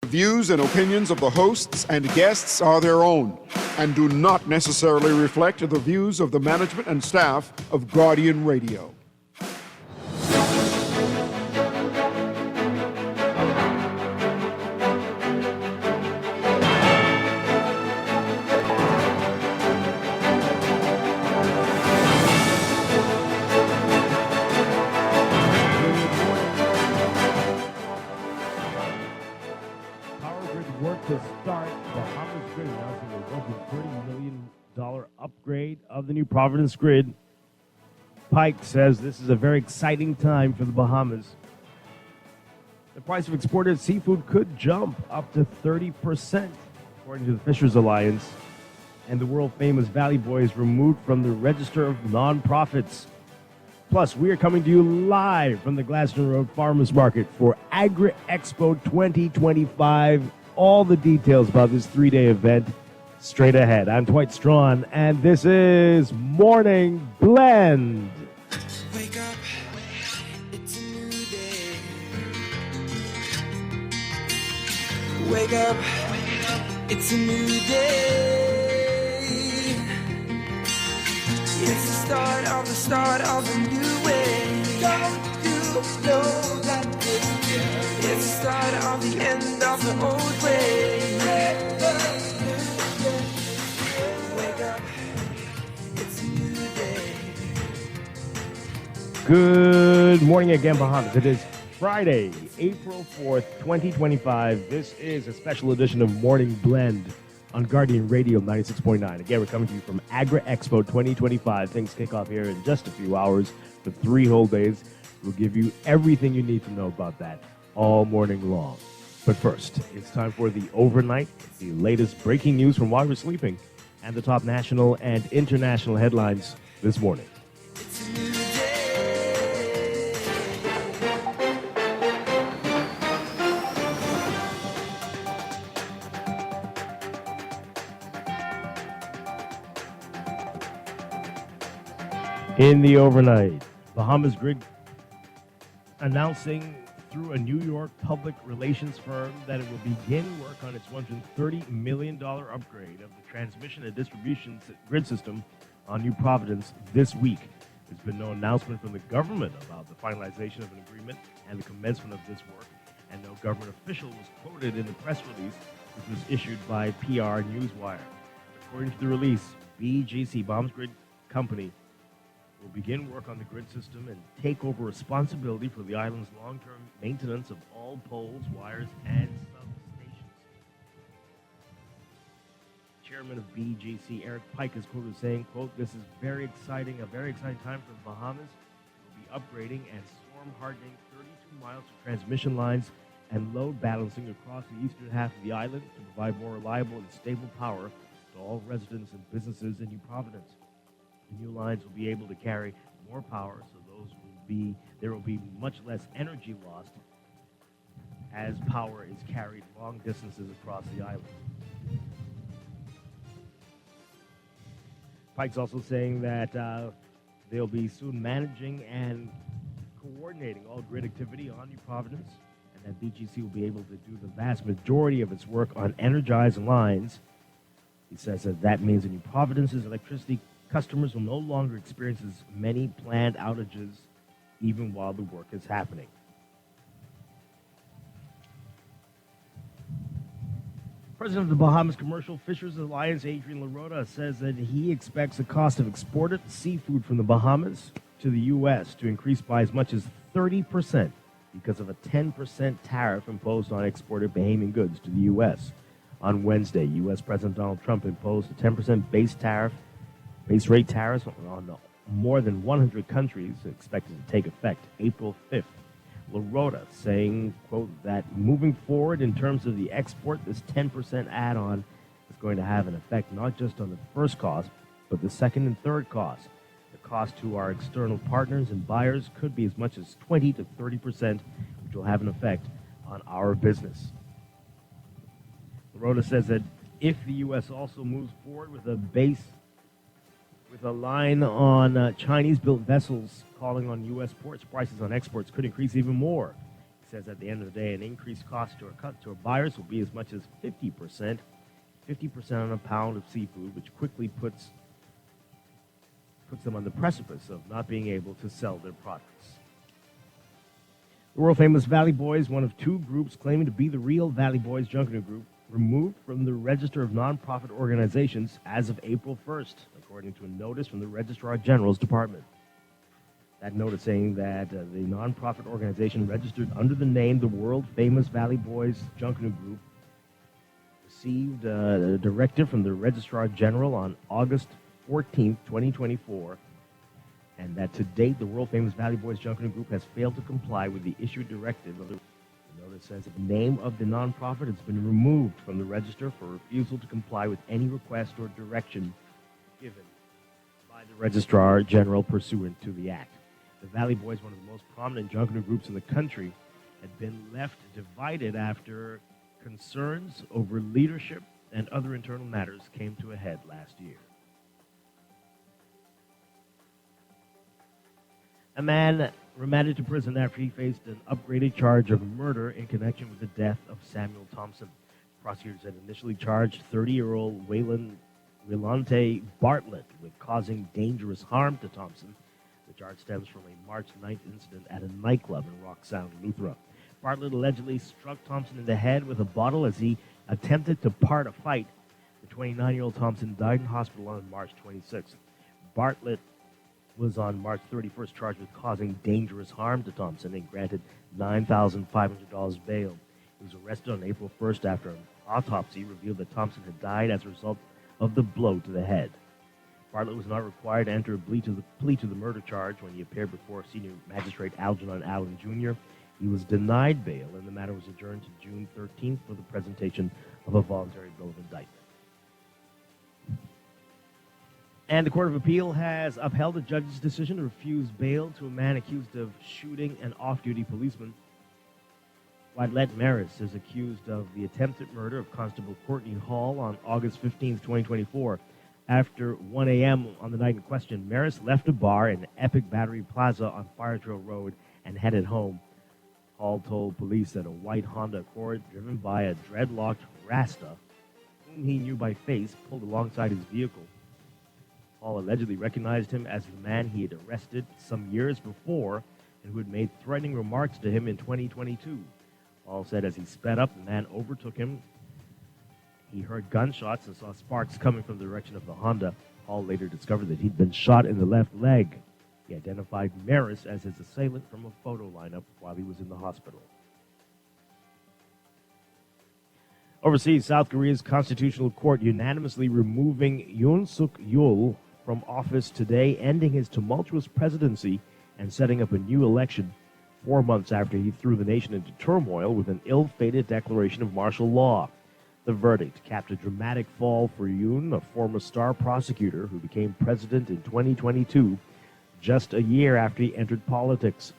Views and opinions of the hosts and guests are their own and do not necessarily reflect the views of the management and staff of Guardian Radio. Upgrade of the new Providence grid. Pike says this is a very exciting time for the Bahamas. The price of exported seafood could jump up to 30%, according to the Fishers Alliance. And the world-famous Valley Boys removed from the register of nonprofits. Plus, we are coming to you live from the Glaston Road Farmers Market for Agri Expo 2025. All the details about this three-day event straight ahead. I'm Dwight Strachan, and this is Morning Blend. Wake up, it's a new day. Wake up, it's a new day. It's the start of a new way. Don't you know that it's the start of the end of the old way. Good morning again, Bahamas. It is Friday, April 4th, 2025. This is a special edition of Morning Blend on Guardian Radio 96.9. Again, we're coming to you from Agri Expo 2025. Things kick off here in just a few hours for 3 whole days. We'll give you everything you need to know about that all morning long. But first, it's time for the overnight, the latest breaking news from while we're sleeping, and the top national and international headlines this morning. In the overnight, Bahamas Grid announcing through a New York public relations firm that it will begin work on its $130 million upgrade of the transmission and distribution grid system on New Providence this week. There's been no announcement from the government about the finalization of an agreement and the commencement of this work, and no government official was quoted in the press release, which was issued by PR Newswire. According to the release, BGC, Bahamas Grid Company, will begin work on the grid system and take over responsibility for the island's long-term maintenance of all poles, wires, and substations. Chairman of BGC, Eric Pike, is quoted saying, quote, "This is a very exciting time for the Bahamas. We'll be upgrading and storm hardening 32 miles of transmission lines and load balancing across the eastern half of the island to provide more reliable and stable power to all residents and businesses in New Providence. The new lines will be able to carry more power, so there will be much less energy lost as power is carried long distances across the island." Pike's also saying that they'll be soon managing and coordinating all grid activity on New Providence, and that BGC will be able to do the vast majority of its work on energized lines. He says that means that New Providence's electricity customers will no longer experience as many planned outages even while the work is happening. President of the Bahamas Commercial Fishers Alliance, Adrian LaRota, says that he expects the cost of exported seafood from the Bahamas to the U.S. to increase by as much as 30% because of a 10% tariff imposed on exported Bahamian goods to the U.S. On Wednesday, U.S. President Donald Trump imposed a 10% base rate tariffs on more than 100 countries, expected to take effect April 5th. LaRota saying, quote, that moving forward in terms of the export, this 10% add-on is going to have an effect not just on the first cost, but the second and third cost. The cost to our external partners and buyers could be as much as 20 to 30%, which will have an effect on our business. LaRota says that if the U.S. also moves forward with a line on Chinese-built vessels calling on U.S. ports, prices on exports could increase even more. He says at the end of the day, an increased cost to our buyers will be as much as 50%, 50% on a pound of seafood, which quickly puts them on the precipice of not being able to sell their products. The world-famous Valley Boys, one of two groups claiming to be the real Valley Boys Junkanoo Group, removed from the Register of Nonprofit Organizations as of April 1st, according to a notice from the Registrar General's Department. That notice saying that the nonprofit organization registered under the name the world-famous Valley Boys Junkanoo Group received a directive from the Registrar General on August 14th, 2024, and that to date the world-famous Valley Boys Junkanoo Group has failed to comply with the issued directive of the notice says that the name of the nonprofit has been removed from the register for refusal to comply with any request or direction given by the Registrar General pursuant to the Act. The Valley Boys, one of the most prominent Junkanoo groups in the country, had been left divided after concerns over leadership and other internal matters came to a head last year. A man remanded to prison after he faced an upgraded charge of murder in connection with the death of Samuel Thompson. Prosecutors had initially charged 30-year-old Waylante Bartlett with causing dangerous harm to Thompson. The charge stems from a March 9th incident at a nightclub in Rock Sound, Luthra. Bartlett allegedly struck Thompson in the head with a bottle as he attempted to part a fight. The 29-year-old Thompson died in hospital on March 26th. Bartlett was on March 31st charged with causing dangerous harm to Thompson and granted $9,500 bail. He was arrested on April 1st after an autopsy revealed that Thompson had died as a result of the blow to the head. Bartlett was not required to enter a plea to the murder charge when he appeared before Senior Magistrate Algernon Allen Jr. He was denied bail, and the matter was adjourned to June 13th for the presentation of a voluntary bill of indictment. And the Court of Appeal has upheld a judge's decision to refuse bail to a man accused of shooting an off-duty policeman. Dwight Maris is accused of the attempted murder of Constable Courtney Hall on August 15, 2024. After 1 a.m. on the night in question, Maris left a bar in Epic Battery Plaza on Fire Trail Road and headed home. Hall told police that a white Honda Accord driven by a dreadlocked Rasta, whom he knew by face, pulled alongside his vehicle. Hall allegedly recognized him as the man he had arrested some years before and who had made threatening remarks to him in 2022. Hall said as he sped up, the man overtook him. He heard gunshots and saw sparks coming from the direction of the Honda. Hall later discovered that he'd been shot in the left leg. He identified Maris as his assailant from a photo lineup while he was in the hospital. Overseas, South Korea's Constitutional Court unanimously removing Yoon Suk-yeol from office today, ending his tumultuous presidency and setting up a new election 4 months after he threw the nation into turmoil with an ill-fated declaration of martial law. The verdict capped a dramatic fall for Yoon, a former star prosecutor who became president in 2022, just a year after he entered politics.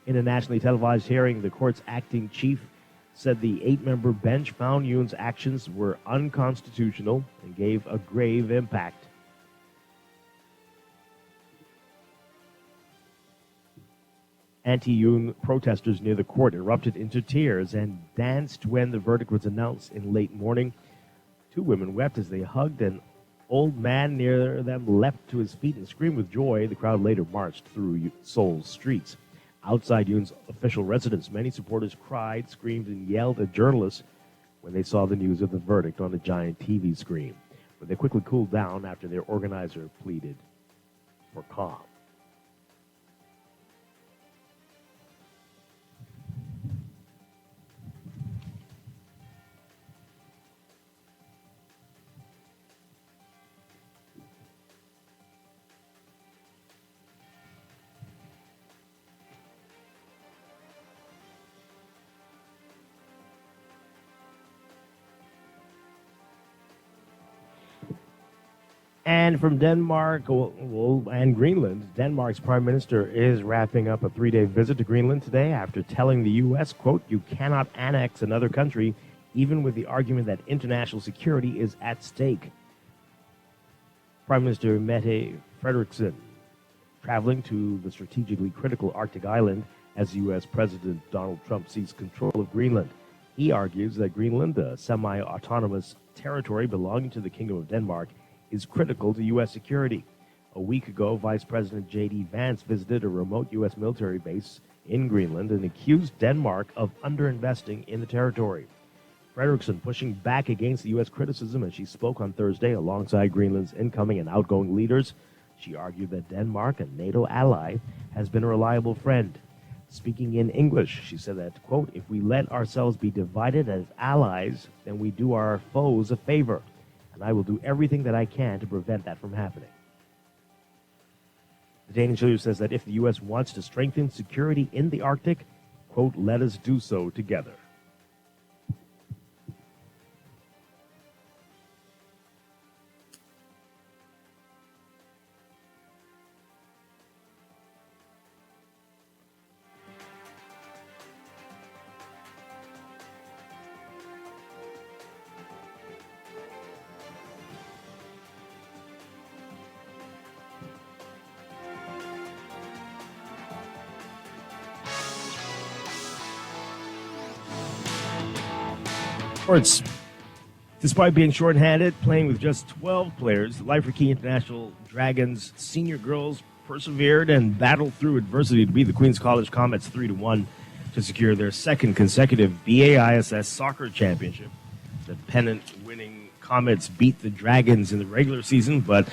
In a nationally televised hearing, the court's acting chief said the 8-member bench found Yoon's actions were unconstitutional and gave a grave impact. Anti-Yoon protesters near the court erupted into tears and danced when the verdict was announced in late morning. 2 women wept as they hugged an old man near them, leapt to his feet and screamed with joy. The crowd later marched through Seoul's streets. Outside Yoon's official residence, many supporters cried, screamed, and yelled at journalists when they saw the news of the verdict on a giant TV screen. But they quickly cooled down after their organizer pleaded for calm. And from Denmark and Greenland, Denmark's prime minister is wrapping up a 3-day visit to Greenland today after telling the U.S., quote, "You cannot annex another country, even with the argument that international security is at stake." Prime Minister Mette Frederiksen, traveling to the strategically critical Arctic island as U.S. President Donald Trump seeks control of Greenland. He argues that Greenland, a semi-autonomous territory belonging to the Kingdom of Denmark, is critical to U.S. security. A week ago, Vice President J.D. Vance visited a remote U.S. military base in Greenland and accused Denmark of underinvesting in the territory. Frederiksen pushing back against the U.S. criticism as she spoke on Thursday alongside Greenland's incoming and outgoing leaders. She argued that Denmark, a NATO ally, has been a reliable friend. Speaking in English, she said that, quote, "If we let ourselves be divided as allies, then we do our foes a favor, and I will do everything that I can to prevent that from happening." The Danish leader says that if the U.S. wants to strengthen security in the Arctic, quote, "let us do so together." Sports. Despite being shorthanded, playing with just 12 players, the Life for Key International Dragons senior girls persevered and battled through adversity to beat the Queen's College Comets 3-1 to secure their second consecutive BAISS soccer championship. The pennant-winning Comets beat the Dragons in the regular season, but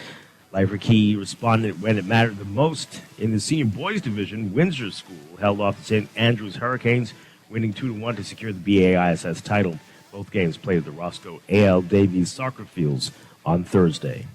Life for Key responded when it mattered the most. In the senior boys division, Windsor School held off the St. Andrews Hurricanes, winning 2-1 to secure the BAISS title. Both games played at the Roscoe A.L. Davies soccer fields on Thursday.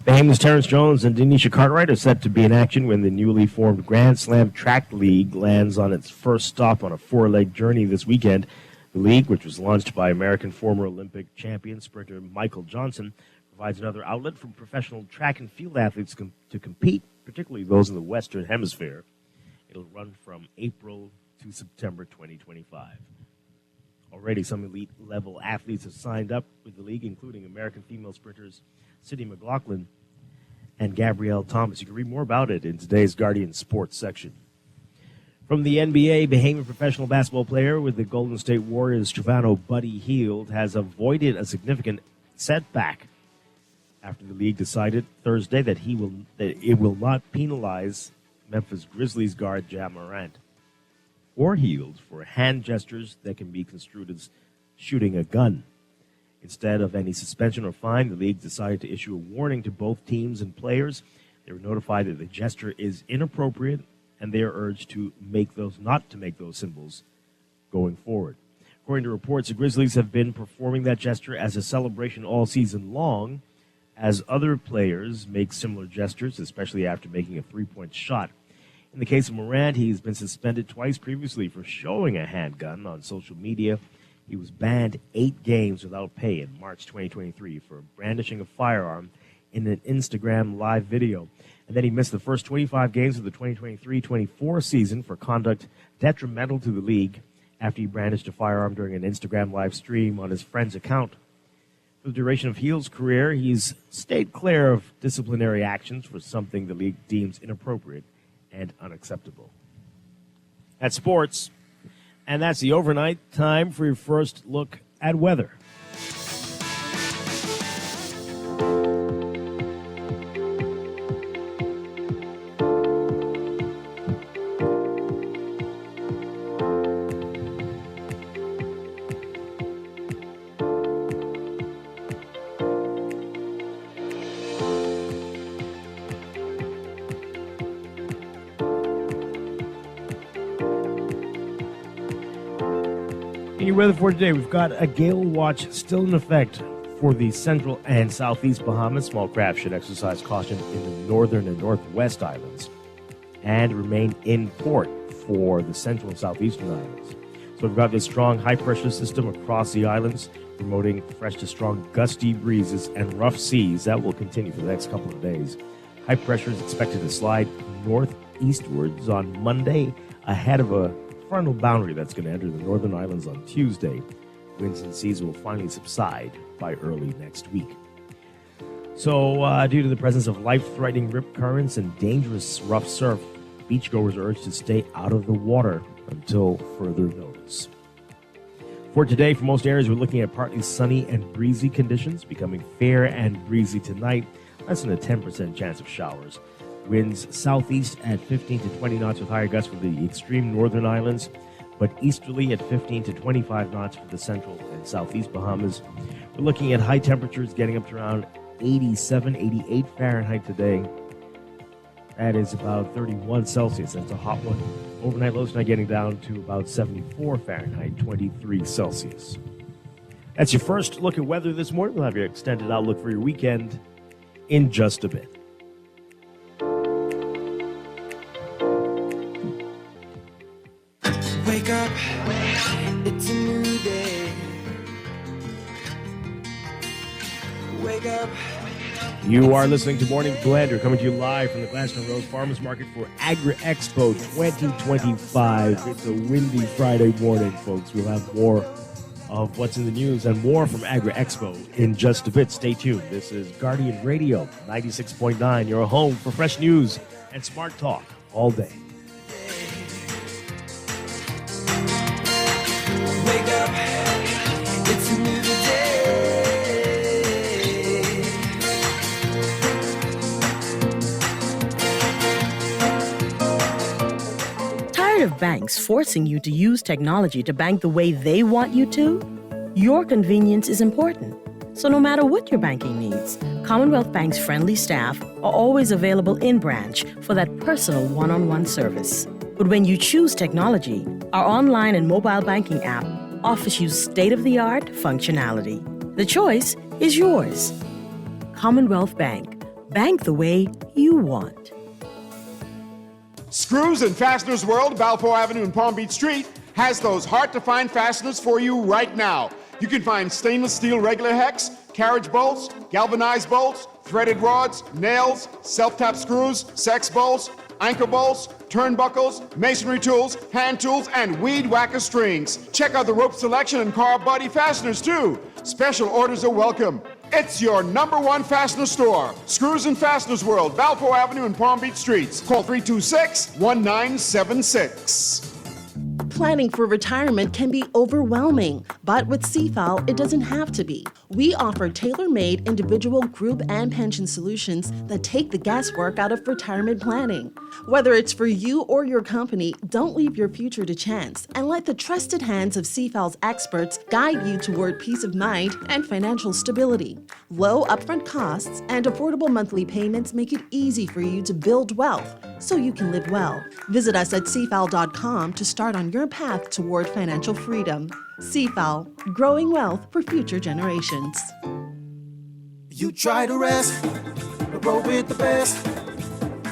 Bahamians Terrence Jones and Denisha Cartwright are set to be in action when the newly formed Grand Slam Track League lands on its first stop on a four-leg journey this weekend. The league, which was launched by American former Olympic champion sprinter Michael Johnson, provides another outlet for professional track and field athletes to compete, particularly those in the Western Hemisphere. It'll run from April to September 2025. Already, some elite-level athletes have signed up with the league, including American female sprinters Sydney McLaughlin and Gabrielle Thomas. You can read more about it in today's Guardian Sports section. From the NBA, Bahamian professional basketball player with the Golden State Warriors, Stefano Buddy Hield, has avoided a significant setback after the league decided Thursday that it will not penalize Memphis Grizzlies guard Ja Morant or Hield for hand gestures that can be construed as shooting a gun. Instead of any suspension or fine, the league decided to issue a warning to both teams and players. They were notified that the gesture is inappropriate, and they are urged to not to make those symbols going forward. According to reports, the Grizzlies have been performing that gesture as a celebration all season long, as other players make similar gestures, especially after making a three-point shot. In the case of Morant, he's been suspended twice previously for showing a handgun on social media. He was banned 8 games without pay in March 2023 for brandishing a firearm in an Instagram live video. And then he missed the first 25 games of the 2023-24 season for conduct detrimental to the league after he brandished a firearm during an Instagram live stream on his friend's account. For the duration of Hield's career, he's stayed clear of disciplinary actions for something the league deems inappropriate and unacceptable. That's sports, and that's the overnight. Time for your first look at weather. In your weather for today, we've got a gale watch still in effect for the central and southeast Bahamas. Small craft should exercise caution in the northern and northwest islands and remain in port for the central and southeastern islands. So we've got this strong high-pressure system across the islands, promoting fresh to strong gusty breezes and rough seas. That will continue for the next couple of days. High pressure is expected to slide northeastwards on Monday ahead of a frontal boundary that's going to enter the northern islands on Tuesday. Winds and seas will finally subside by early next week. So due to the presence of life-threatening rip currents and dangerous rough surf Beachgoers are urged to stay out of the water until further notice. For today, for most areas, we're looking at partly sunny and breezy conditions, becoming fair and breezy tonight. Less than a 10% chance of showers. Winds southeast at 15 to 20 knots with higher gusts for the extreme northern islands, but easterly at 15 to 25 knots for the central and southeast Bahamas. We're looking at high temperatures getting up to around 87, 88 Fahrenheit today. That is about 31 Celsius. That's a hot one. Overnight lows tonight getting down to about 74 Fahrenheit, 23 Celsius. That's your first look at weather this morning. We'll have your extended outlook for your weekend in just a bit. Wake up, it's a new day. Wake up. You are listening to Morning Blender, coming to you live from the Glasgow Rose Farmers Market for Agri Expo 2025. It's a windy Friday morning, folks. We'll have more of what's in the news and more from Agri Expo in just a bit. Stay tuned. This is Guardian Radio 96.9, your home for fresh news and smart talk all day. Wake up, it's a new day. Tired of banks forcing you to use technology to bank the way they want you to? Your convenience is important. So no matter what your banking needs, Commonwealth Bank's friendly staff are always available in branch for that personal one-on-one service. But when you choose technology, our online and mobile banking app offers you state-of-the-art functionality. The choice is yours. Commonwealth Bank. Bank the way you want. Screws and Fasteners World, Balfour Avenue and Palm Beach Street, has those hard-to-find fasteners for you right now. You can find stainless steel regular hex, carriage bolts, galvanized bolts, threaded rods, nails, self-tap screws, sex bolts, anchor bolts, turnbuckles, masonry tools, hand tools, and weed whacker strings. Check out the rope selection and car body fasteners, too. Special orders are welcome. It's your #1 fastener store. Screws and Fasteners World, Balfour Avenue and Palm Beach Streets. Call 326-1976. Planning for retirement can be overwhelming, but with CFAL, it doesn't have to be. We offer tailor-made individual, group, and pension solutions that take the guesswork out of retirement planning. Whether it's for you or your company, don't leave your future to chance and let the trusted hands of CFAL's experts guide you toward peace of mind and financial stability. Low upfront costs and affordable monthly payments make it easy for you to build wealth so you can live well. Visit us at cfal.com to start on your path toward financial freedom. CFAL, growing wealth for future generations. You try to rest, but roll with the best.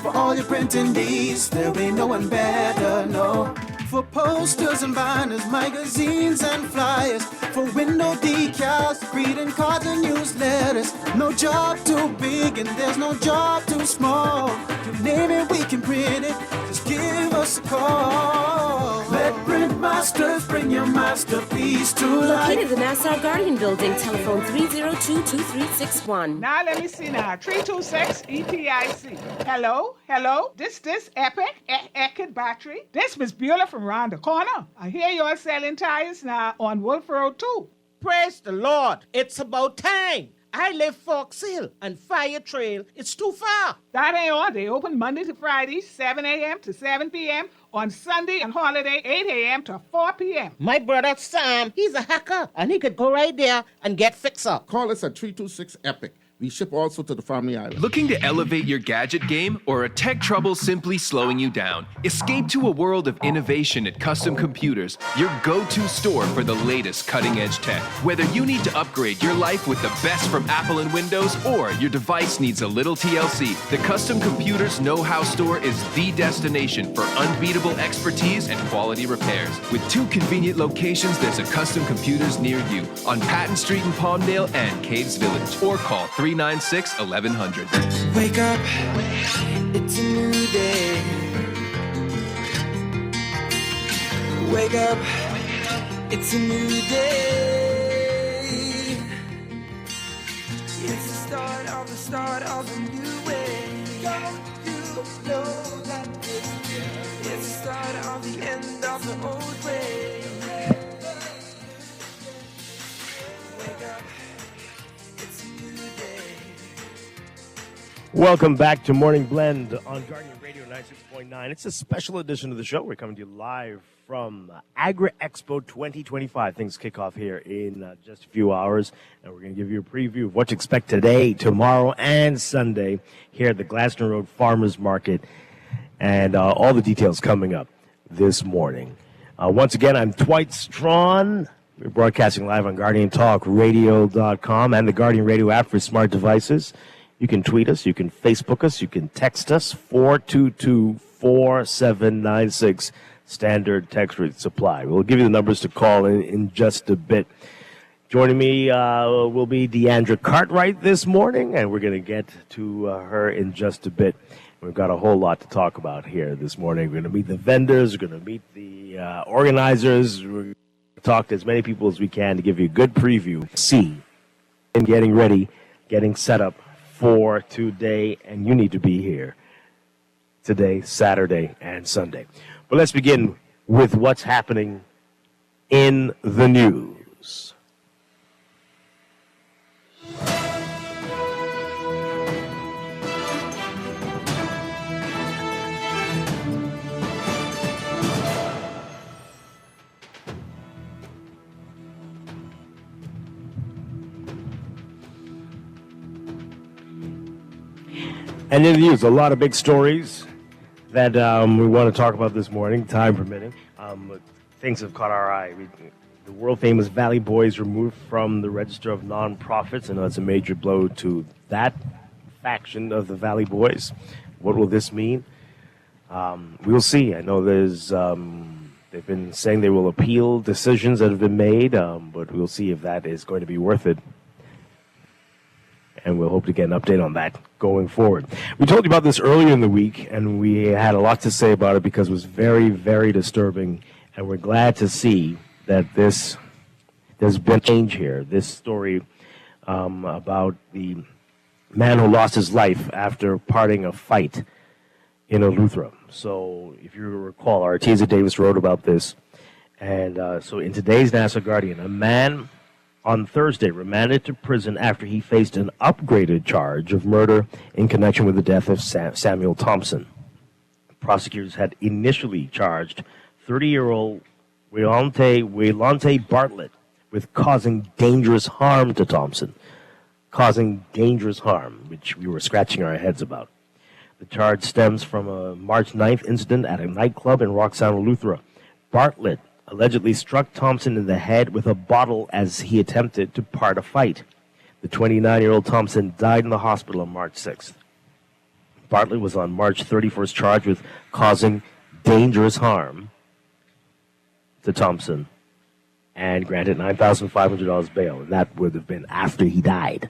For all your printing needs, there ain't no one better, no. For posters and banners, magazines and flyers. For window decals, greeting cards and newsletters. No job too big and there's no job too small. You name it, we can print it. Just give us a call. Let Print Masters bring your masterpiece to life. Located in the Nassau Guardian Building, telephone 302-2361. Now let me see now. 326 EPIC. Hello? This Epic Eckert battery. This Miss Beulah from round the corner. I hear you're selling tires now on Wolf Road too. Praise the Lord. It's about time. I live Fox Hill and Fire Trail. It's too far. That ain't all. They open Monday to Friday, 7 a.m. to 7 p.m. On Sunday and holiday, 8 a.m. to 4 p.m. My brother Sam, he's a hacker, and he could go right there and get fixed up. Call us at 326 EPIC. We ship also to the Family Island. Looking to elevate your gadget game or a tech trouble simply slowing you down? Escape to a world of innovation at Custom Computers, your go-to store for the latest cutting-edge tech. Whether you need to upgrade your life with the best from Apple and Windows or your device needs a little TLC, the Custom Computers Know-How Store is the destination for unbeatable expertise and quality repairs. With 2 convenient locations, there's a Custom Computers near you on Patton Street in Palmdale and Caves Village. Or call 396-1100. Wake up, it's a new day. Wake up, it's a new day. It's the start of a new way. Don't you know that it's of the old way. Wake up, it's a new day. Welcome back to Morning Blend on Guardian Radio 96.9. It's a special edition of the show. We're coming to you live from Agri Expo 2025. Things kick off here in just a few hours, and we're going to give you a preview of what to expect today, tomorrow, and Sunday here at the Glaston Road Farmers Market, and all the details coming up this morning. Once again, I'm Dwight Strachan. We're broadcasting live on GuardianTalkRadio.com and the Guardian Radio app for smart devices. You can tweet us, you can Facebook us, you can text us, 422-4796, standard text rate supply. We'll give you the numbers to call in just a bit. Joining me will be Deandra Cartwright this morning, and we're going to get to her in just a bit. We've got a whole lot to talk about here this morning. We're going to meet the vendors, we're going to meet the organizers, we're going to talk to as many people as we can to give you a good preview. See, and getting ready, getting set up for today, and you need to be here today, Saturday, and Sunday. But let's begin with what's happening in the news. And in the news, a lot of big stories that we want to talk about this morning, time permitting. Things have caught our eye. The world-famous Valley Boys removed from the register of nonprofits. I know that's a major blow to that faction of the Valley Boys. What will this mean? We'll see. I know they've been saying they will appeal decisions that have been made, but we'll see if that is going to be worth it. And we'll hope to get an update on that going forward. We told you about this earlier in the week, and we had a lot to say about it because it was very, very disturbing. And we're glad to see that there's been change here. This story about the man who lost his life after parting a fight in Eleuthera. So if you recall, Artesia Davis wrote about this. And so in today's Nassau Guardian, a man on Thursday remanded to prison after he faced an upgraded charge of murder in connection with the death of Samuel Thompson. Prosecutors had initially charged 30-year-old Waylante Bartlett with causing dangerous harm to Thompson. Causing dangerous harm, which we were scratching our heads about. The charge stems from a March 9th incident at a nightclub in Roxanne, Eleuthera. Bartlett allegedly struck Thompson in the head with a bottle as he attempted to part a fight. The 29-year-old Thompson died in the hospital on March 6th. Bartlett was on March 31st charged with causing dangerous harm to Thompson and granted $9,500 bail, and that would have been after he died.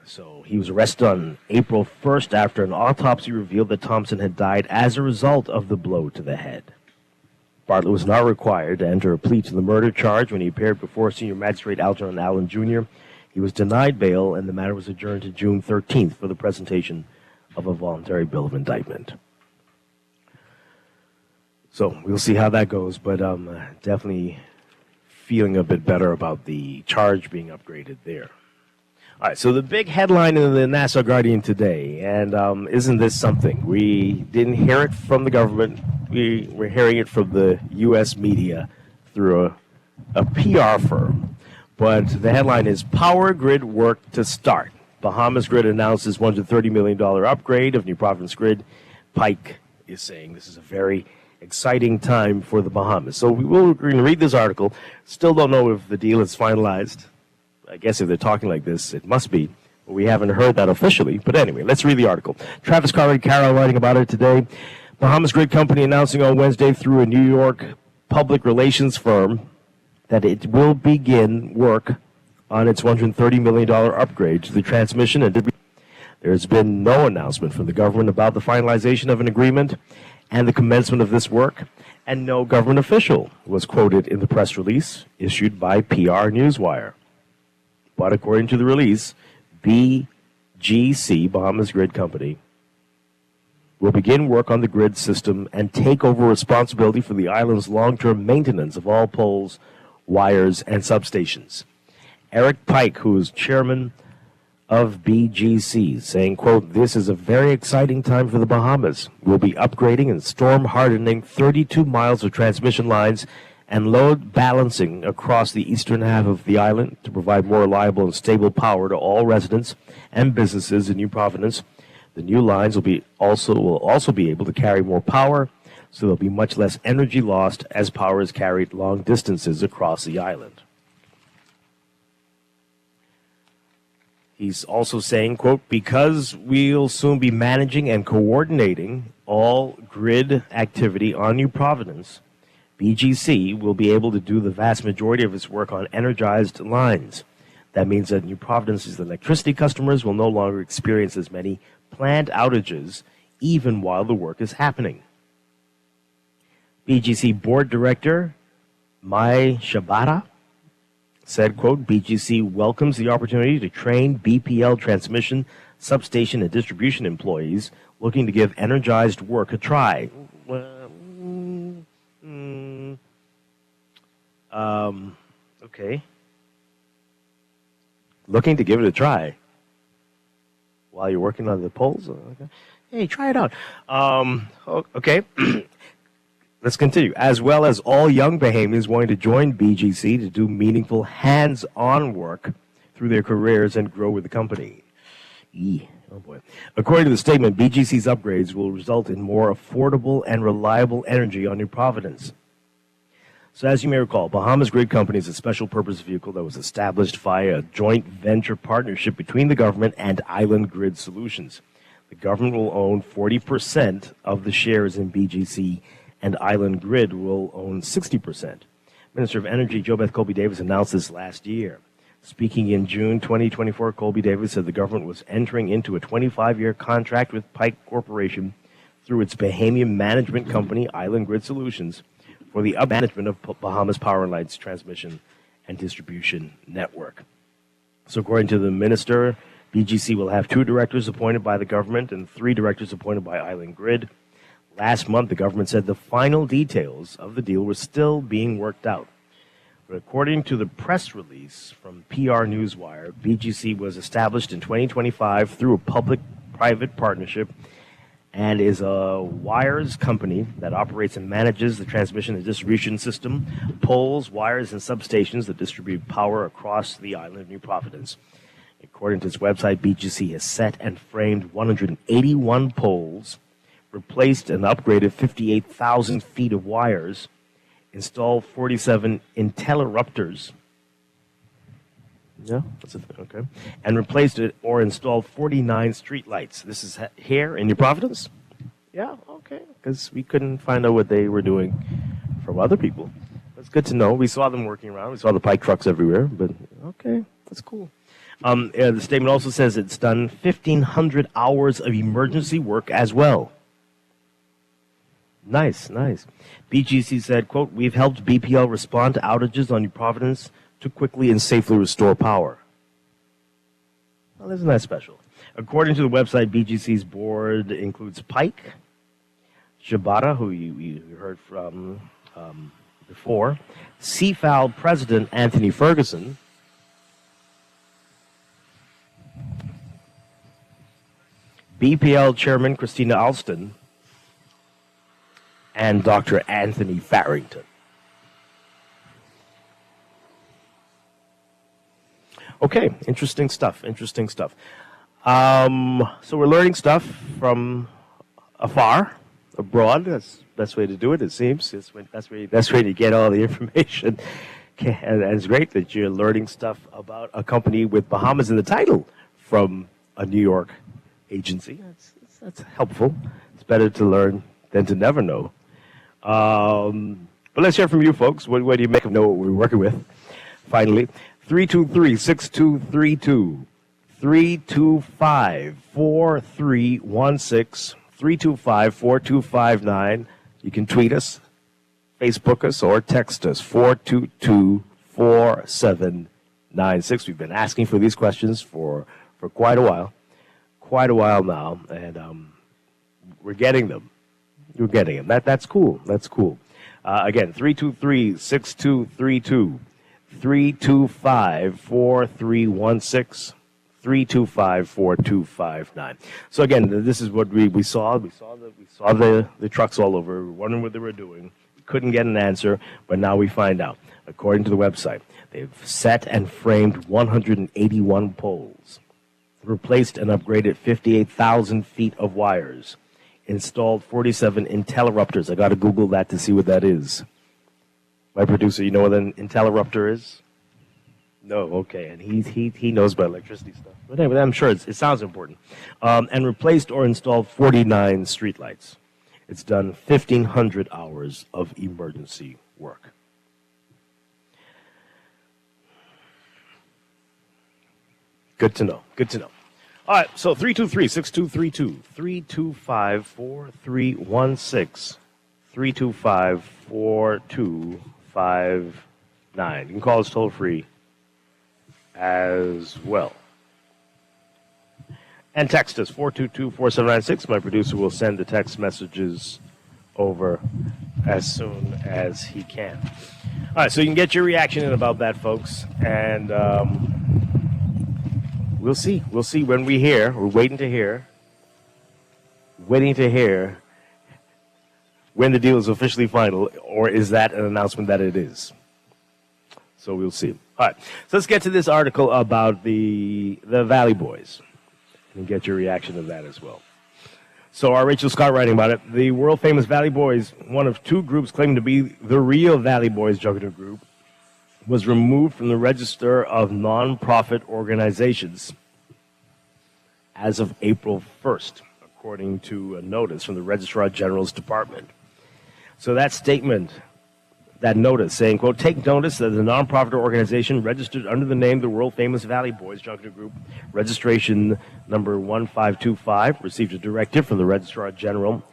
So he was arrested on April 1st after an autopsy revealed that Thompson had died as a result of the blow to the head. Bartlett was not required to enter a plea to the murder charge when he appeared before Senior Magistrate Algernon Allen Jr. He was denied bail, and the matter was adjourned to June 13th for the presentation of a voluntary bill of indictment. So we'll see how that goes, but definitely feeling a bit better about the charge being upgraded there. All right, so the big headline in the Nassau Guardian today, and isn't this something? We didn't hear it from the government. We're hearing it from the U.S. media through a PR firm. But the headline is Power Grid Work to Start. Bahamas Grid announces $130 million upgrade of New Providence Grid. Pike is saying this is a very exciting time for the Bahamas. So we're going to read this article. Still don't know if the deal is finalized. I guess if they're talking like this, it must be. But we haven't heard that officially. But anyway, let's read the article. Travis Carroll writing about it today. Bahamas Grid Company announcing on Wednesday through a New York public relations firm that it will begin work on its $130 million upgrade to the transmission and distribution. There's been no announcement from the government about the finalization of an agreement and the commencement of this work, and no government official was quoted in the press release issued by PR Newswire. But according to the release, BGC, Bahamas Grid Company, will begin work on the grid system and take over responsibility for the island's long-term maintenance of all poles, wires, and substations. Eric Pike, who is chairman of BGC, saying, quote, "This is a very exciting time for the Bahamas. We'll be upgrading and storm hardening 32 miles of transmission lines and load balancing across the eastern half of the island to provide more reliable and stable power to all residents and businesses in New Providence. The new lines will also be able to carry more power, so there'll be much less energy lost as power is carried long distances across the island." He's also saying, quote, "Because we'll soon be managing and coordinating all grid activity on New Providence, BGC will be able to do the vast majority of its work on energized lines. That means that New Providence's electricity customers will no longer experience as many planned outages even while the work is happening." BGC Board Director Mai Shabata said, quote, "BGC welcomes the opportunity to train BPL transmission, substation, and distribution employees looking to give energized work a try." Okay. Looking to give it a try while you're working on the polls? Okay. Hey, try it out. Okay. Let's continue. As well as all young Bahamians wanting to join BGC to do meaningful hands-on work through their careers and grow with the company. Oh boy. According to the statement, BGC's upgrades will result in more affordable and reliable energy on New Providence. So as you may recall, Bahamas Grid Company is a special purpose vehicle that was established via a joint venture partnership between the government and Island Grid Solutions. The government will own 40% of the shares in BGC, and Island Grid will own 60%. Minister of Energy JoBeth Colby Davis announced this last year. Speaking in June 2024, Colby Davis said the government was entering into a 25-year contract with Pike Corporation through its Bahamian management company, Island Grid Solutions, for the management of Bahamas Power and Light's transmission and distribution network. So according to the minister, BGC will have 2 directors appointed by the government and 3 directors appointed by Island Grid. Last month, the government said the final details of the deal were still being worked out. But according to the press release from PR Newswire, BGC was established in 2025 through a public-private partnership and is a wires company that operates and manages the transmission and distribution system, poles, wires, and substations that distribute power across the island of New Providence. According to its website, BGC has set and framed 181 poles, replaced and upgraded 58,000 feet of wires, installed 47 interrupters. Yeah, that's a thing, okay. And replaced it or installed 49 street lights. This is here in New Providence? Yeah, okay, because we couldn't find out what they were doing from other people. That's good to know. We saw them working around. We saw the Pike trucks everywhere, but okay, that's cool. The statement also says it's done 1,500 hours of emergency work as well. Nice, nice. BGC said, quote, "We've helped BPL respond to outages on New Providence to quickly and safely restore power." Well, isn't that special? According to the website, BGC's board includes Pike, Shabata, who you heard from before, CFAL President Anthony Ferguson, BPL Chairman Christina Alston, and Dr. Anthony Farrington. Okay, interesting stuff, interesting stuff. So we're learning stuff from afar, abroad. That's the best way to do it, it seems. That's where you get all the information. Okay, and it's great that you're learning stuff about a company with Bahamas in the title from a New York agency. That's helpful. It's better to learn than to never know. But let's hear from you folks. What do you make of know what we're working with? Finally, 323-6232, 325-4316, 325-4259. You can tweet us, Facebook us, or text us, 422-4796. We've been asking for these questions for quite a while now, and We're getting them. You're getting them. That's cool. That's cool. Again, 323-6232, 325-4316, 325-4259. So again, this is what we saw. We saw the trucks all over. We were wondering what they were doing. We couldn't get an answer, but now we find out. According to the website, they've set and framed 181 poles, replaced and upgraded 58,000 feet of wires, installed 47 interrupters. I got to Google that to see what that is. My producer, you know what an interrupter is? No, okay, and he knows about electricity stuff. But anyway, I'm sure it sounds important. And replaced or installed 49 streetlights. It's done 1,500 hours of emergency work. Good to know. Good to know. All right, so 323-6232, 325-4316, 325-4259. You can call us toll free as well. And text us 422-4796. My producer will send the text messages over as soon as he can. All right, so you can get your reaction in about that, folks. And we'll see. We'll see when we hear. We're waiting to hear when the deal is officially final, or is that an announcement that it is? So we'll see. All right. So let's get to this article about the Valley Boys and get your reaction to that as well. So our Rachel Scott writing about it. The world-famous Valley Boys, one of two groups claiming to be the real Valley Boys Juggler Group, was removed from the register of non-profit organizations as of April 1st, according to a notice from the Registrar General's Department. So that statement, that notice saying, quote, take notice that the non-profit organization registered under the name the world-famous Valley Boys Juggler Group, registration number 1525, received a directive from the Registrar General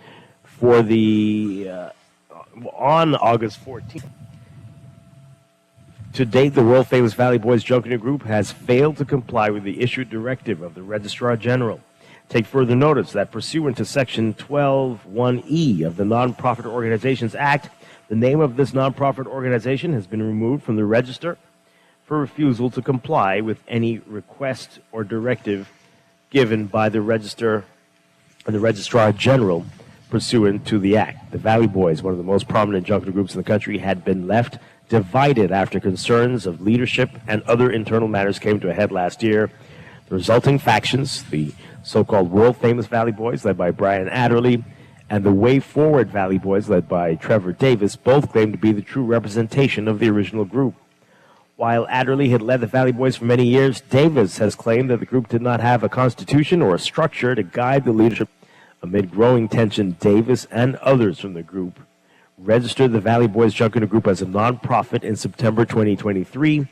for on August 14th. To date, the world-famous Valley Boys Juggler Group has failed to comply with the issued directive of the Registrar General. Take further notice that pursuant to Section 12(1)(e) of the Nonprofit Organizations Act, the name of this nonprofit organization has been removed from the register for refusal to comply with any request or directive given by the Registrar General pursuant to the Act. The Valley Boys, one of the most prominent juggler groups in the country, had been left divided after concerns of leadership and other internal matters came to a head last year. The resulting factions, the so-called world-famous Valley Boys, led by Brian Adderley, and the Way Forward Valley Boys, led by Trevor Davis, both claim to be the true representation of the original group. While Adderley had led the Valley Boys for many years, Davis has claimed that the group did not have a constitution or a structure to guide the leadership. Amid growing tension, Davis and others from the group registered the Valley Boys Juggler Group as a non-profit in September 2023.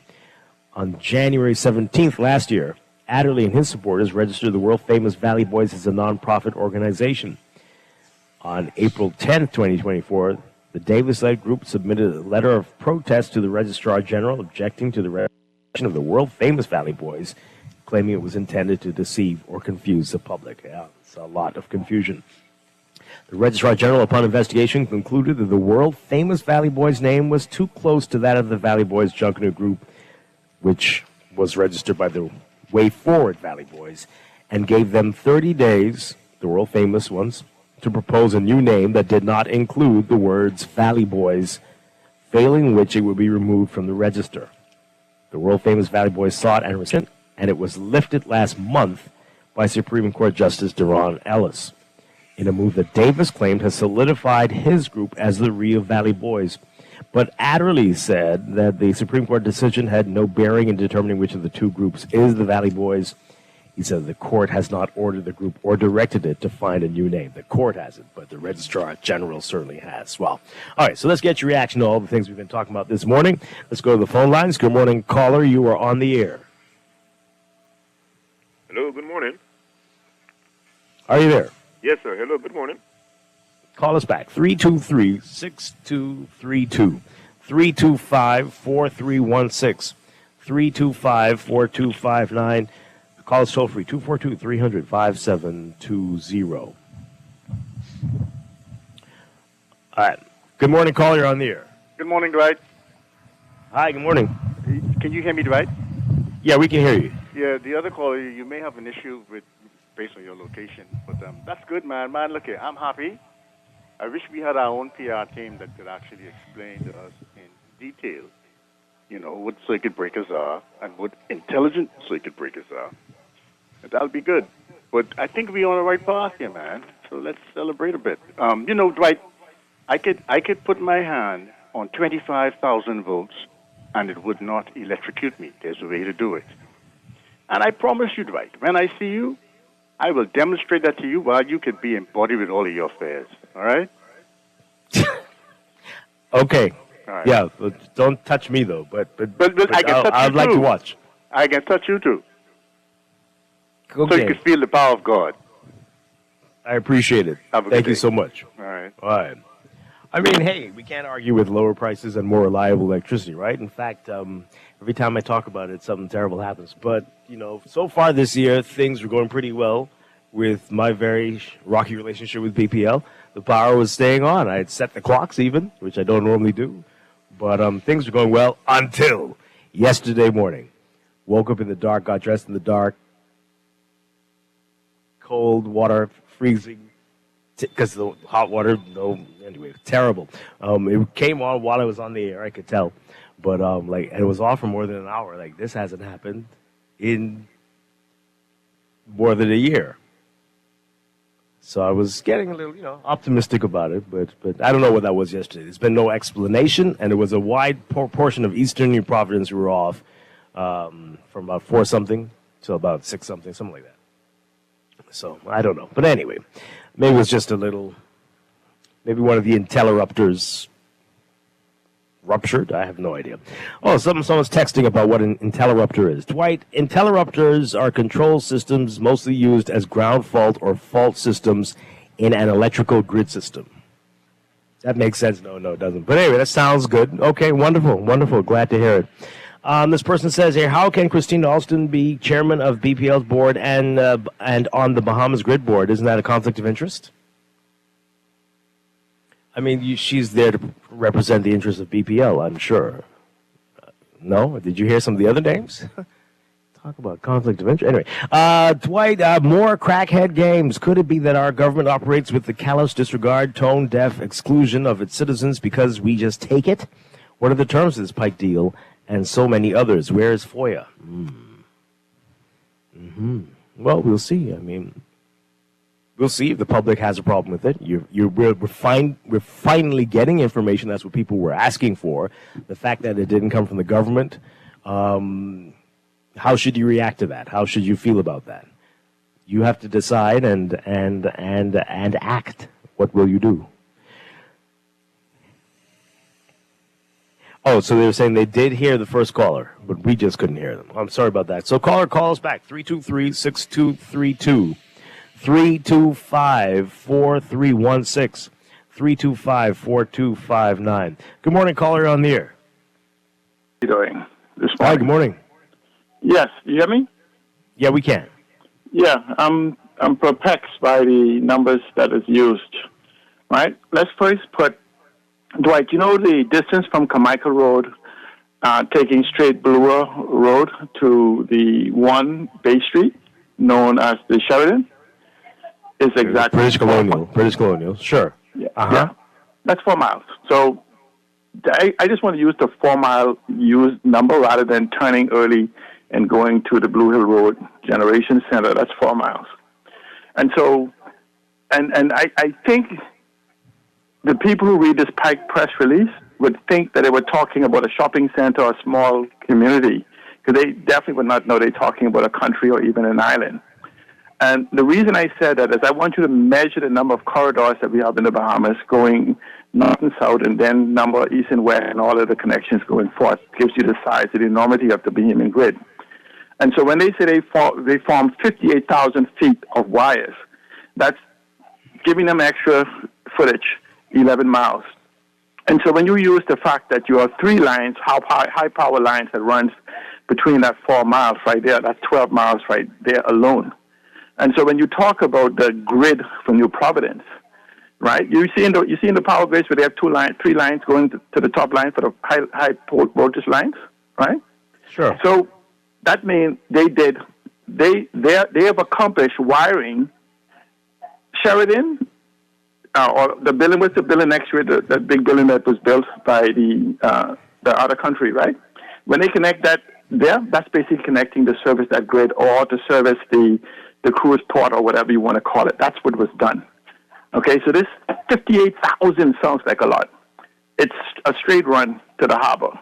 On January 17th last year, Adderley and his supporters registered the world-famous Valley Boys as a non-profit organization. On April 10th, 2024, the Davis-led group submitted a letter of protest to the Registrar General objecting to the registration of the world-famous Valley Boys, claiming it was intended to deceive or confuse the public. Yeah, it's a lot of confusion. The Registrar General, upon investigation, concluded that the world-famous Valley Boys name was too close to that of the Valley Boys Juggler Group, which was registered by the Way Forward Valley Boys, and gave them 30 days, the world-famous ones, to propose a new name that did not include the words Valley Boys, failing which it would be removed from the register. The world-famous Valley Boys sought and rescinded, and it was lifted last month by Supreme Court Justice Deron Ellis, in a move that Davis claimed has solidified his group as the real Valley Boys. But Adderley said that the Supreme Court decision had no bearing in determining which of the two groups is the Valley Boys. He said the court has not ordered the group or directed it to find a new name. The court hasn't, but the Registrar General certainly has. Well, all right, so let's get your reaction to all the things we've been talking about this morning. Let's go to the phone lines. Good morning, caller. You are on the air. Hello, good morning. Are you there? Yes, sir. Hello, good morning. Call us back, 323-6232, 325-4316, 325-4259. Call us toll free, 242-300-5720. All right. Good morning, caller. You're on the air. Good morning, Dwight. Hi, good morning. Can you hear me, Dwight? Yeah, we can hear you. Yeah, the other caller, you may have an issue with based on your location, but that's good, man. Man, look here, I'm happy. I wish we had our own PR team that could actually explain to us in detail, what circuit breakers are and what intelligent circuit breakers are. That'll be good. But I think we're on the right path here, man. So let's celebrate a bit. Dwight, I could put my hand on 25,000 volts and it would not electrocute me. There's a way to do it. And I promise you, Dwight, when I see you, I will demonstrate that to you while you can be embodied with all of your affairs. All right? Okay. All right. Yeah, but don't touch me, though. But I can touch you, I'd like too. to watch. I can touch you, too. Okay. So you can feel the power of God. I appreciate it. Have a good Thank you day. so much. All right. All right. I mean, hey, we can't argue with lower prices and more reliable electricity, right? In fact, every time I talk about it, something terrible happens. But, so far this year, things were going pretty well with my very rocky relationship with BPL. The power was staying on. I had set the clocks even, which I don't normally do. But things were going well until yesterday morning. Woke up in the dark, got dressed in the dark, cold water, freezing. Because the hot water, anyway, terrible. It came on while I was on the air, I could tell. But, and it was off for more than an hour. This hasn't happened in more than a year. So I was getting a little, optimistic about it. But I don't know what that was yesterday. There's been no explanation, and it was a wide portion of Eastern New Providence we were off from about 4-something to about 6-something, something like that. So I don't know. But anyway. Maybe it was just maybe one of the interrupters ruptured. I have no idea. Oh, someone's texting about what an interrupter is. Dwight, interrupters are control systems mostly used as ground fault or fault systems in an electrical grid system. That makes sense. No, it doesn't. But anyway, that sounds good. Okay, wonderful. Glad to hear it. This person says here, how can Christina Alston be chairman of BPL's board and on the Bahamas Grid board? Isn't that a conflict of interest? I mean, she's there to represent the interests of BPL, I'm sure. No? Did you hear some of the other names? Talk about conflict of interest. Anyway, Dwight, more crackhead games. Could it be that our government operates with the callous disregard, tone-deaf exclusion of its citizens because we just take it? What are the terms of this Pike deal? And so many others. Where is FOIA? Well, we'll see. I mean, we'll see if the public has a problem with it. We're finally getting information. That's what people were asking for. The fact that it didn't come from the government. How should you react to that? How should you feel about that? You have to decide and act. What will you do? Oh, so they were saying they did hear the first caller, but we just couldn't hear them. I'm sorry about that. So caller, call us back, 323-6232, 325-4316, 325-4259. Good morning, caller, on the air. How are you doing this morning? Hi, good morning. Yes, you hear me? Yeah, we can. Yeah, I'm perplexed by the numbers that is used, right? Let's first put Dwight, you know the distance from Carmichael Road, taking straight Bloor Road to the 1 Bay Street, known as the Sheridan, is exactly British Colonial, sure. Yeah, yeah. That's 4 miles. So I just want to use the 4-mile number rather than turning early and going to the Blue Hill Road Generation Center. That's 4 miles. And so, and I think the people who read this Pike press release would think that they were talking about a shopping center or a small community, because they definitely would not know they're talking about a country or even an island. And the reason I said that is I want you to measure the number of corridors that we have in the Bahamas going north and south, and then number east and west, and all of the connections going forth. Gives you the size and the enormity of the Bahamian grid. And so when they say they form 58,000 feet of wires, that's giving them extra footage, 11 miles. And so when you use the fact that you have 3 lines, high power lines that runs between that 4 miles right there, that's 12 miles right there alone. And so when you talk about the grid for New Providence, right? You see in the power grids where they have 3 lines going to the top line for the high voltage lines, right? Sure. So that means they have accomplished wiring Sheridan, or the building, what's the building next to it, the big building that was built by the other country, right? When they connect that there, that's basically connecting to service that grid or to service the cruise port or whatever you want to call it. That's what was done. Okay, so this 58,000 sounds like a lot. It's a straight run to the harbor.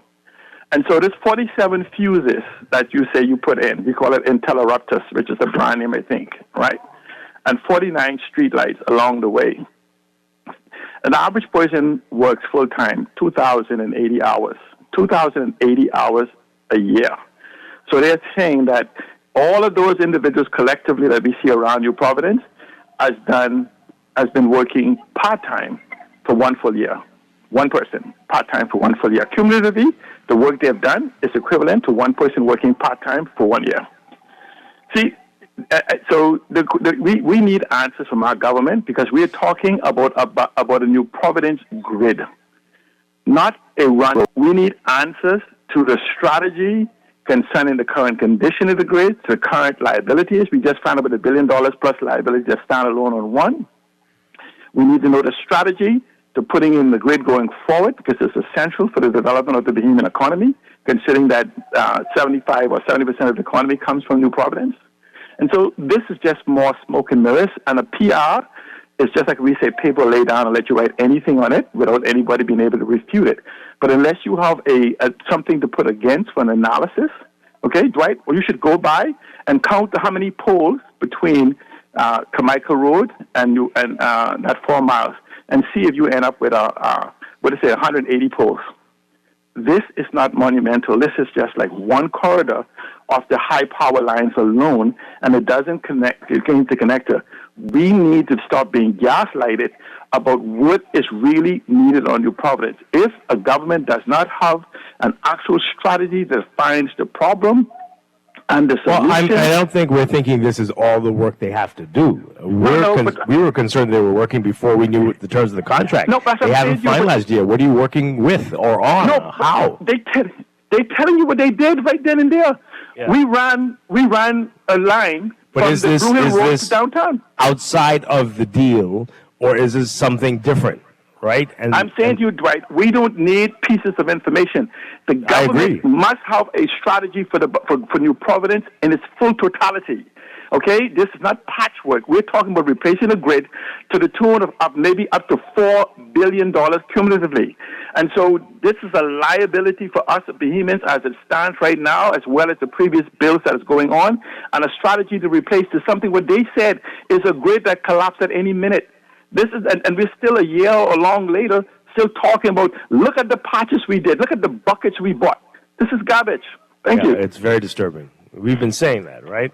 And so this 47 fuses that you say you put in, we call it interrupters, which is a brand name, I think, right? And 49 street lights along the way. An average person works full-time, 2,080 hours. 2,080 hours a year. So they're saying that all of those individuals collectively that we see around New Providence has been working part-time for 1 full year. One person, part-time for 1 full year. Cumulatively, the work they've done is equivalent to one person working part-time for 1 year. See, so we need answers from our government because we are talking about a New Providence grid, not a run. We need answers to the strategy concerning the current condition of the grid, to the current liabilities. We just found out about $1 billion plus liabilities just standalone on one. We need to know the strategy to putting in the grid going forward because it's essential for the development of the Bahamian economy, considering that 75 or 70% of the economy comes from New Providence. And so this is just more smoke and mirrors, and a PR is just like we say, paper lay down and let you write anything on it without anybody being able to refute it. But unless you have something to put against for an analysis, okay, Dwight, well, you should go by and count how many poles between Carmichael Road and that 4 miles, and see if you end up with 180 poles. This is not monumental. This is just like one corridor of the high power lines alone, and it doesn't connect. It's going to connector. We need to stop being gaslighted about what is really needed on New Providence. If a government does not have an actual strategy that finds the problem and the solution... Well, I don't think we're thinking this is all the work they have to do. We were concerned they were working before we knew the terms of the contract. No, they haven't finalized yet. What are you working with or on? No, how? They're telling you what they did right then and there. Yeah. We ran a line from the Blue Hill Road to downtown. Outside of the deal, or is this something different? Right? And I'm saying to you, Dwight, we don't need pieces of information. The government must have a strategy for New Providence in its full totality. Okay? This is not patchwork. We're talking about replacing the grid to the tune of maybe up to $4 billion cumulatively. And so this is a liability for us Bahamians as it stands right now, as well as the previous bills that is going on, and a strategy to replace to something what they said is a grid that collapsed at any minute. This is, and we're still a year or long later still talking about, look at the patches we did, look at the buckets we bought. This is garbage. Thank you. It's very disturbing. We've been saying that, right?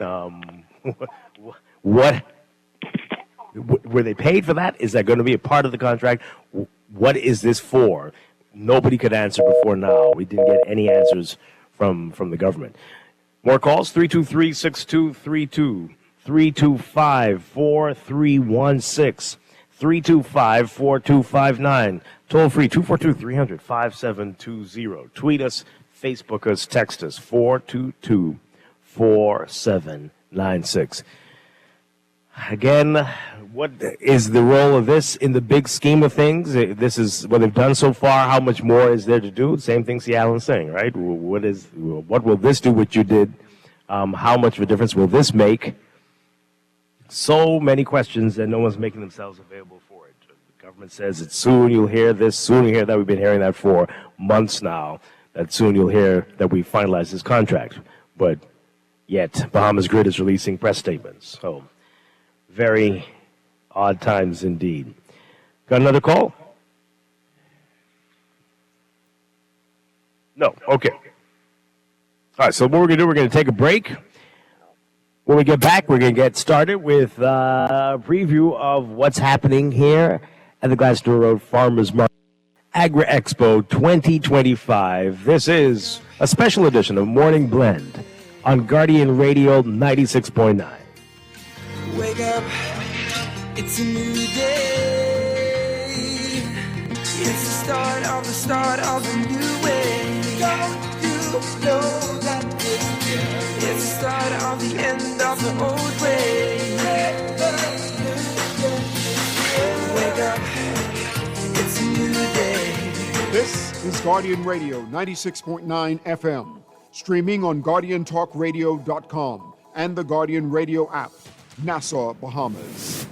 What were they paid for that? Is that going to be a part of the contract? What is this for? Nobody could answer before now. We didn't get any answers from the government. More calls, 323-6232, 325-4316, 325-4259. Toll free, 242-300-5720. Tweet us, Facebook us, text us, 422-4796. Again, what is the role of this in the big scheme of things? This is what they've done so far. How much more is there to do? Same thing Seattle's saying, right? What will this do what you did? How much of a difference will this make? So many questions, and no one's making themselves available for it. The government says it's soon you'll hear this, soon you'll hear that. We've been hearing that for months now, that soon you'll hear that we finalize this contract. But yet, Bahamas Grid is releasing press statements. So, very odd times indeed. Got another call? No. Okay. All right, so what we're going to do, we're going to take a break. When we get back, we're going to get started with a preview of what's happening here at the Glasgow Road Farmers Market Agri Expo 2025. This is a special edition of Morning Blend on Guardian Radio 96.9. Wake up, it's a new day. start of a new way. Don't you know that it's the start of the end of the old way? Wake up, it's a new day. This is Guardian Radio 96.9 FM, streaming on GuardianTalkRadio.com and the Guardian Radio app, Nassau, Bahamas.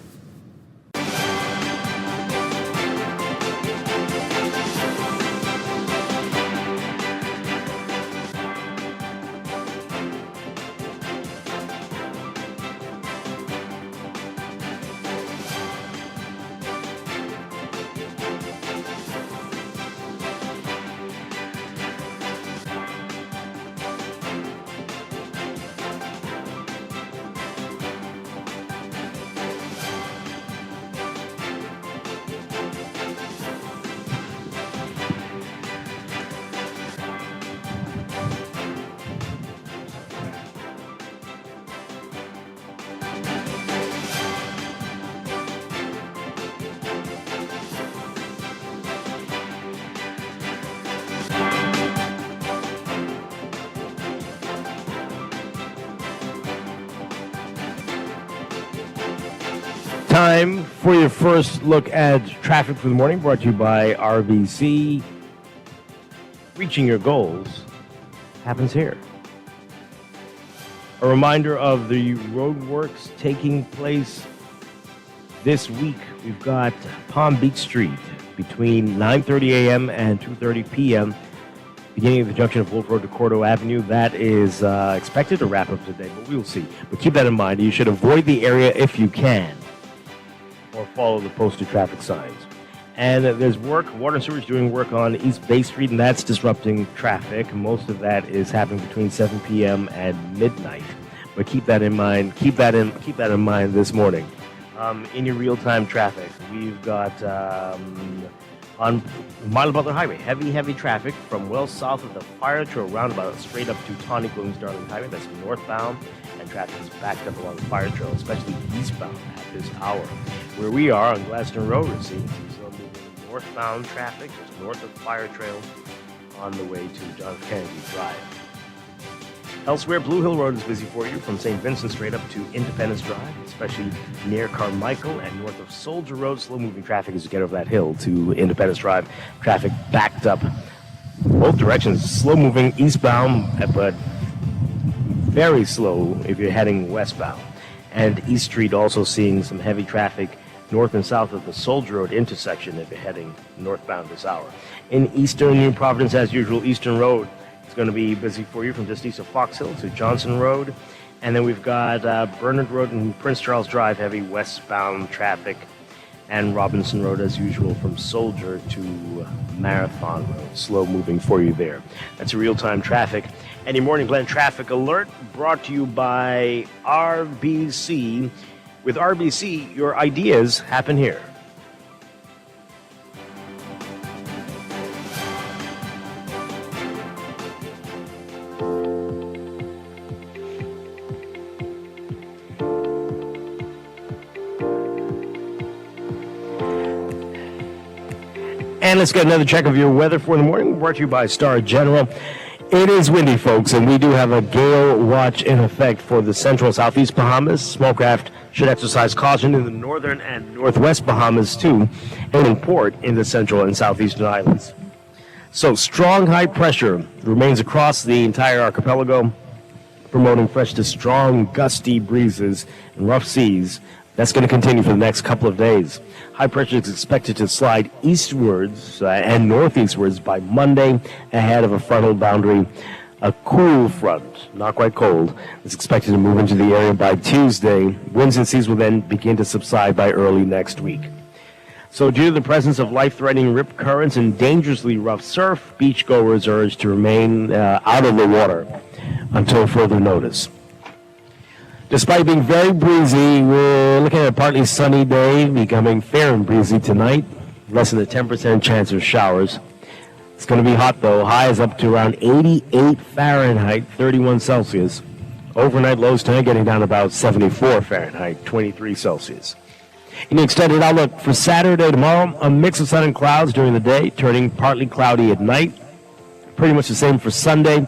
Time for your first look at traffic for the morning, brought to you by RBC. Reaching your goals happens here. A reminder of the roadworks taking place this week. We've got Palm Beach Street between 9:30 a.m. and 2:30 p.m., beginning of the junction of Wolf Road to Cordo Avenue. That is expected to wrap up today, but we'll see. But keep that in mind. You should avoid the area if you can, or follow the posted traffic signs. And there's work, water and sewage doing work on East Bay Street, and that's disrupting traffic. Most of that is happening between 7 p.m. and midnight. But keep that in mind. Keep that in mind this morning. In your real-time traffic, we've got on Marlon Butler Highway, heavy traffic from well south of the Fire Trail roundabout straight up to Tawny Going Starling Highway. That's northbound, and traffic is backed up along the Fire Trail, especially eastbound at this hour. Where we are on Glaston Road, we're seeing some slow moving northbound traffic just north of Fire Trail on the way to John F. Kennedy Drive. Elsewhere, Blue Hill Road is busy for you from St. Vincent straight up to Independence Drive, especially near Carmichael and north of Soldier Road. Slow-moving traffic as you get over that hill to Independence Drive. Traffic backed up both directions. Slow-moving eastbound, but very slow if you're heading westbound. And East Street also seeing some heavy traffic north and south of the Soldier Road intersection if you're heading northbound this hour. In eastern New Providence, as usual, Eastern Road is going to be busy for you from just east of Fox Hill to Johnson Road. And then we've got Bernard Road and Prince Charles Drive, heavy westbound traffic. And Robinson Road, as usual, from Soldier to Marathon Road. Slow moving for you there. That's a real-time traffic. And your Morning Blend traffic alert brought to you by RBC. With RBC, your ideas happen here. And let's get another check of your weather for the morning, brought to you by Star General. It is windy, folks, and we do have a gale watch in effect for the central and southeast Bahamas. Small craft should exercise caution in the northern and northwest Bahamas, too, and in port in the central and southeastern islands. So strong high pressure remains across the entire archipelago, promoting fresh to strong gusty breezes and rough seas. That's going to continue for the next couple of days. High pressure is expected to slide eastwards and northeastwards by Monday ahead of a frontal boundary. A cool front, not quite cold, is expected to move into the area by Tuesday. Winds and seas will then begin to subside by early next week. So due to the presence of life-threatening rip currents and dangerously rough surf, beachgoers are urged to remain out of the water until further notice. Despite being very breezy, we're looking at a partly sunny day, becoming fair and breezy tonight. Less than a 10% chance of showers. It's going to be hot, though. Highs up to around 88 Fahrenheit, 31 Celsius. Overnight lows tonight getting down about 74 Fahrenheit, 23 Celsius. In the extended outlook for Saturday, tomorrow, a mix of sun and clouds during the day, turning partly cloudy at night. Pretty much the same for Sunday.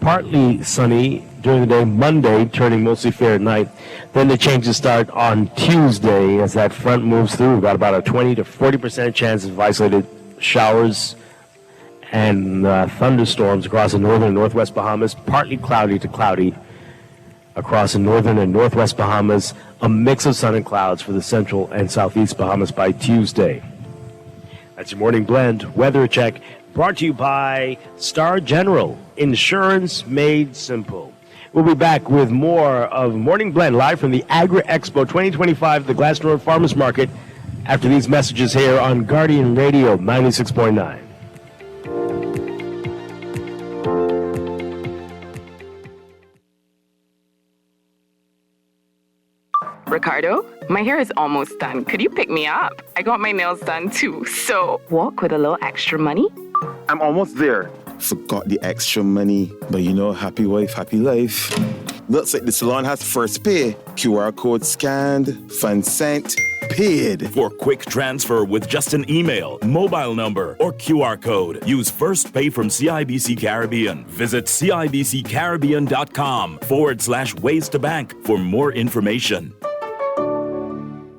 Partly sunny during the day. Monday, turning mostly fair at night. Then the changes start on Tuesday as that front moves through. We've got about a 20 to 40% chance of isolated showers and thunderstorms across the northern and northwest Bahamas. Partly cloudy to cloudy across the northern and northwest Bahamas. A mix of sun and clouds for the central and southeast Bahamas by Tuesday. That's your morning blend weather check, brought to you by Star General, insurance made simple. We'll be back with more of Morning Blend live from the Agri Expo 2025 at the Glastonbury Farmers Market after these messages here on Guardian Radio 96.9. Ricardo, my hair is almost done. Could you pick me up? I got my nails done too, so walk with a little extra money? I'm almost there. Forgot the extra money, but you know, happy wife, happy life. Looks like the salon has first pay. QR code scanned, funds sent, paid. For quick transfer with just an email, mobile number, or QR code, use First Pay from CIBC Caribbean. Visit CIBCCaribbean.com/ways to bank for more information.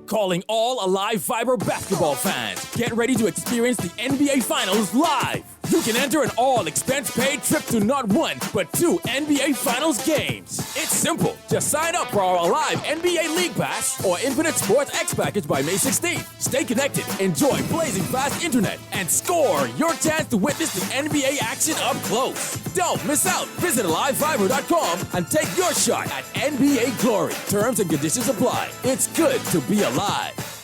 Calling all Alive Fiber basketball fans. Get ready to experience the NBA Finals live. You can enter an all-expense-paid trip to not one, but 2 NBA Finals games. It's simple. Just sign up for our Alive NBA League Pass or Infinite Sports X package by May 16th. Stay connected, enjoy blazing fast internet, and score your chance to witness the NBA action up close. Don't miss out. Visit AliveFiber.com and take your shot at NBA glory. Terms and conditions apply. It's good to be alive.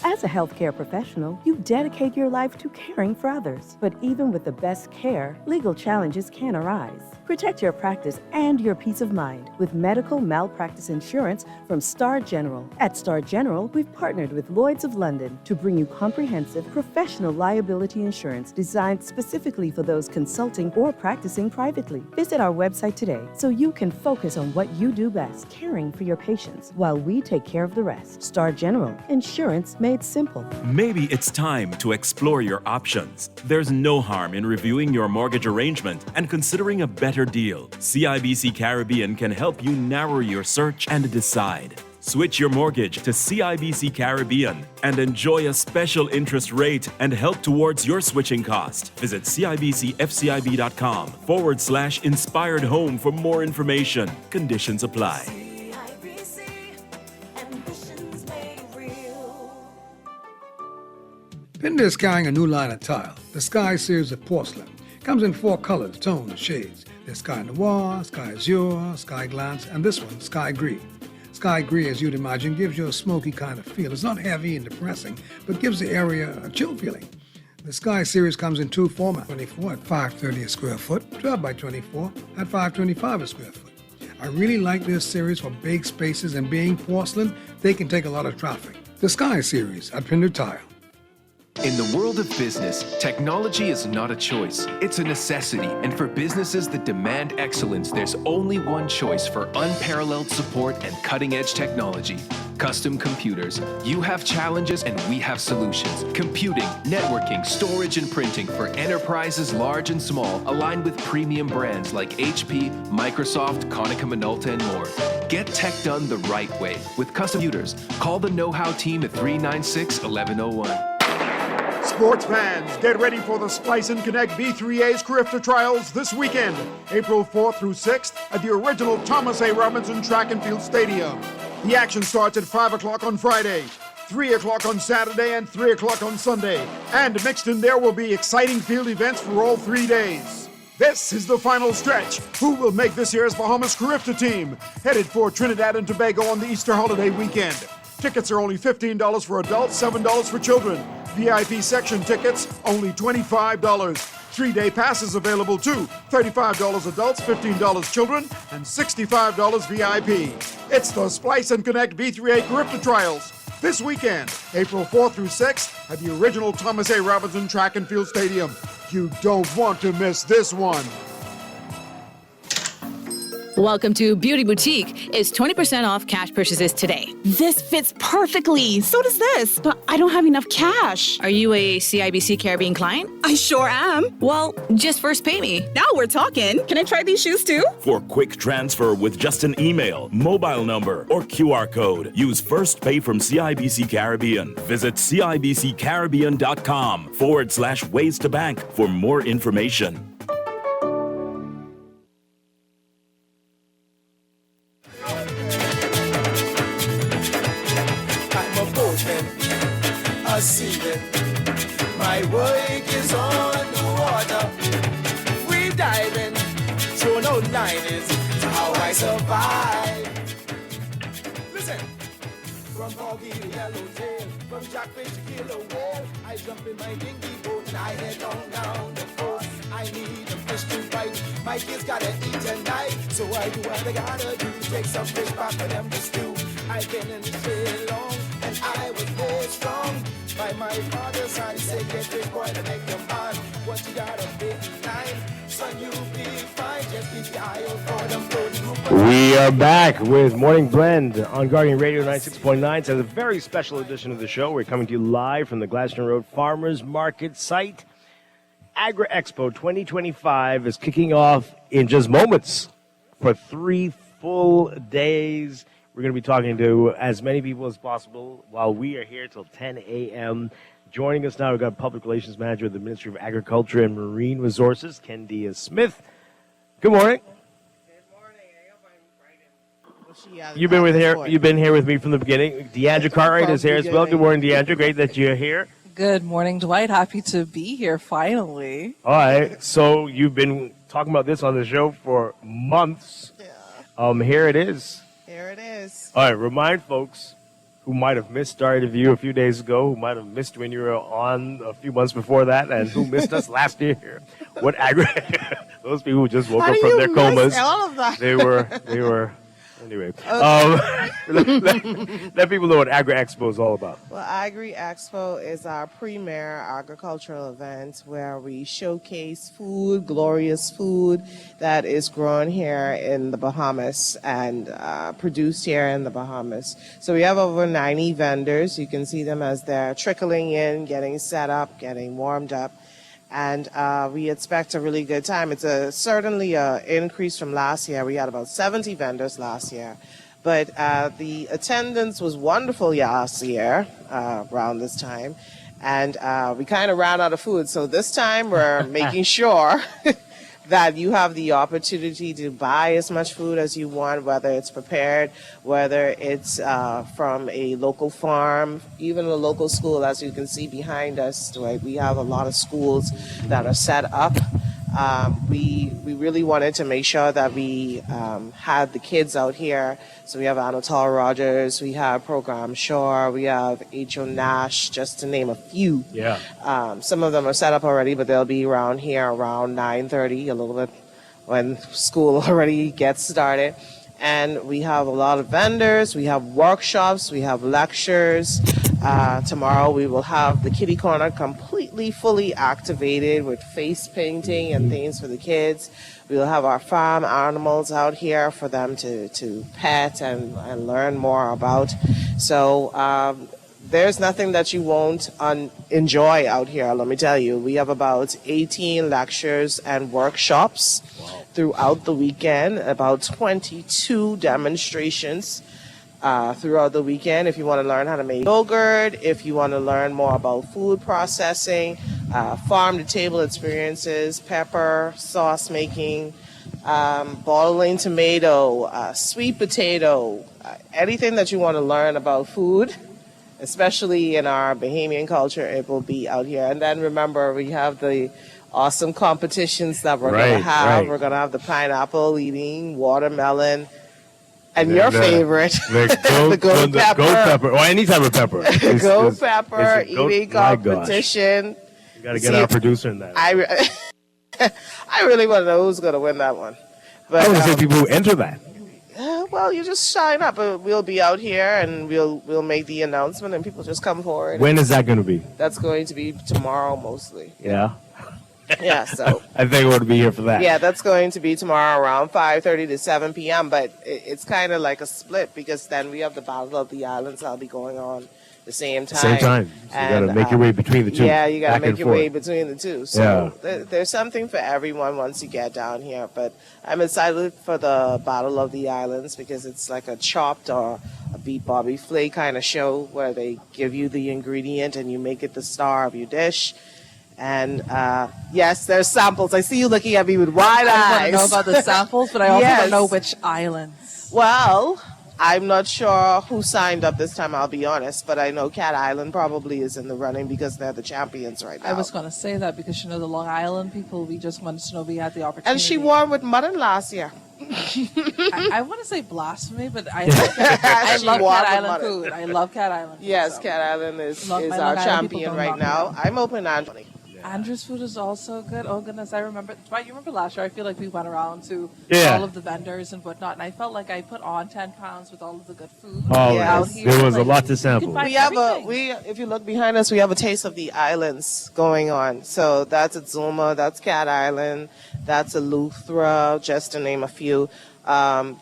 As a healthcare professional, you dedicate your life to caring for others. But even with the best care, legal challenges can arise. Protect your practice and your peace of mind with medical malpractice insurance from Star General. At Star General, we've partnered with Lloyd's of London to bring you comprehensive professional liability insurance designed specifically for those consulting or practicing privately. Visit our website today so you can focus on what you do best, caring for your patients while we take care of the rest. Star General, insurance made simple. Maybe it's time to explore your options. There's no harm in reviewing your mortgage arrangement and considering a better deal. CIBC Caribbean can help you narrow your search and decide. Switch your mortgage to CIBC Caribbean and enjoy a special interest rate and help towards your switching cost. Visit CIBCFCIB.com/inspired home for more information. Conditions apply. Pender is carrying a new line of tile, the Sky series of porcelain. Comes in 4 colors, tones, and shades. There's Sky Noir, Sky Azure, Sky Glance, and this one, Sky Gris. Sky Gris, as you'd imagine, gives you a smoky kind of feel. It's not heavy and depressing, but gives the area a chill feeling. The Sky series comes in 2 formats, 24 at $5.30 a square foot, 12 by 24 at $5.25 a square foot. I really like this series for big spaces, and being porcelain, they can take a lot of traffic. The Sky series at Pender Tile. In the world of business, technology is not a choice, it's a necessity. And for businesses that demand excellence, there's only one choice for unparalleled support and cutting-edge technology. Custom Computers. You have challenges and we have solutions. Computing, networking, storage, and printing for enterprises large and small, aligned with premium brands like HP, Microsoft, Konica Minolta, and more. Get tech done the right way. With Custom Computers, call the know-how team at 396-1101. Sports fans, get ready for the Splice and Connect B3A's Carifta Trials this weekend, April 4th through 6th at the original Thomas A. Robinson Track and Field Stadium. The action starts at 5 o'clock on Friday, 3 o'clock on Saturday, and 3 o'clock on Sunday. And mixed in there will be exciting field events for all 3 days. This is the final stretch. Who will make this year's Bahamas Carifta team? Headed for Trinidad and Tobago on the Easter holiday weekend. Tickets are only $15 for adults, $7 for children. VIP section tickets, only $25. 3-day passes available too. $35 adults, $15 children, and $65 VIP. It's the Splice and Connect B3A Carifta Trials this weekend, April 4th through 6th at the original Thomas A. Robinson Track and Field Stadium. You don't want to miss this one. Welcome to Beauty Boutique. It's 20% off cash purchases today. This fits perfectly. So does this, but I don't have enough cash. Are you a CIBC Caribbean client? I sure am. Well, just first pay me. Now we're talking. Can I try these shoes too? For quick transfer with just an email, mobile number, or QR code, use First Pay from CIBC Caribbean. Visit CIBCCaribbean.com/ways to bank for more information. A seaman. My work is on the water. Free diving, throw no line is how I survive. Listen, from Foggy to Yellowtail, from Jackfish to Killer Whale, I jump in my dingy boat and I head on down the coast. I need a fish to bite. My kids gotta eat tonight, so I do what I gotta do. Take some fish back for them to stew. I've been in this way long, and I was very strong. By my father's side, say get big boy to make your man. Once you got a big nine, son, you be fine. Just keep your eye out for them floating. We are back with Morning Blend on Guardian Radio 96.9. It's a very special edition of the show. We're coming to you live from the Glaston Road Farmers Market site. Agri Expo 2025 is kicking off in just moments for 3 full days. We're going to be talking to as many people as possible while we are here till 10 a.m. Joining us now, we've got Public Relations Manager of the Ministry of Agriculture and Marine Resources, Ken Diaz-Smith. Good morning. You've been here with me from the beginning. Deandra Cartwright is here as well. Good morning, Deandra. Great that you're here. Good morning, Dwight. Happy to be here finally. All right. So you've been talking about this on the show for months. Yeah. Here it is. Here it is. All right. Remind folks who might have missed our interview a few days ago, who might have missed when you were on a few months before that, and who missed us last year. What those people who just woke up from their comas. All of that? They were. Anyway, let people know what Agri Expo is all about. Well, Agri Expo is our premier agricultural event where we showcase food, glorious food that is grown here in the Bahamas and produced here in the Bahamas. So we have over 90 vendors. You can see them as they're trickling in, getting set up, getting warmed up. And we expect a really good time. It's certainly an increase from last year. We had about 70 vendors last year. But the attendance was wonderful last year around this time. And we kind of ran out of food. So this time we're making sure that you have the opportunity to buy as much food as you want, whether it's prepared, whether it's from a local farm, even a local school. As you can see behind us, Dwight, we have a lot of schools that are set up. We really wanted to make sure that we had the kids out here. So we have Anatole Rogers, we have Program Shore, we have H.O. Nash, just to name a few. Yeah. Some of them are set up already, but they'll be around here around 9:30, a little bit when school already gets started. And we have a lot of vendors, we have workshops, we have lectures. Tomorrow we will have the Kitty Corner completely fully activated with face painting and things for the kids. We will have our farm animals out here for them to pet and learn more about. So there's nothing that you won't enjoy out here, let me tell you. We have about 18 lectures and workshops throughout the weekend, about 22 demonstrations throughout the weekend. If you want to learn how to make yogurt, if you want to learn more about food processing, farm-to-table experiences, pepper, sauce making, boiling tomato, sweet potato, anything that you want to learn about food, especially in our Bahamian culture, it will be out here. And then remember, we have the awesome competitions that we're going to have. Right. We're going to have the pineapple eating, watermelon, and your favorite, the goat pepper. Goat pepper, or any type of pepper. Goat pepper eating competition. You got to get our producer in that. I really want to know who's going to win that one. But I want to say people who enter that. Well, you just sign up. We'll be out here, and we'll make the announcement, and people just come forward. When is that going to be? That's going to be tomorrow, mostly. Yeah. Yeah, so I think we're to be here for that. yeah, that's going to be tomorrow around 5:30 to 7 p.m. But it's kind of like a split because then we have the Battle of the Islands that'll be going on the same time. Same time. So you got to make your way between the two. Yeah, you got to back make and your way forth. between the two. So Yeah. there's something for everyone once you get down here. But I'm excited for the Battle of the Islands because it's like a chopped or a beat Bobby Flay kind of show where they give you the ingredient and you make it the star of your dish. And yes, there's samples. I see you looking at me with wide I want eyes. to know about the samples, but I also Yes. want to know which islands. Well, I'm not sure who signed up this time, I'll be honest, but I know Cat Island probably is in the running because they're the champions right now. I was going to say that because, the Long Island people, we just wanted to know if we had the opportunity. And she won with Mutton last year. I want to say blasphemy, but I love won Cat with Island Mutton. food. I love Cat Island food. Yes, so. Cat Island is My our Long Island champion people right don't now. knock I'm open Anthony. Andrew's food is also good. Oh goodness, I remember. Dwight, you remember last year? I feel like we went around to Yeah. all of the vendors and whatnot, and I felt like I put on 10 pounds with all of the good food. Oh, out yes. here. There was a Like, lot to you sample. can find We have everything. if you look behind us, we have a taste of the islands going on. So that's at Zuma, that's Cat Island, that's Eleuthera, just to name a few,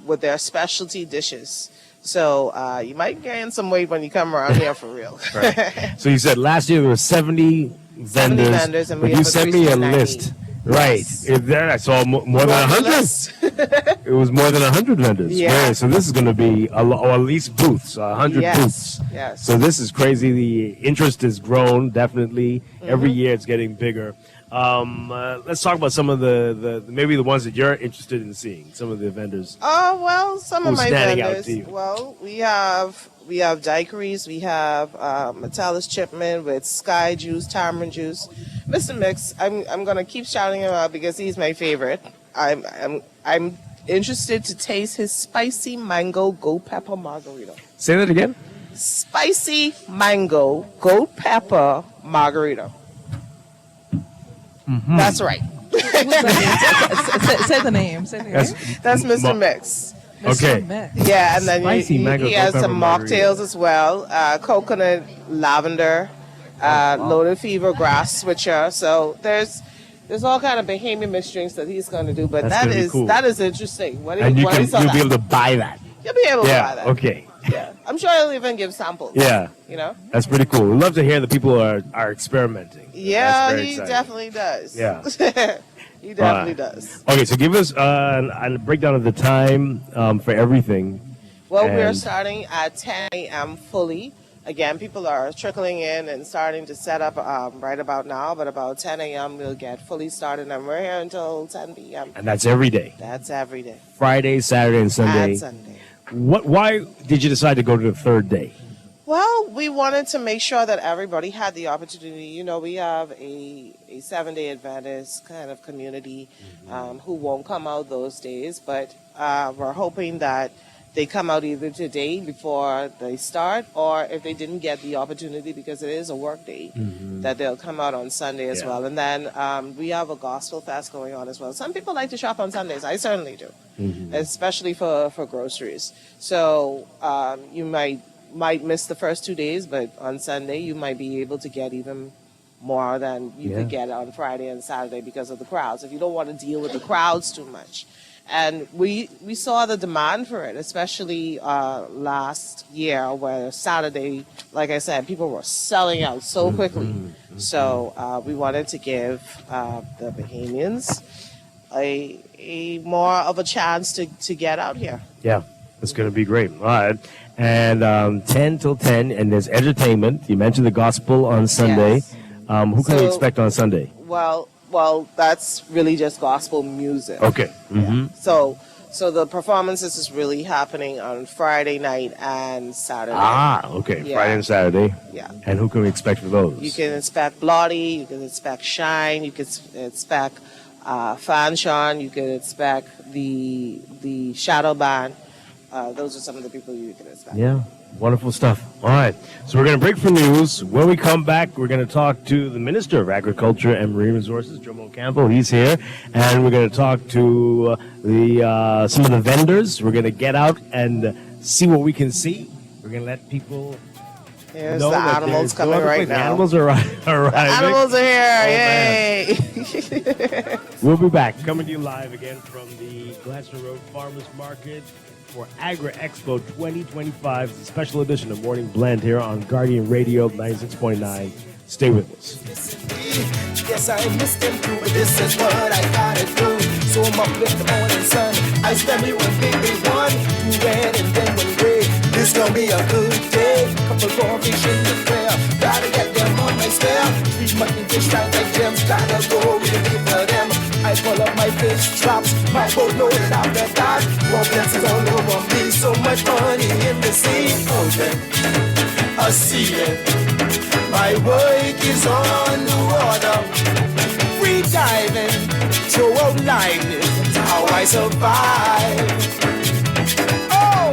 with their specialty dishes. So you might gain some weight when you come around here for real. Right. So you said last year there were 70 vendors, vendors, and but we you have sent me a 390. list. Right. There I saw more than 100. It was more than 100 vendors. Yeah. Right. So this is going to be, or at least booths, 100 Yes, booths. yes. So this is crazy. The interest has grown, definitely. Every Mm-hmm. year it's getting bigger. Let's talk about some of the maybe the ones that you're interested in seeing, some of the vendors. Oh well, some of Who's my standing out vendors. to you? Well, we have daiquiris. We have Metallus Chipman with Sky Juice, Tamarind Juice. Mr. Mix, I'm gonna keep shouting him out because he's my favorite. I'm interested to taste his spicy mango goat pepper margarita. Say that again. Spicy mango goat pepper margarita. Mm-hmm. That's right. say the name. Say the name. That's Mr. Mix. Okay. Yeah, and then Spicy mango he has goat some pepper margarita. mocktails as well. Coconut lavender, loaded fever grass switcher. So there's all kind of Bahamian mixed drinks that he's going to do. But That's gonna be cool. that is interesting. What And what is you'll that? be able to buy that. You'll be able to Yeah. buy that. Okay. Yeah, I'm sure he'll even give samples. Yeah. You know. That's pretty cool. We love to hear that people are experimenting. Yeah, That's very he exciting. definitely does. Yeah. He definitely does. Okay, so give us a breakdown of the time for everything. Well, we're And- starting at 10 a.m. fully. Again, people are trickling in and starting to set up right about now, but about 10 a.m. we'll get fully started, and we're here until 10 p.m. And that's every day. That's every day. Friday, Saturday, and Sunday. And Sunday. Why did you decide to go to the third day? Well, we wanted to make sure that everybody had the opportunity. You know, we have a 7-day Adventist kind of community who won't come out those days, but we're hoping that they come out either today before they start, or if they didn't get the opportunity because it is a work day, that they'll come out on Sunday as Yeah. well. And then we have a gospel fest going on as well. Some people like to shop on Sundays. I certainly do, especially for groceries. So you might miss the first 2 days, but on Sunday you might be able to get even more than you could get on Friday and Saturday because of the crowds. If you don't want to deal with the crowds too much. And we saw the demand for it, especially last year where Saturday, like I said, people were selling out so quickly. So we wanted to give the Bahamians a more of a chance to get out here. Yeah, it's going to be great. All right. And 10 till 10, and there's entertainment. You mentioned the gospel on Sunday. Yes. Who can we So- expect on Sunday? Well, that's really just gospel music. Okay. Mm-hmm. So the performances is really happening on Friday night and Saturday. Okay. Yeah. Friday and Saturday. Yeah. And who can we expect for those? You can expect Bloody, you can expect Shine, you can expect Fanshawn, you can expect the Shadow Band. Those are some of the people you can expect. Yeah, wonderful stuff. All right, so we're going to break for news. When we come back, we're going to talk to the Minister of Agriculture and Marine Resources, Jomo Campbell. He's here, and we're going to talk to some of the vendors. We're going to get out and see what we can see. We're going to let people Here's know the that animals there's no coming other right place. The now. animals are arriving. The animals are Oh, here! Yay! We'll be back, coming to you live again from the Glasgow Road Farmers Market for Agri Expo 2025. It's a special edition of Morning Blend here on Guardian Radio 96.9. Stay with us. Yes, I missed them too, but this is what I gotta do. So I'm up with the morning sun. I spend me one baby, one red and then one gray. This gonna be a good day. Couple more fish in the prayer. Gotta get them on my spare. 3 mutton fish right like gems. Gotta go with the for them. I pull up my fish traps. My boat loaded after that. More blessings all over me. So much money in the sea. Ocean, a sea. My work is on the water, free diving, throw out lightning, that's how I survive. Oh!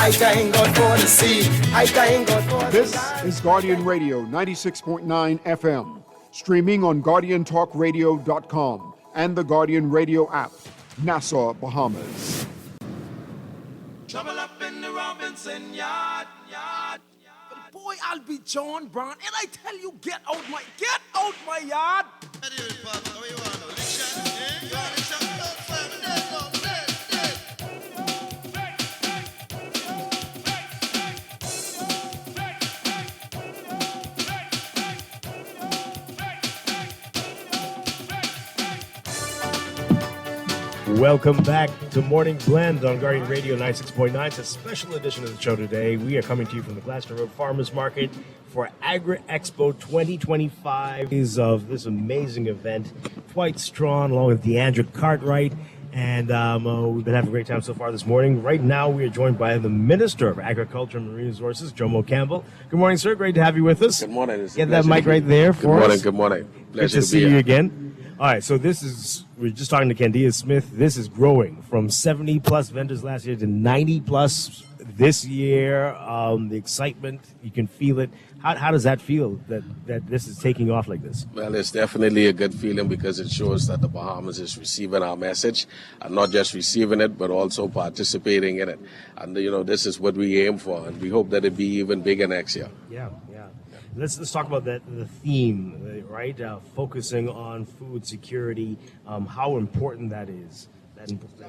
I thank God for the sea. I thank God for This is Guardian Radio 96.9 FM, streaming on GuardianTalkRadio.com and the Guardian Radio app, Nassau, Bahamas. Trouble up in the Robinson yard. But boy, I'll be John Brown, and I tell you, get out my yard. Welcome back to Morning Blend on Guardian Radio 96.9. It's a special edition of the show today. We are coming to you from the Glasgow Road Farmers Market for Agri Expo 2025 of this amazing event. Dwight Strachan along with Deandra Cartwright. And we've been having a great time so far this morning. Right now, we are joined by the Minister of Agriculture and Marine Resources, Jomo Campbell. Good morning, sir. Great to have you with us. Good morning. Get that mic right there for us. Good morning. Good to see you again. All right, so we're just talking to Candia Smith. This is growing from 70 plus vendors last year to 90 plus this year. The excitement, you can feel it. How does that feel that this is taking off like this? Well, it's definitely a good feeling because it shows that the Bahamas is receiving our message, and not just receiving it, but also participating in it. And, this is what we aim for, and we hope that it be even bigger next year. Yeah. Let's talk about the theme, right? Focusing on food security, how important that is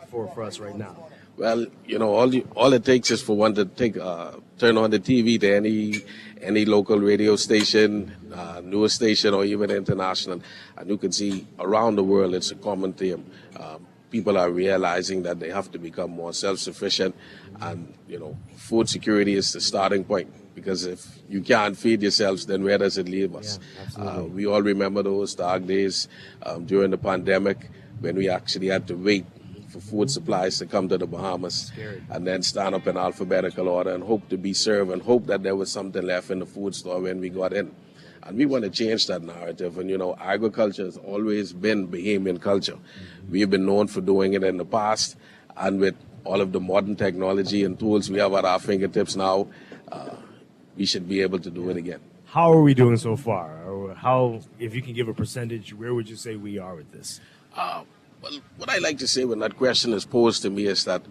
for us right now. Well, all it takes is for one to turn on the TV to any local radio station, news station, or even international, and you can see around the world it's a common theme. People are realizing that they have to become more self-sufficient, and food security is the starting point. Because if you can't feed yourselves, then where does it leave us? We all remember those dark days during the pandemic when we actually had to wait for food supplies to come to the Bahamas and then stand up in alphabetical order and hope to be served and hope that there was something left in the food store when we got in. And we want to change that narrative. And, agriculture has always been Bahamian culture. We've been known for doing it in the past, and with all of the modern technology and tools we have at our fingertips now, we should be able to do it again. How are we doing so far? Or if you can give a percentage, where would you say we are with this? Well, what I like to say when that question is posed to me is that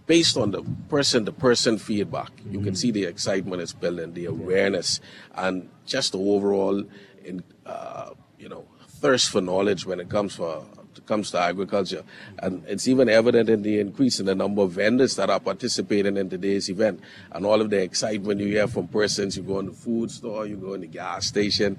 based on the person-to-person feedback, you can see the excitement is building, the awareness, and just the overall, thirst for knowledge when it comes to agriculture. And it's even evident in the increase in the number of vendors that are participating in today's event, and all of the excitement you hear from persons. You go in the food store, you go in the gas station,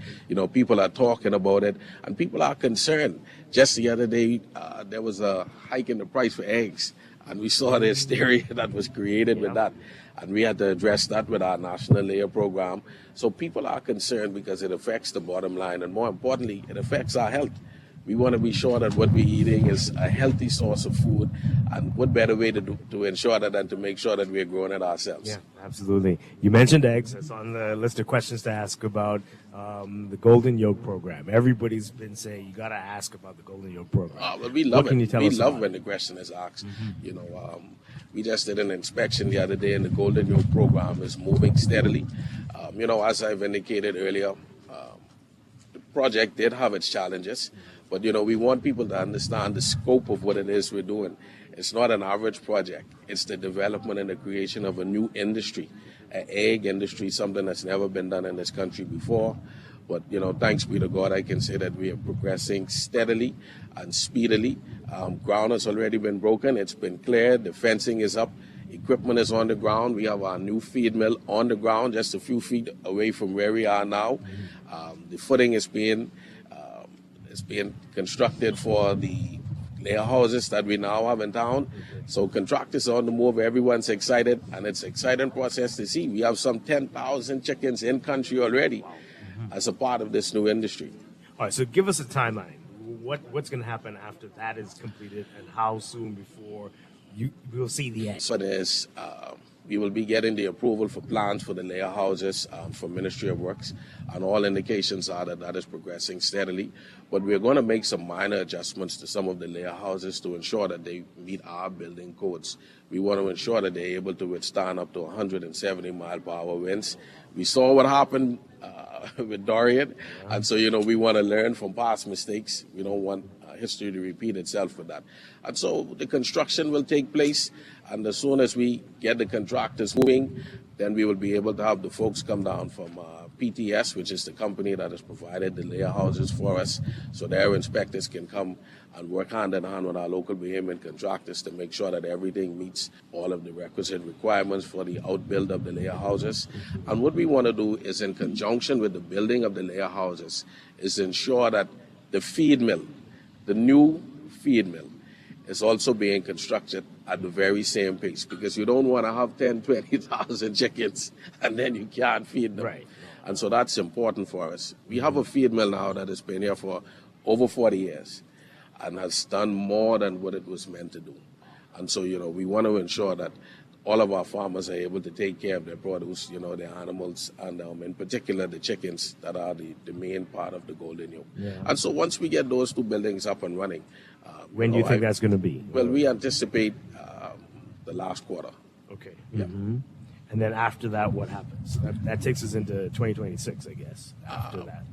people are talking about it, and people are concerned. Just the other day, there was a hike in the price for eggs, and we saw the hysteria that was created with that. And we had to address that with our national layer program. So people are concerned because it affects the bottom line, and more importantly, it affects our health. we want to be sure that what we're eating is a healthy source of food, and what better way to ensure that than to make sure that we're growing it ourselves. Yeah, absolutely. You mentioned eggs. That's on the list of questions to ask about the Golden Yolk program. Everybody's been saying you got to ask about the Golden Yolk program. Well, we love what can it. you tell we us love about when the question is asked. You know, we just did an inspection the other day, and the Golden Yolk program is moving steadily. You know, as I've indicated earlier, the project did have its challenges, but you know, we want people to understand the scope of what it is we're doing. It's not an average project. It's the development and the creation of a new industry, an egg industry, something that's never been done in this country before. But, you know, thanks be to God, I can say that we are progressing steadily and speedily. Ground has already been broken. It's been cleared. The fencing is up. Equipment is on the ground. We have our new feed mill on the ground, just a few feet away from where we are now. The footing is being constructed for the layer houses that we now have in town. So contractors are on the move. Everyone's excited, and it's an exciting process to see. We have some 10,000 chickens in country already as a part of this new industry. All right, so give us a timeline. What's going to happen after that is completed, and how soon before we'll see the end? So we will be getting the approval for plans for the layer houses from Ministry of Works, and all indications are that is progressing steadily. But we're going to make some minor adjustments to some of the layer houses to ensure that they meet our building codes. We want to ensure that they're able to withstand up to 170 mile per hour winds. We saw what happened with Dorian, and so, you know, we want to learn from past mistakes. We don't want history to repeat itself with that. And so the construction will take place, and as soon as we get the contractors moving, then we will be able to have the folks come down from PTS, which is the company that has provided the layer houses for us, so their inspectors can come and work hand in hand with our local Bahamian contractors to make sure that everything meets all of the requisite requirements for the outbuild of the layer houses. And what we want to do is, in conjunction with the building of the layer houses, is ensure that the feed mill, the new feed mill, is also being constructed at the very same pace, because you don't want to have 10, 20,000 chickens and then you can't feed them. Right. And so that's important for us. We have a feed mill now that has been here for over 40 years and has done more than what it was meant to do. And so, you know, we want to ensure that all of our farmers are able to take care of their produce, you know, their animals, and in particular the chickens that are the main part of the Golden Yolk. Yeah. And so once we get those two buildings up and running. When do you think that's going to be? Well, we anticipate the last quarter. Okay. Yeah. And then after that, what happens? That takes us into 2026, I guess, after that.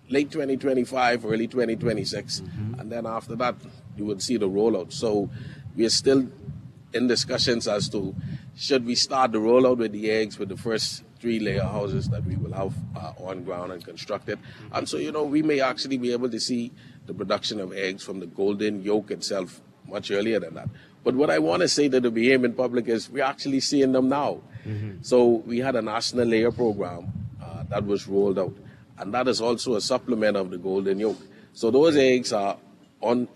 Late 2025, early 2026, and then after that, you would see the rollout. So we are still in discussions as to should we start the rollout with the eggs with the first 3 layer houses that we will have on ground and constructed. And so, you know, we may actually be able to see the production of eggs from the Golden Yolk itself much earlier than that. But what I want to say to the Bahamian public is we're actually seeing them now. So we had a national layer program that was rolled out, and that is also a supplement of the Golden Yolk. So those eggs are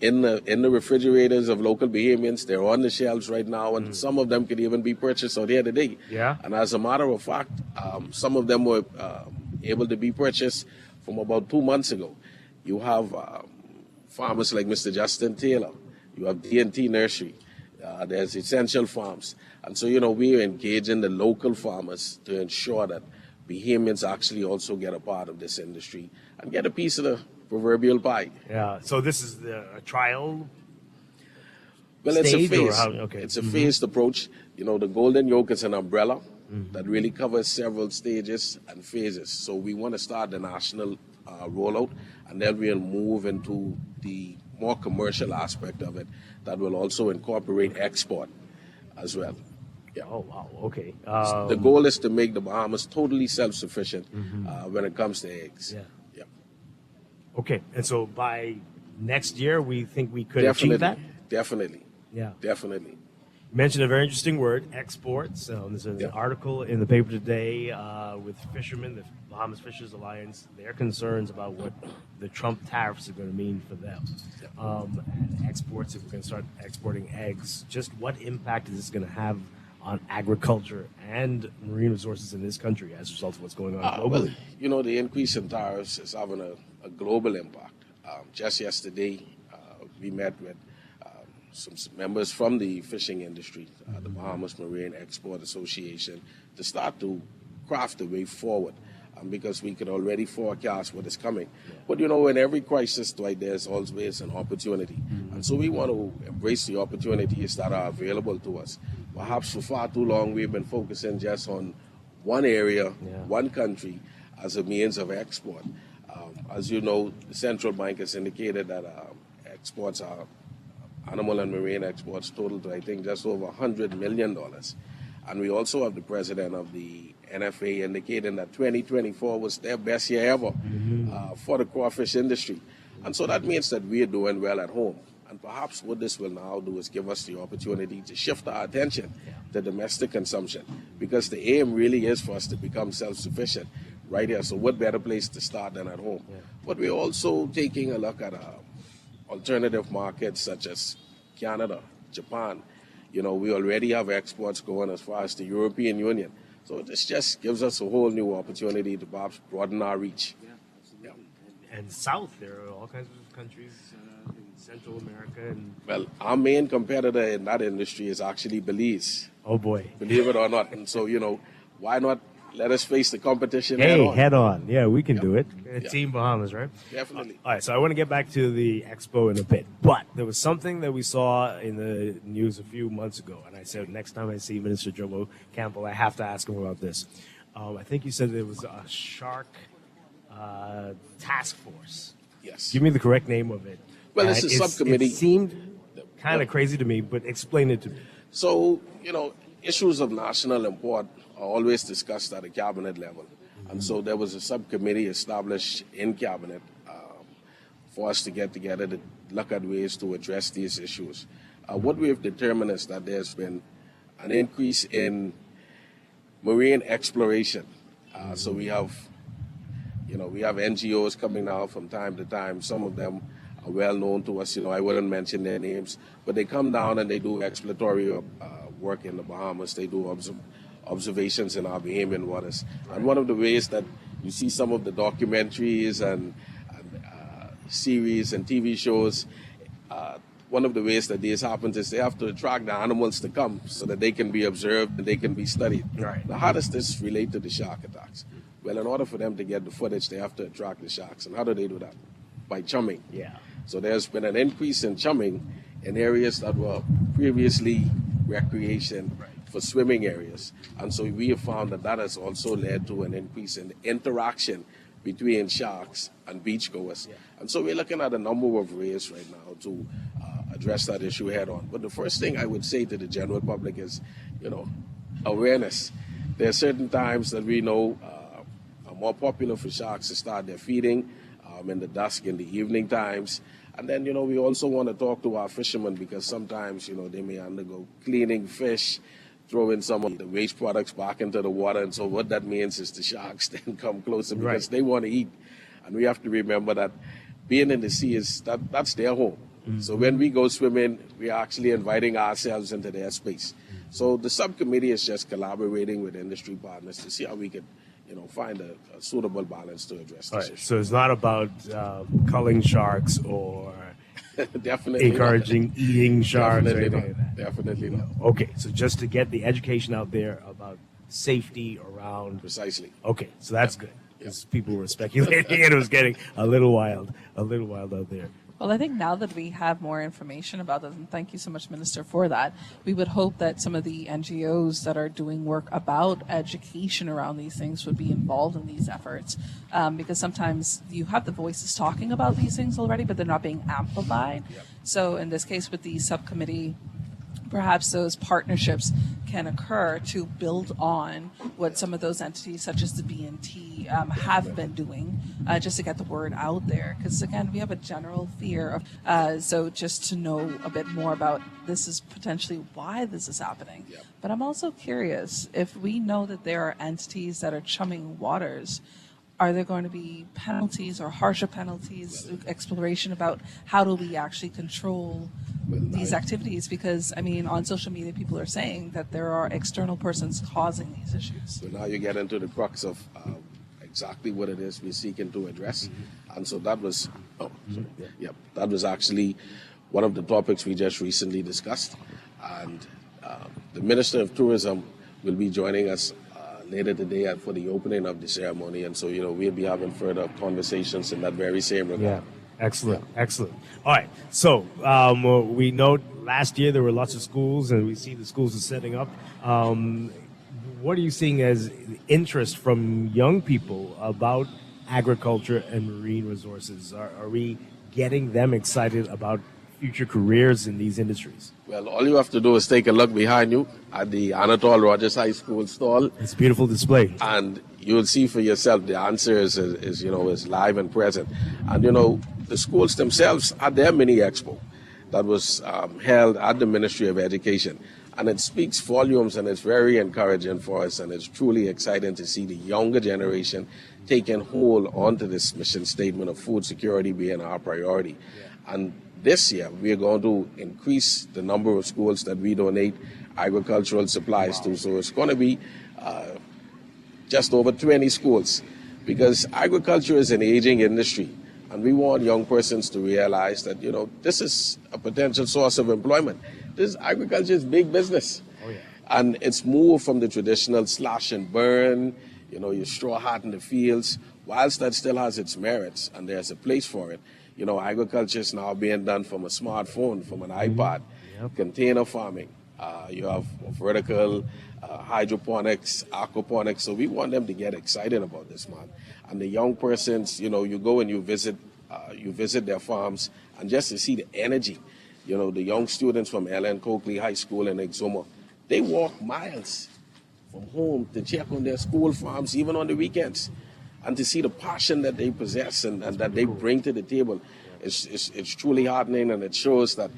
in the refrigerators of local Bahamians. They're on the shelves right now, and some of them could even be purchased out here today. Yeah. And as a matter of fact, some of them were able to be purchased from about 2 months ago. You have farmers like Mr. Justin Taylor. You have D&T Nursery. There's Essential Farms. And so, you know, we are engaging the local farmers to ensure that Bahamians actually also get a part of this industry and get a piece of the proverbial pie. Yeah. So this is a trial. Well, it's a stage, or phase. how- okay. It's a phased approach. You know, the Golden Yolk is an umbrella that really covers several stages and phases. So we want to start the national rollout, and then we'll move into the more commercial aspect of it that will also incorporate export as well. Yeah. Oh, wow. Okay. The goal is to make the Bahamas totally self-sufficient when it comes to eggs. Yeah. Yeah. Okay. And so by next year, we think we could Definitely. achieve that? Definitely. Yeah. Definitely. You mentioned a very interesting word, exports. There's an article in the paper today with fishermen, the Bahamas Fishers Alliance, their concerns about what the Trump tariffs are going to mean for them. And exports, if we're going to start exporting eggs, just what impact is this going to have on agriculture and marine resources in this country as a result of what's going on globally? Well, you know, the increase in tariffs is having a global impact. Just yesterday, we met with some members from the fishing industry, the Bahamas Marine Export Association, to start to craft the way forward. Because we could already forecast what is coming. But in every crisis, Dwight, there's always an opportunity. And so we want to embrace the opportunities that are available to us. Perhaps for far too long, we've been focusing just on one area, one country, as a means of export. As you know, the central bank has indicated that exports are, animal and marine exports total to, I think, just over $100 million. And we also have the president of the NFA indicating that 2024 was their best year ever for the crawfish industry. And so that means that we are doing well at home. And perhaps what this will now do is give us the opportunity to shift our attention to domestic consumption, because the aim really is for us to become self-sufficient right here. So what better place to start than at home? But we're also taking a look at alternative markets such as Canada, Japan. We already have exports going as far as the European Union. So this just gives us a whole new opportunity to perhaps broaden our reach. And south, there are all kinds of countries in Central America. And well, our main competitor in that industry is actually Belize. Oh, boy. Believe it or not. And so, why not let us face the competition head on? Head on. Yeah, we can do it. Team Bahamas, right? Definitely. All right, so I want to get back to the expo in a bit. But there was something that we saw in the news a few months ago, and I said next time I see Minister Jomo Campbell, I have to ask him about this. I think you said there was a shark task force. Yes. Give me the correct name of it. Well, it's a subcommittee. It seemed kind of crazy to me, but explain it to me. So, issues of national import are always discussed at a cabinet level. And so there was a subcommittee established in cabinet for us to get together to look at ways to address these issues. What we have determined is that there's been an increase in marine exploration. So we have NGOs coming now from time to time. Some of them are well known to us. I wouldn't mention their names, but they come down and they do exploratory work in the Bahamas. They do observations in our Bahamian waters. And one of the ways that you see some of the documentaries and series and TV shows, one of the ways that this happens is they have to attract the animals to come so that they can be observed and they can be studied. Right. Now, how does this relate to the shark attacks? Well, in order for them to get the footage, they have to attract the sharks. And how do they do that? By chumming. Yeah. So there's been an increase in chumming in areas that were previously recreation for swimming areas. And so we have found that that has also led to an increase in interaction between sharks and beachgoers. Yeah. And so we're looking at a number of ways right now to address that issue head on. But the first thing I would say to the general public is, awareness. There are certain times that we know are more popular for sharks to start their feeding in the dusk, in the evening times. And then, we also want to talk to our fishermen because sometimes, they may undergo cleaning fish, throwing some of the waste products back into the water. And so what that means is the sharks then come closer because they want to eat. And we have to remember that being in the sea that's their home. Mm-hmm. So when we go swimming, we are actually inviting ourselves into their space. Mm-hmm. So the subcommittee is just collaborating with industry partners to see how we could find a suitable balance to address this issue. So it's not about culling sharks or definitely encouraging eating sharks or anything like that. Definitely not. Okay, so just to get the education out there about safety around. Precisely. Okay, so that's good. Because people were speculating and it was getting a little wild out there. Well, I think now that we have more information about this, and thank you so much, Minister, for that, we would hope that some of the NGOs that are doing work about education around these things would be involved in these efforts. Because sometimes you have the voices talking about these things already, but they're not being amplified. Yep. So in this case with the subcommittee, perhaps those partnerships can occur to build on what some of those entities, such as the BNT, have been doing, just to get the word out there. Because again, we have a general fear of, so just to know a bit more about this is potentially why this is happening. Yep. But I'm also curious, if we know that there are entities that are chumming waters, are there going to be penalties or harsher penalties, exploration about how do we actually control these activities? Because, on social media, people are saying that there are external persons causing these issues. So now you get into the crux of, I exactly what it is we're seeking to address. And so that was, that was actually one of the topics we just recently discussed. And the Minister of Tourism will be joining us later today for the opening of the ceremony. And so, we'll be having further conversations in that very same regard. Excellent. All right. So we know last year there were lots of schools, and we see the schools are setting up. What are you seeing as interest from young people about agriculture and marine resources? Are we getting them excited about future careers in these industries? Well, all you have to do is take a look behind you at the Anatole Rogers High School stall. It's a beautiful display. And you'll see for yourself the answer is live and present. And, the schools themselves had their mini expo that was held at the Ministry of Education. And it speaks volumes, and it's very encouraging for us, and it's truly exciting to see the younger generation taking hold onto this mission statement of food security being our priority. And this year, we are going to increase the number of schools that we donate agricultural supplies to. So it's going to be just over 20 schools, because agriculture is an aging industry. And we want young persons to realize that, this is a potential source of employment. This agriculture is big business. Oh, yeah. And it's moved from the traditional slash and burn, your straw hat in the fields. Whilst that still has its merits and there's a place for it, agriculture is now being done from a smartphone, from an iPad, container farming. You have vertical hydroponics, aquaponics. So we want them to get excited about this, man. And the young persons, you go and you visit their farms, and just to see the energy, the young students from Ellen Coakley High School in Exuma, they walk miles from home to check on their school farms, even on the weekends, and to see the passion that they possess and that they bring to the table. It's truly heartening, and it shows that,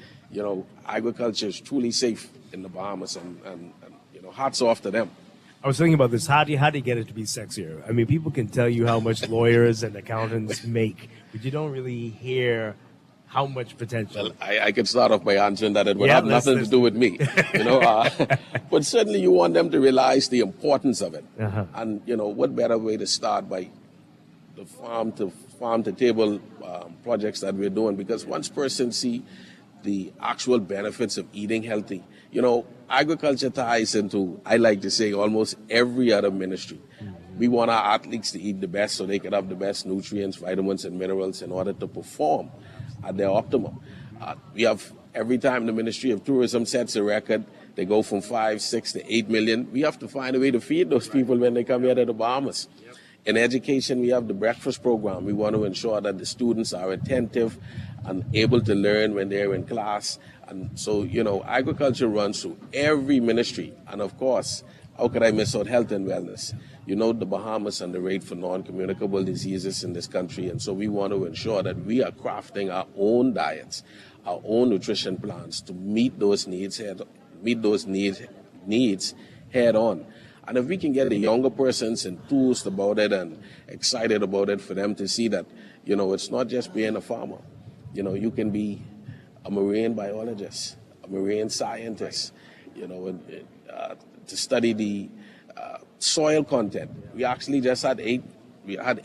agriculture is truly safe in the Bahamas, and hats off to them. I was thinking about this. How do you get it to be sexier? I mean, people can tell you how much lawyers and accountants make, but you don't really hear how much potential. Well, I could start off by answering that it would have nothing to do with me, but certainly you want them to realize the importance of it. And, what better way to start by the farm to table projects that we're doing, because once persons see the actual benefits of eating healthy, agriculture ties into, I like to say, almost every other ministry. We want our athletes to eat the best so they can have the best nutrients, vitamins, and minerals in order to perform at their optimum. We have, every time the Ministry of Tourism sets a record, they go from 5, 6 to 8 million. We have to find a way to feed those people when they come here to the Bahamas. In education, we have the breakfast program. We want to ensure that the students are attentive and able to learn when they're in class. And so, agriculture runs through every ministry. And of course, how could I miss out health and wellness? The Bahamas and the rate for non-communicable diseases in this country. And so we want to ensure that we are crafting our own diets, our own nutrition plans to meet those needs head on. And if we can get the younger persons enthused about it and excited about it, for them to see that, it's not just being a farmer. You can be a marine biologist, a marine scientist, to study the soil content. We actually just had 8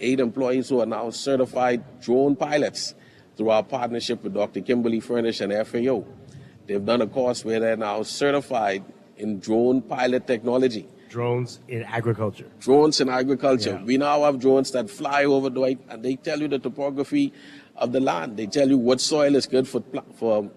employees who are now certified drone pilots through our partnership with Dr. Kimberly Furnish and FAO. They've done a course where they're now certified in drone pilot technology. Drones in agriculture. Drones in agriculture. Yeah. We now have drones that fly over Dwight, and they tell you the topography of the land. They tell you what soil is good for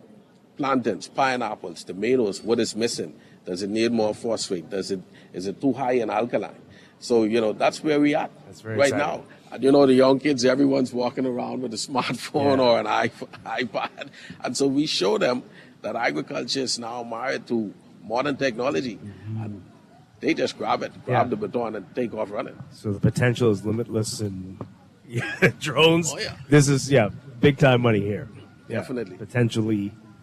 plantains, pineapples, tomatoes, what is missing. Does it need more phosphate? Is it too high in alkaline? So, that's where we are right now. And, the young kids, everyone's walking around with a smartphone or an iPad. And so we show them that agriculture is now married to modern technology. And they just grab the baton and take off running. So the potential is limitless, and drones. Oh, yeah. This is, big time money here. Definitely.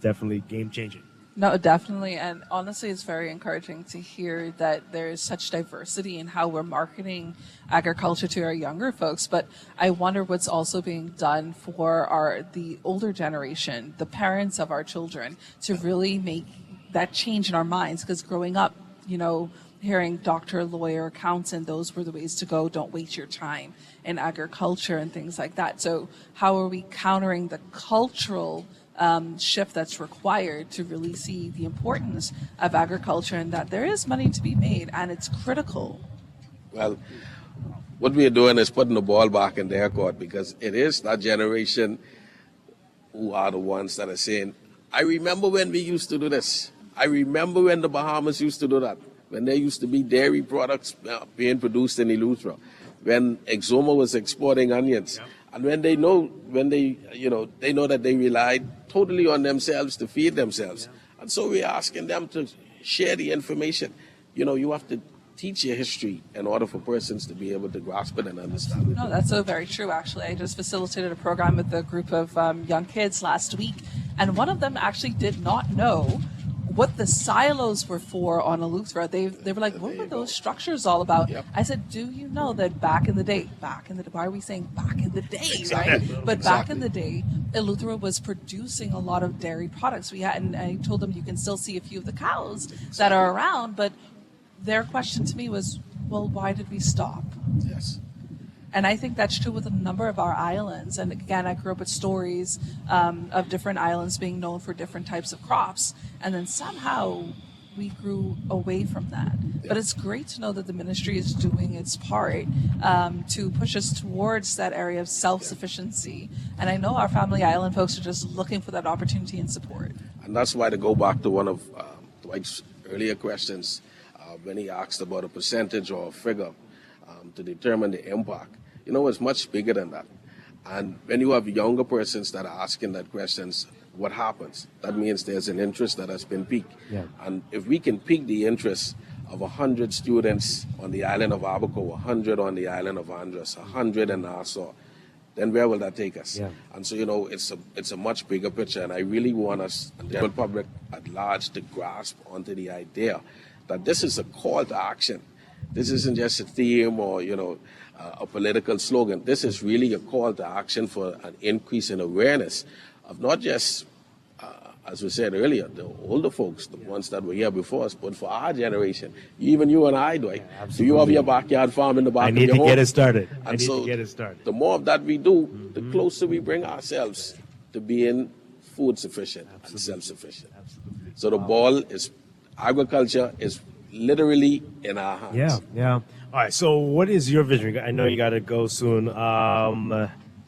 Definitely game changing. No, definitely. And honestly, it's very encouraging to hear that there is such diversity in how we're marketing agriculture to our younger folks. But I wonder what's also being done for the older generation, the parents of our children, to really make that change in our minds. Because growing up, hearing doctor, lawyer, accountant, those were the ways to go. Don't waste your time in agriculture and things like that. So how are we countering the cultural shift that's required to really see the importance of agriculture and that there is money to be made and it's critical? Well, what we are doing is putting the ball back in their court, because it is that generation who are the ones that are saying, I remember when we used to do this. I remember when the Bahamas used to do that, when there used to be dairy products being produced in Eleuthera, when Exoma was exporting onions. And when they know that they relied totally on themselves to feed themselves. And so we're asking them to share the information. You have to teach your history in order for persons to be able to grasp it and understand it. No, that's so very true, actually. I just facilitated a program with a group of young kids last week, and one of them actually did not know what the silos were for on Eleuthera. They were like, what were those structures all about? Yep. I said, do you know that back in the day, why are we saying back in the day, exactly. right? But back in the day, Eleuthera was producing a lot of dairy products. And I told them you can still see a few of the cows that are around, but their question to me was, well, why did we stop? Yes. And I think that's true with a number of our islands. And again, I grew up with stories of different islands being known for different types of crops. And then somehow we grew away from that. Yeah. But it's great to know that the ministry is doing its part to push us towards that area of self-sufficiency. And I know our family island folks are just looking for that opportunity and support. And that's why, to go back to one of Dwight's earlier questions, when he asked about a percentage or a figure to determine the impact, it's much bigger than that. And when you have younger persons that are asking that questions, what happens? That means there's an interest that has been piqued. Yeah. And if we can pique the interest of 100 students on the island of Abaco, 100 on the island of Andros, 100 in Nassau, then where will that take us? Yeah. And so, it's a much bigger picture, and I really want us, and the general public at large, to grasp onto the idea that this is a call to action. This isn't just a theme or, a political slogan. This is really a call to action for an increase in awareness of not just, as we said earlier, the older folks, the ones that were here before us, but for our generation, even you and I, Dwight. Do you have your backyard farm in the back of your home? I need to get it started. The more of that we do, the closer we bring ourselves to being food sufficient and self-sufficient. Absolutely. So the ball is, agriculture is literally in our hands. Yeah. All right, so what is your vision? I know you got to go soon.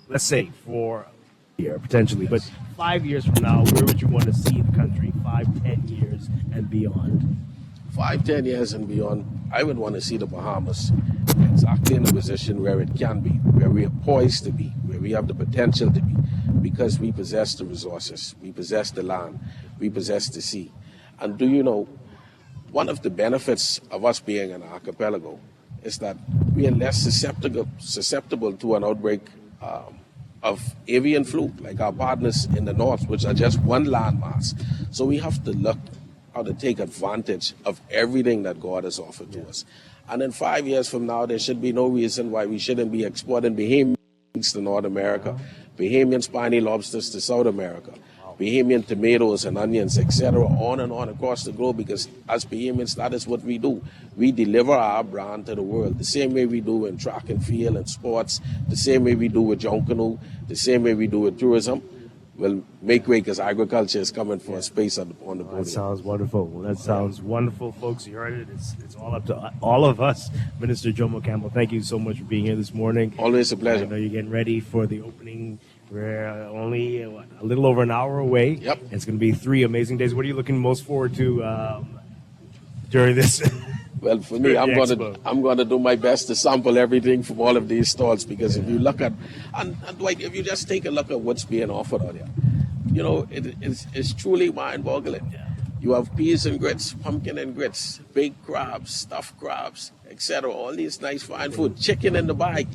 Let's say for a year, potentially, but 5 years from now, where would you want to see the country 5, 10 years and beyond? 5, 10 years and beyond, I would want to see the Bahamas exactly in the position where it can be, where we are poised to be, where we have the potential to be, because we possess the resources, we possess the land, we possess the sea. And do you know, one of the benefits of us being an archipelago is that we are less susceptible to an outbreak of avian flu, like our partners in the north, which are just one landmass. So we have to look how to take advantage of everything that God has offered to us. And in 5 years from now, there should be no reason why we shouldn't be exporting Bahamians to North America, Bahamian spiny lobsters to South America, Bahamian tomatoes and onions, etc., on and on across the globe, because as Bahamians, that is what we do. We deliver our brand to the world, the same way we do in track and field and sports, the same way we do with Junkanoo, the same way we do with tourism. Will make way, because agriculture is coming for a space on the podium. That sounds wonderful. That sounds wonderful, folks. You heard it. It's all up to all of us. Minister Jomo Campbell, thank you so much for being here this morning. Always a pleasure. I know you're getting ready for the opening. We're only a little over an hour away. Yep. It's going to be 3 amazing days. What are you looking most forward to during this? Well, for me, I'm going to do my best to sample everything from all of these stalls, because if you look at, and Dwight, if you just take a look at what's being offered out here, it's truly mind-boggling. Yeah. You have peas and grits, pumpkin and grits, baked crabs, stuffed crabs, etc. All these nice fine food, chicken in the bag.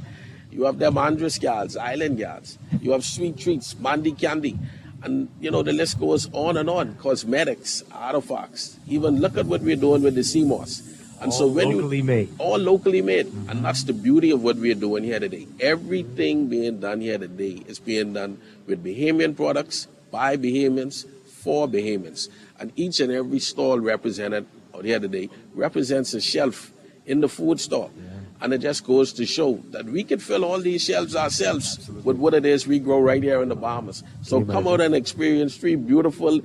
You have them Andros gals, island gals. You have sweet treats, mandi candy. And, the list goes on and on. Cosmetics, artifacts. Even look at what we're doing with the sea moss. And all locally made. All locally made. Mm-hmm. And that's the beauty of what we're doing here today. Everything being done here today is being done with Bahamian products, by Bahamians, for Bahamians. And each and every stall represented or the other day represents a shelf in the food store. And it just goes to show that we can fill all these shelves ourselves with what it is we grow right here in the Bahamas. So come out and experience 3 beautiful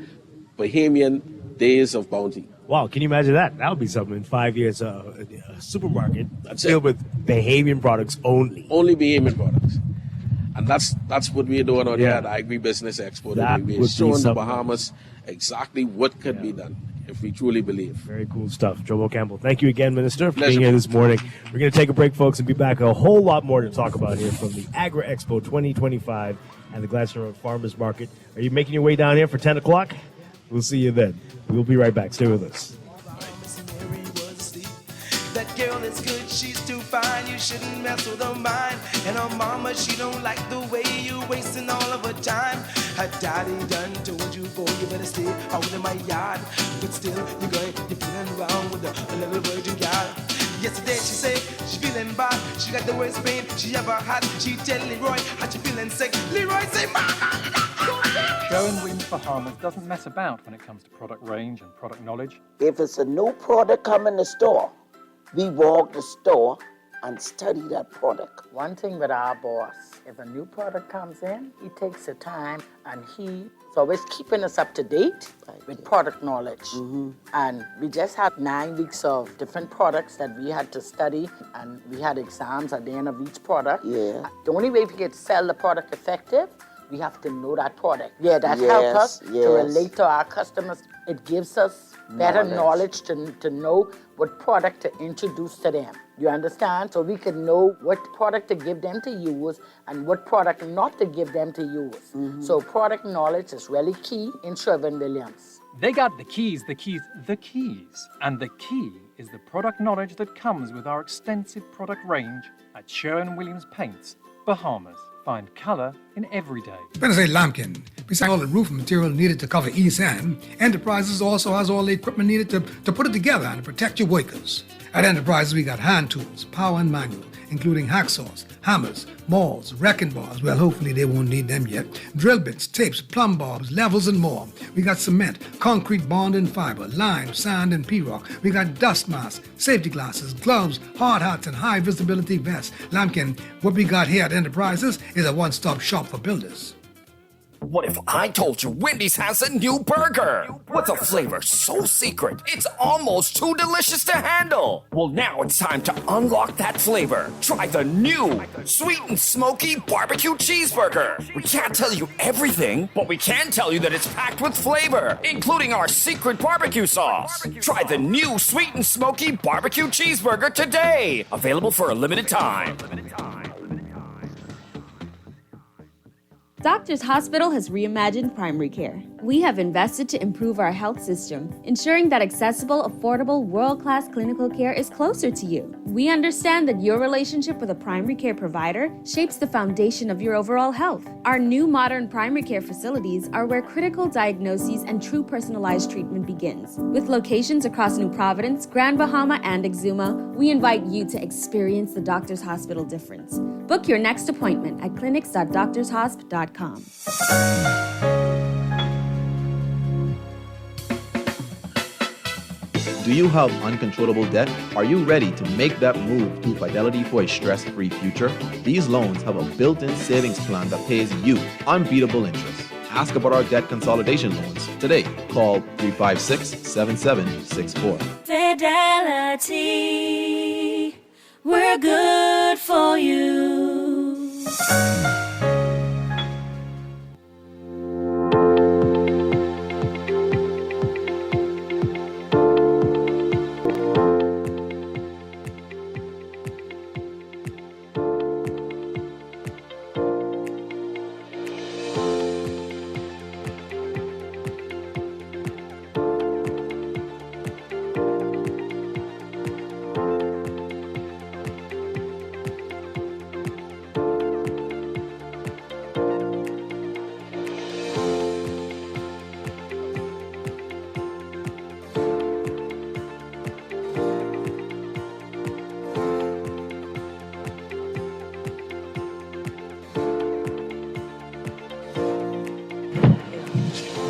Bahamian days of bounty. Wow, can you imagine that? That would be something in 5 years. A supermarket filled with Bahamian products only. Only Bahamian products. And that's what we're doing on here at Agribusiness Expo today. We're showing the Bahamas exactly what could be done if we truly believe. Very cool stuff. Jomo Campbell, thank you again, Minister, for being here this morning. We're going to take a break, folks, and be back. A whole lot more to talk about here from the Agri Expo 2025 and the Gladstone Farmers Market. Are you making your way down here for 10 o'clock? We'll see you then. We'll be right back. Stay with us. That girl is good, she's too fine. You shouldn't mess with her mind. And her mama, she don't like the way you wasting all of her time. Her daddy done told you, boy, you better stay out in my yard. But still, you're fooling around with a little virgin gal. Yesterday she said she feeling bad. She got the worst pain she ever had. She tell Leroy how she feeling sick. Leroy say, Mama, Sherwin-Williams Bahamas doesn't mess about when it comes to product range and product knowledge. If it's a new product come in the store, we walk the store and study that product. One thing with our boss, if a new product comes in, he takes the time and he's always keeping us up to date with product knowledge. And we just had 9 weeks of different products that we had to study, and we had exams at the end of each product. Yeah. The only way we can sell the product effective, we have to know that product. Yeah, that helps us to relate to our customers. It gives us better knowledge to know what product to introduce to them. You understand? So we can know what product to give them to use and what product not to give them to use. So product knowledge is really key in Sherwin-Williams. They got the keys. And the key is the product knowledge that comes with our extensive product range at Sherwin-Williams Paints, Bahamas. Find color in every day. Better say Lambkin. Besides all the roofing material needed to cover East End, Enterprises also has all the equipment needed to put it together and to protect your workers. At Enterprises, we got hand tools, power and manual, including hacksaws, hammers, mauls, wrecking bars, well, hopefully they won't need them yet, drill bits, tapes, plumb bobs, levels, and more. We got cement, concrete bond and fiber, lime, sand, and P-rock. We got dust masks, safety glasses, gloves, hard hats, and high visibility vests. Lambkin, what we got here at Enterprises is a one-stop shop for builders. What if I told you Wendy's has a new burger? With a flavor so secret, it's almost too delicious to handle. Well, now it's time to unlock that flavor. Try the new sweet and smoky barbecue cheeseburger. We can't tell you everything, but we can tell you that it's packed with flavor, including our secret barbecue sauce. Try the new sweet and smoky barbecue cheeseburger today. Available for a limited time. Doctors Hospital has reimagined primary care. We have invested to improve our health system, ensuring that accessible, affordable, world-class clinical care is closer to you. We understand that your relationship with a primary care provider shapes the foundation of your overall health. Our new modern primary care facilities are where critical diagnoses and true personalized treatment begins. With locations across New Providence, Grand Bahama, and Exuma, we invite you to experience the Doctors Hospital difference. Book your next appointment at clinics.doctorshosp.com. Do you have uncontrollable debt? Are you ready to make that move to Fidelity for a stress-free future? These loans have a built-in savings plan that pays you unbeatable interest. Ask about our debt consolidation loans today. Call 356-7764. Fidelity, we're good for you.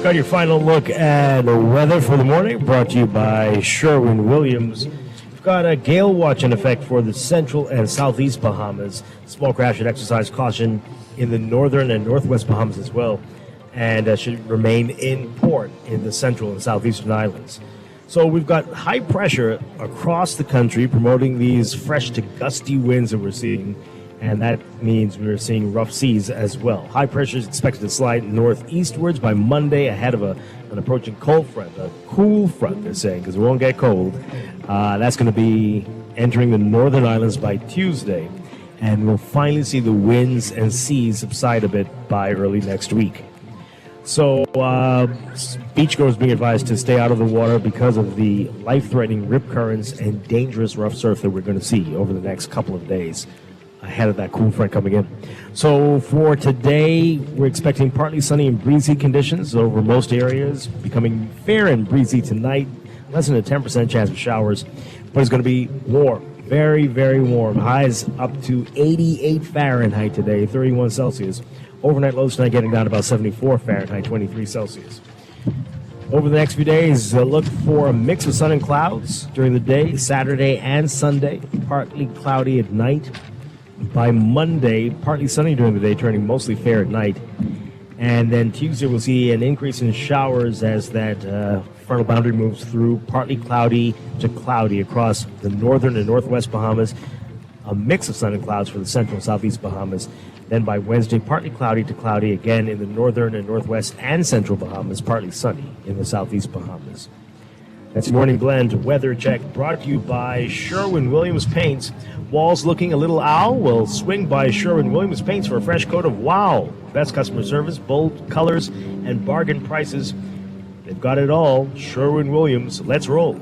Got your final look at the weather for the morning, brought to you by Sherwin-Williams. We've got a gale watch in effect for the central and southeast Bahamas. Small crash and exercise caution in the northern and northwest Bahamas as well, and should remain in port in the central and southeastern islands. So we've got high pressure across the country promoting these fresh to gusty winds that we're seeing, and that means we're seeing rough seas as well. High pressure is expected to slide northeastwards by Monday ahead of an approaching cold front, a cool front, they're saying, because it won't get cold. That's going to be entering the northern islands by Tuesday, and we'll finally see the winds and seas subside a bit by early next week. So beachgoers being advised to stay out of the water because of the life-threatening rip currents and dangerous rough surf that we're going to see over the next couple of days ahead of that cool front coming in. So for today, we're expecting partly sunny and breezy conditions over most areas, becoming fair and breezy tonight, less than a 10% chance of showers, but it's going to be warm, very, very warm. Highs up to 88 Fahrenheit today, 31 Celsius. Overnight lows tonight getting down to about 74 Fahrenheit, 23 Celsius. Over the next few days, look for a mix of sun and clouds during the day, Saturday and Sunday, partly cloudy at night. By Monday, partly sunny during the day, turning mostly fair at night. And then Tuesday, we'll see an increase in showers as that frontal boundary moves through, partly cloudy to cloudy across the northern and northwest Bahamas, a mix of sun and clouds for the central and southeast Bahamas. Then by Wednesday, partly cloudy to cloudy again in the northern and northwest and central Bahamas, partly sunny in the southeast Bahamas. That's Morning Blend Weather Check, brought to you by Sherwin-Williams Paints. Walls looking a little owl? Well, swing by Sherwin-Williams Paints for a fresh coat of wow. Best customer service, bold colors, and bargain prices. They've got it all. Sherwin-Williams, let's roll.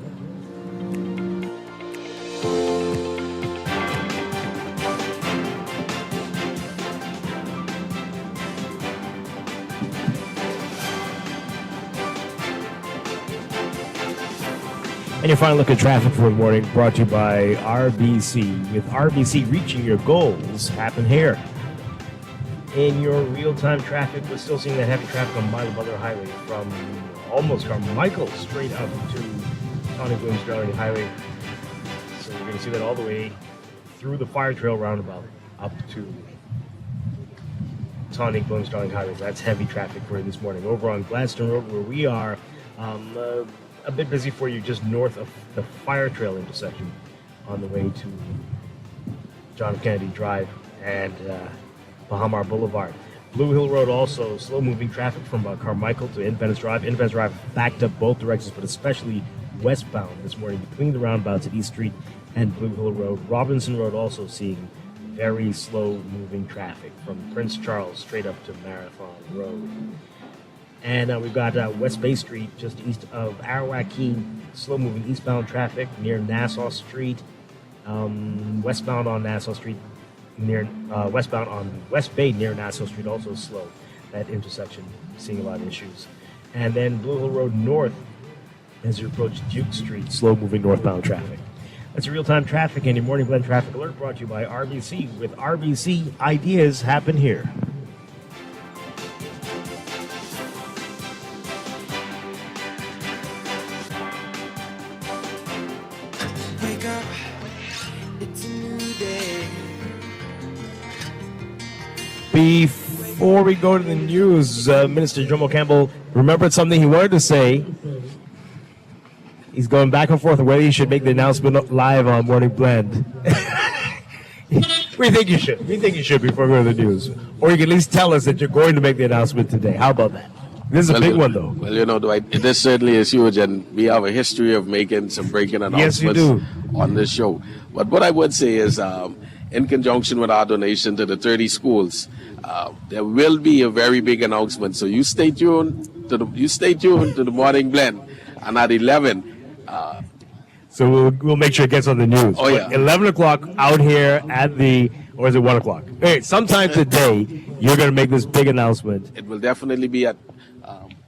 And your final look at traffic for the morning, brought to you by RBC. With RBC, reaching your goals happen here. In your real-time traffic, we're still seeing that heavy traffic on Milo Butler Highway from almost Carmichael straight up to Tawny Bloom Sterling Highway. So you're going to see that all the way through the Fire Trail roundabout up to Tawny Bloom Sterling Highway. That's heavy traffic for you this morning. Over on Gladstone Road, where we are, a bit busy for you just north of the Fire Trail intersection on the way to John F. Kennedy Drive and Bahamar Boulevard. Blue Hill Road also slow-moving traffic from Carmichael to Independence Drive. Independence Drive backed up both directions, but especially westbound this morning between the roundabouts at East Street and Blue Hill Road. Robinson Road also seeing very slow-moving traffic from Prince Charles straight up to Marathon Road. And we've got West Bay Street just east of Arawak Key, slow-moving eastbound traffic near Nassau Street. Westbound on Nassau Street, westbound on West Bay near Nassau Street, also slow. That intersection, seeing a lot of issues. And then Blue Hill Road North as you approach Duke Street, slow-moving northbound traffic. That's your real-time traffic and your Morning Blend Traffic Alert, brought to you by RBC. With RBC, ideas happen here. Before we go to the news, Minister Jomo Campbell remembered something he wanted to say. He's going back and forth on whether he should make the announcement live on Morning Blend. We think you should. We think you should before we go to the news. Or you can at least tell us that you're going to make the announcement today. How about that? This is a big one, though. Well, Dwight, this certainly is huge, and we have a history of making some breaking announcements on this show. But what I would say is, in conjunction with our donation to the 30 schools, there will be a very big announcement. So you stay tuned to the Morning Blend, and at 11. So we'll make sure it gets on the news. Oh, yeah. 11 o'clock out here at the, or is it 1 o'clock? Hey, sometime today, you're going to make this big announcement. It will definitely be at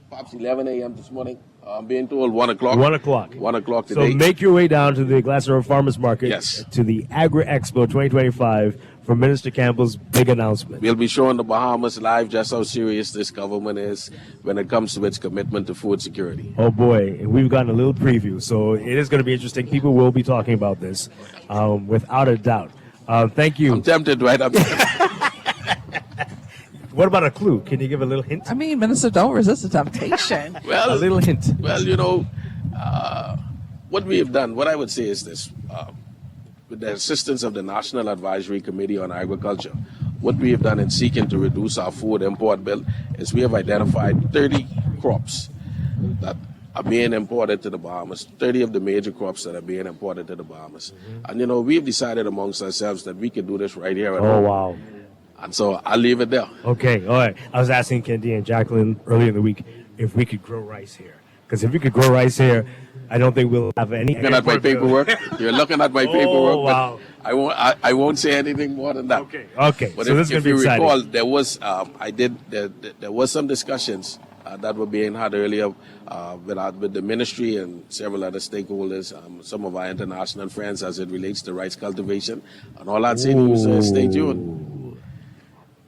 perhaps 11 a.m. this morning. I'm being told 1 o'clock. 1 o'clock. 1 o'clock So today. make your way down to the Glasgow Farmers Market. Yes. To the Agri Expo 2025 for Minister Campbell's big announcement. We'll be showing the Bahamas live just how serious this government is when it comes to its commitment to food security. Oh boy, and we've gotten a little preview, so it is going to be interesting. People will be talking about this, without a doubt. Thank you. I'm tempted, Dwight. What about a clue? Can you give a little hint? I mean, Minister, don't resist the temptation. A little hint. Well, what we have done, what I would say is this. With the assistance of the National Advisory Committee on Agriculture, what we have done in seeking to reduce our food import bill is we have identified 30 crops that are being imported to the Bahamas, 30 of the major crops that are being imported to the Bahamas. And, we've decided amongst ourselves that we can do this right here at home. Oh, wow. And so I'll leave it there. Okay, all right. I was asking Kendi and Jacqueline earlier in the week if we could grow rice here. Because if we could grow rice here, I don't think we'll have any. Looking at my paperwork? You're looking at my paperwork. Oh, wow. But I won't say anything more than that. Okay. But So this is if gonna be you exciting. recall, there was there was some discussions that were being had earlier with the ministry and several other stakeholders, some of our international friends, as it relates to rice cultivation. And all I'd say to you, sir, is stay tuned.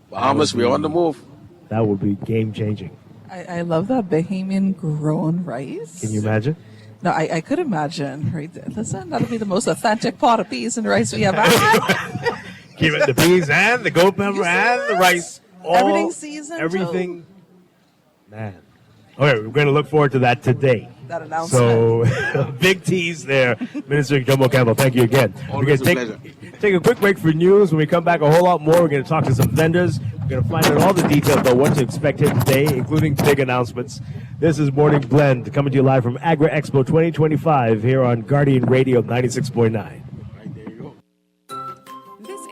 Bahamas, we're on the move. That would be game changing. I love that Bahamian grown rice. Can you imagine? No, I could imagine. Right there. Listen, that'll be the most authentic pot of peas and rice we have had. Give it the peas and the gold pepper and the rice. Everything seasoned. Everything. Man. Okay, we're going to look forward to that today. That announcement. So, big tease there. Minister Jomo Campbell, thank you again. Always we're a going to take a quick break for news. When we come back, a whole lot more. We're going to talk to some vendors. We're going to find out all the details about what to expect here today, including big announcements. This is Morning Blend, coming to you live from Agri Expo 2025 here on Guardian Radio 96.9.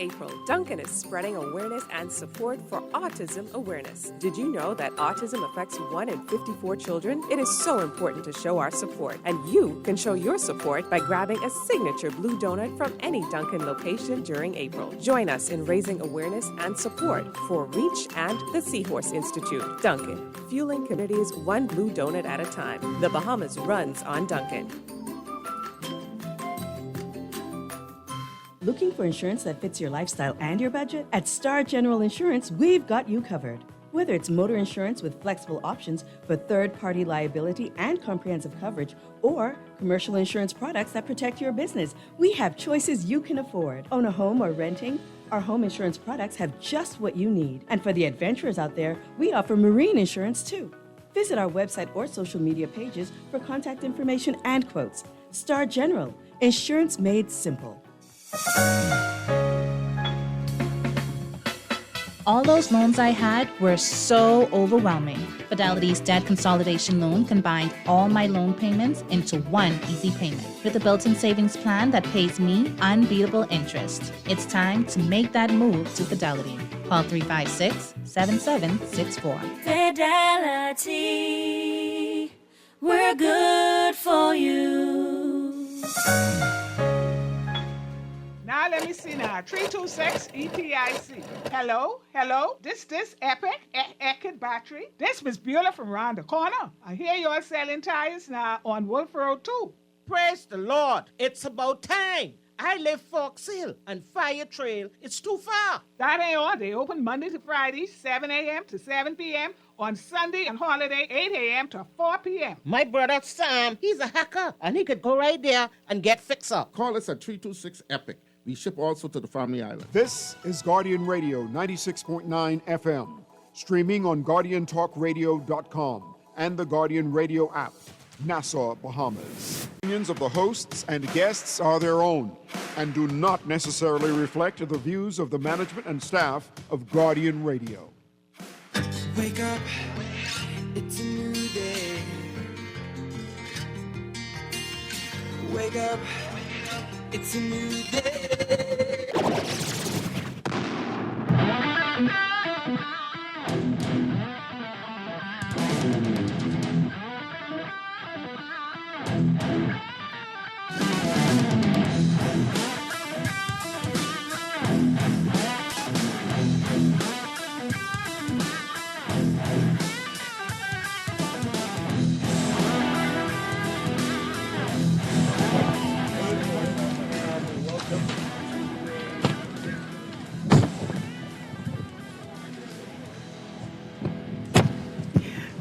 April, Duncan is spreading awareness and support for autism awareness. Did you know that autism affects 1 in 54 children? It is so important to show our support, and you can show your support by grabbing a signature blue donut from any Duncan location during April. Join us in raising awareness and support for REACH and the Seahorse Institute. Duncan, fueling communities one blue donut at a time. The Bahamas runs on Duncan. Looking for insurance that fits your lifestyle and your budget? At Star General Insurance, we've got you covered. Whether it's motor insurance with flexible options for third-party liability and comprehensive coverage, or commercial insurance products that protect your business, we have choices you can afford. Own a home or renting? Our home insurance products have just what you need. And for the adventurers out there, we offer marine insurance too. Visit our website or social media pages for contact information and quotes. Star General, insurance made simple. All those loans I had were so overwhelming. Fidelity's debt consolidation loan combined all my loan payments into one easy payment with a built-in savings plan that pays me unbeatable interest. It's time to make that move to Fidelity. Call 356-7764. Fidelity, we're good for you. Now let me see now. 326 EPIC. Hello? This Epic battery. This Miss Beulah from around the corner. I hear you're selling tires now on Wolf Road too. Praise the Lord. It's about time. I live Fox Hill and Fire Trail. It's too far. That ain't all. They open Monday to Friday, 7 a.m. to 7 p.m. On Sunday and holiday, 8 a.m. to 4 p.m. My brother Sam, he's a hacker, and he could go right there and get fixed up. Call us at 326 EPIC. We ship also to the Family Island. This is Guardian Radio 96.9 FM, streaming on GuardianTalkRadio.com and the Guardian Radio app. Nassau, Bahamas. Opinions of the hosts and guests are their own and do not necessarily reflect the views of the management and staff of Guardian Radio. Wake up, it's a new day. Wake up, it's a new day.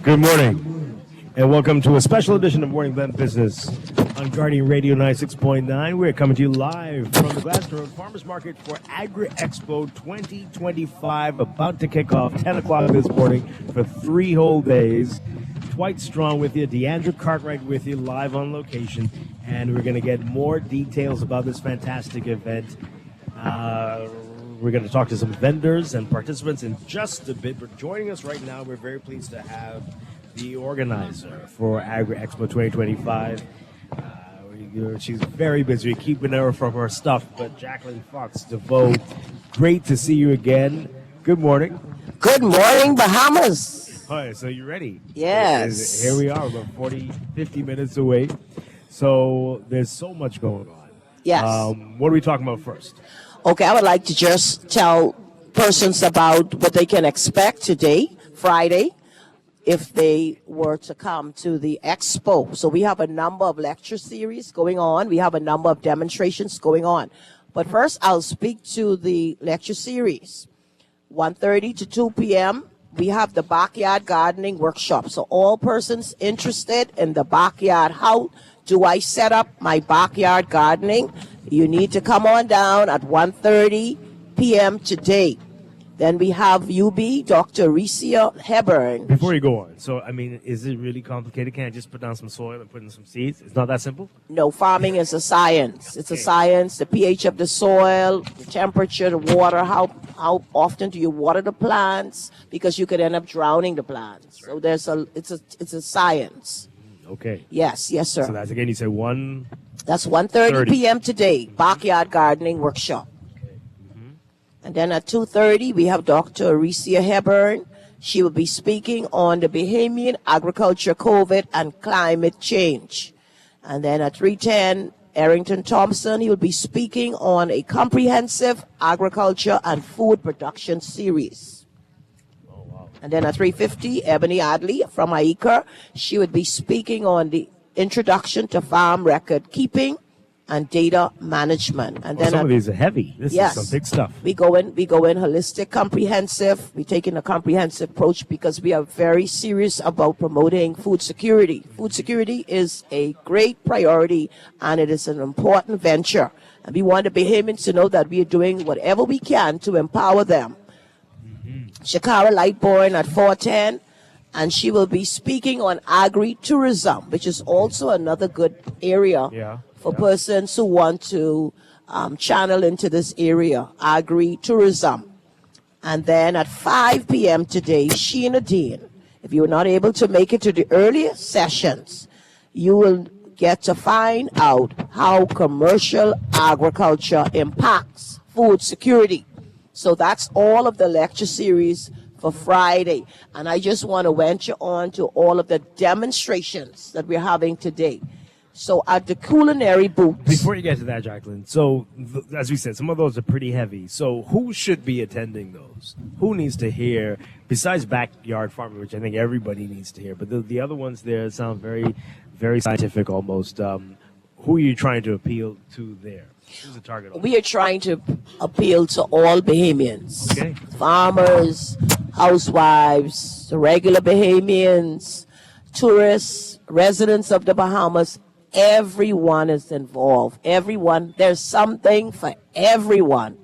Good morning, and welcome to a special edition of Morning Blend Business on Guardian Radio 96.9. We're coming to you live from the Glasgow Road Farmers Market for Agri Expo 2025, about to kick off 10 o'clock this morning for 3 whole days. Dwight Strong with you, Deandra Cartwright with you, live on location, and we're going to get more details about this fantastic event. We're going to talk to some vendors and participants in just a bit, but joining us right now, we're very pleased to have the organizer for Agri Expo 2025. She's very busy keeping her from her stuff, but Jacqueline Fox DeVoe, great to see you again. Good morning. Good morning, Bahamas. All right, so you ready? Yes. Here we are, about 40, 50 minutes away. So there's so much going on. Yes. What are we talking about first? Okay, I would like to just tell persons about what they can expect today, Friday, if they were to come to the expo. So we have a number of lecture series going on. We have a number of demonstrations going on. But first, I'll speak to the lecture series. 1:30 to 2 p.m., we have the backyard gardening workshop. So all persons interested in the backyard, how do I set up my backyard gardening? You need to come on down at 1:30 p.m. today. Then we have UB, Dr. Ricia Hebern. Before you go on, so, I mean, is it really complicated? Can I just put down some soil and put in some seeds? It's not that simple? No, farming is a science. It's a science. The pH of the soil, the temperature, the water, how often do you water the plants? Because you could end up drowning the plants. So it's a science. Okay. Yes, sir. So that's, again, you said 1... That's 1:30 p.m. today, backyard gardening workshop. And then at 2:30, we have Dr. Ricia Hebern. She will be speaking on the Bahamian agriculture, COVID, and climate change. And then at 3:10, Arrington Thompson, he will be speaking on a comprehensive agriculture and food production series. And then at 3:50, Ebony Adley from AICA, she would be speaking on the introduction to farm record keeping and data management. And then some of these are heavy. This is some big stuff. We go in holistic, comprehensive. We're taking a comprehensive approach because we are very serious about promoting food security. Food security is a great priority and it is an important venture. And we want the Bahamians to know that we are doing whatever we can to empower them. Shakara Lightborn at 4:10. And she will be speaking on agri-tourism, which is also another good area for persons who want to channel into this area, agri-tourism. And then at 5 p.m. today, Sheena Dean, if you were not able to make it to the earlier sessions, you will get to find out how commercial agriculture impacts food security. So that's all of the lecture series for Friday. And I just want to venture on to all of the demonstrations that we're having today. So at the culinary booths. Before you get to that, Jacqueline, so as we said, some of those are pretty heavy. So who should be attending those? Who needs to hear, besides backyard farming, which I think everybody needs to hear, but the other ones there sound very, very scientific almost. Who are you trying to appeal to there? Who's the target audience? We are trying to appeal to all Bahamians. Okay. Farmers, housewives, the regular Bahamians, tourists, residents of the Bahamas. Everyone is involved. Everyone. There's something for everyone.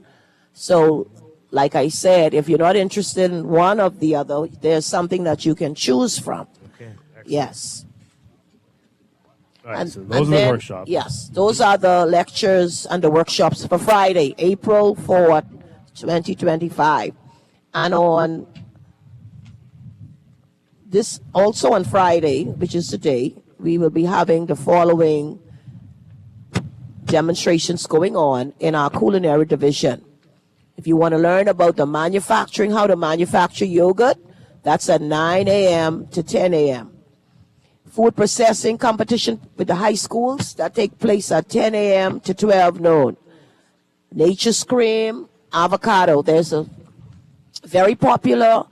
So, like I said, if you're not interested in one or the other, there's something that you can choose from. Okay. Excellent. Yes. All right, so those are the workshops. Yes, those are the lectures and the workshops for Friday, April 4th, 2025. And on this, also on Friday, which is today, we will be having the following demonstrations going on in our culinary division. If you want to learn about the manufacturing, how to manufacture yogurt, that's at 9 a.m. to 10 a.m. Food processing competition with the high schools, that take place at 10 a.m. to 12 noon. Nature's Cream, avocado. There's a very popular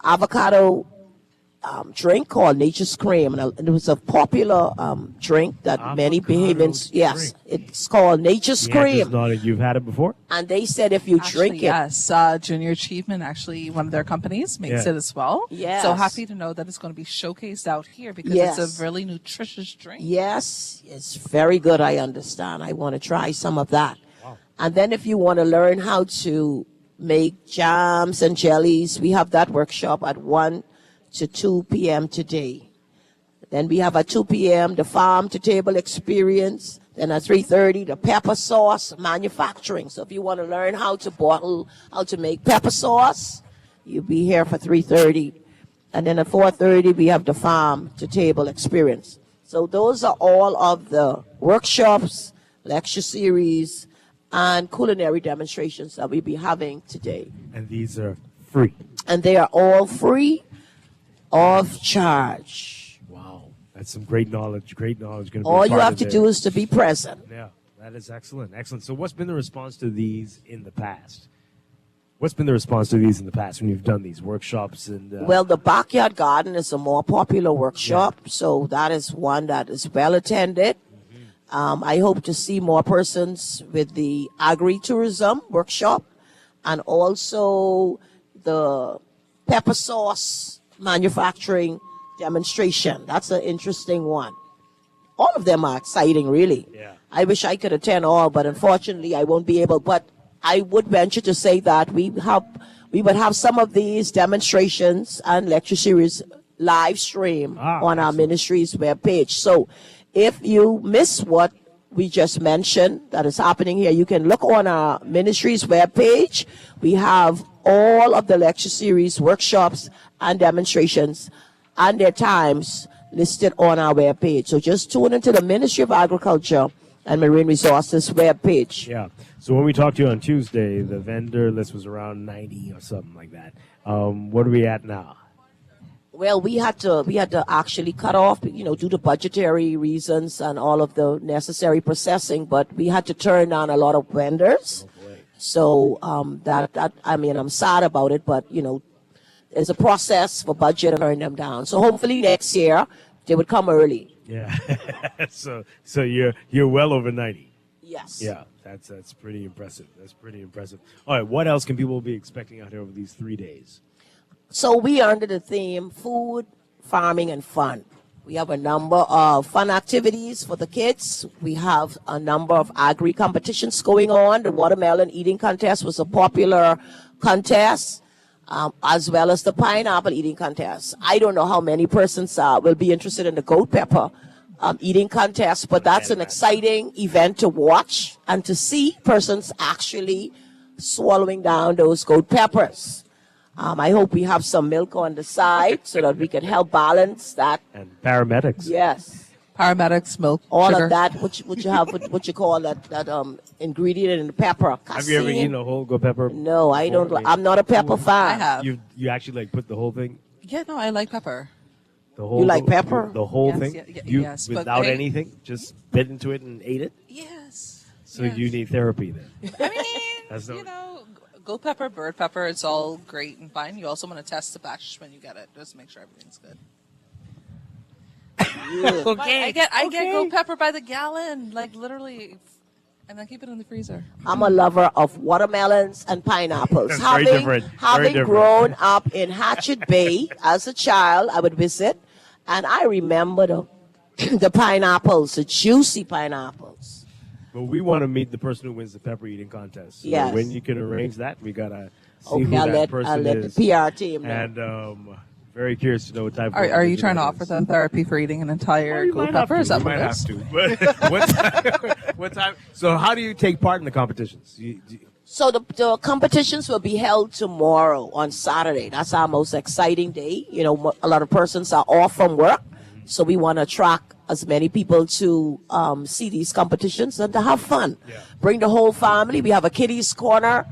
avocado drink called Nature's Cream, and it was a popular drink that many Bahamians. Yes, it's called Nature's Cream. You've had it before? And they said if you drink it, yes, Junior Achievement, actually one of their companies makes it as well. Yes. So happy to know that it's going to be showcased out here because it's a really nutritious drink. Yes, it's very good. I understand. I want to try some of that. Wow. And then if you want to learn how to make jams and jellies, we have that workshop at 1 to 2 p.m. today. Then we have at 2 p.m. the farm to table experience. Then at 3:30 the pepper sauce manufacturing. So if you want to learn how to bottle, how to make pepper sauce, you'll be here for 3:30. And then at 4:30 we have the farm to table experience. So those are all of the workshops, lecture series, and culinary demonstrations that we'll be having today. And these are free. And they are all free of charge. Wow. That's some great knowledge. Great knowledge. Gonna be All a you part have of to it. do is to be present. Yeah, that is excellent. Excellent. So what's been the response to these in the past? What's been the response to these in the past when you've done these workshops? And Well, the backyard garden is a more popular workshop, so that is one that is well attended. I hope to see more persons with the agri-tourism workshop and also the pepper sauce manufacturing demonstration. That's an interesting one. All of them are exciting, really. Yeah. I wish I could attend all, but unfortunately I won't be able. But I would venture to say that we would have some of these demonstrations and lecture series live stream on our ministry's webpage. So if you miss what we just mentioned that is happening here, you can look on our ministry's webpage. We have all of the lecture series, workshops, and demonstrations and their times listed on our webpage. So just tune into the Ministry of Agriculture and Marine Resources webpage. Yeah. So when we talked to you on Tuesday, the vendor list was around 90 or something like that. What are we at now? Well, we had to actually cut off, due to budgetary reasons and all of the necessary processing, but we had to turn down a lot of vendors. So I'm sad about it, but there's a process for budget and turn them down. So hopefully next year they would come early. Yeah. so you're well over 90. Yes. Yeah. That's pretty impressive. That's pretty impressive. All right. What else can people be expecting out here over these 3 days? So we are under the theme food, farming, and fun. We have a number of fun activities for the kids. We have a number of agri competitions going on. The watermelon eating contest was a popular contest, as well as the pineapple eating contest. I don't know how many persons will be interested in the goat pepper eating contest, but that's an exciting event to watch and to see persons actually swallowing down those goat peppers. I hope we have some milk on the side so that we can help balance that. And paramedics. Yes. Paramedics, milk, all sugar. of that, what you have, what you call that ingredient in the pepper. Have you ever eaten a whole goat pepper? No, I don't. I'm not a pepper fan. I have. You actually put the whole thing? Yeah, no, I like pepper. The whole. You like pepper? The whole Yes, thing? yes, but without they- anything, just bit into it and ate it. Yes. So you need therapy then. I mean, goat pepper, bird pepper, it's all great and fine. You also want to test the batch when you get it, just to make sure everything's good. Okay. I get goat pepper by the gallon, like literally, and then keep it in the freezer. I'm a lover of watermelons and pineapples. That's very different. Very Having different. grown up in Hatchet Bay as a child, I would visit, and I remember the pineapples, the juicy pineapples. But we want to meet the person who wins the pepper eating contest. So Yes. when you can arrange that, we gotta see Okay, who I'll that let- person I'll let the is. PR team know. And very curious to know what type. Are you of trying to offer them therapy for eating an entire goat pepper? Is that You what might it have is? to. But what time? So how do you take part in the competitions? So the competitions will be held tomorrow on Saturday. That's our most exciting day. A lot of persons are off from work, so we want to attract as many people to see these competitions and to have fun. Bring the whole family. We have a kiddies corner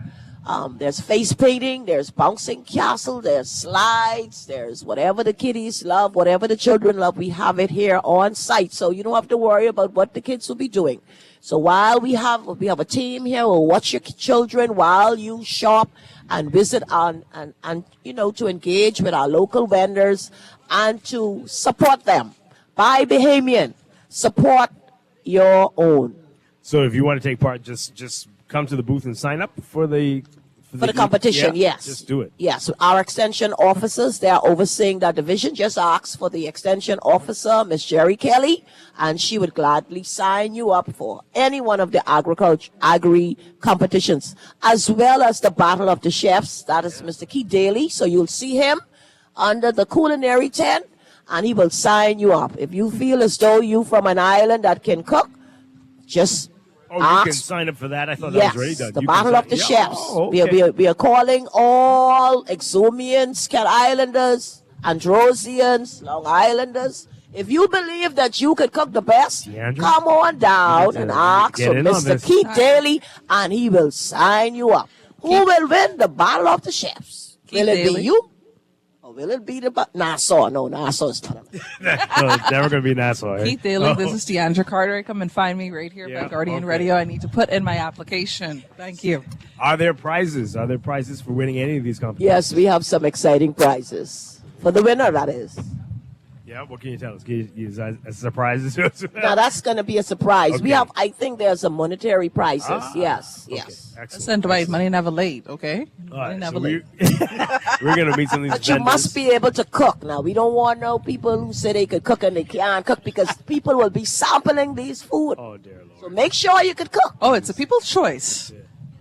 There's face painting, there's bouncing castle, there's slides, there's whatever the kiddies love, whatever the children love. We have it here on site, so you don't have to worry about what the kids will be doing. So while we have a team here, we'll watch your children while you shop and visit and to engage with our local vendors and to support them. Buy Bahamian, support your own. So if you want to take part, just come to the booth and sign up for the competition. Yeah, yes, just do it. Yes, our extension officers, they are overseeing that division. Just ask for the extension officer, Miss Jerry Kelly, and she would gladly sign you up for any one of the agri competitions, as well as the Battle of the Chefs. That is Mr. Keith Daly. So you'll see him under the culinary tent, and he will sign you up. If you feel as though you from an island that can cook, just you can sign up for that. I thought yes, that was already done. the You Battle can of the sign- Chefs. Oh, okay. We are calling all Exumians, Cat Islanders, Androsians, Long Islanders. If you believe that you could cook the best, Deandra? come on down and ask get for in on Mr. this. Keith Daly, and he will sign you up. Who will win the Battle of the Chefs? Will it Daly. be you? Or will it be the Nassau? No, Nassau is not. No, it's never going to be Nassau. Right? Keith Daly, this is Deandra Carter. Come and find me right here Yeah, by Guardian okay. Radio. I need to put in my application. Thank you. Are there prizes? Are there prizes for winning any of these competitions? Yes, we have some exciting prizes. For the winner, that is. Yeah, what can you tell us? Can you, is that a surprise? Now that's going to be a surprise. We Okay. have, I think, there's some monetary prizes. Yes. Excellent. Listen, Dwight, money never late, okay? All Money right, never so late. we're going to meet some of these But you vendors. must be able to cook. Now, we don't want no people who say they could cook and they can't cook, because people will be sampling these food. Oh, dear Lord. So make sure you could cook. Oh, it's a people's choice.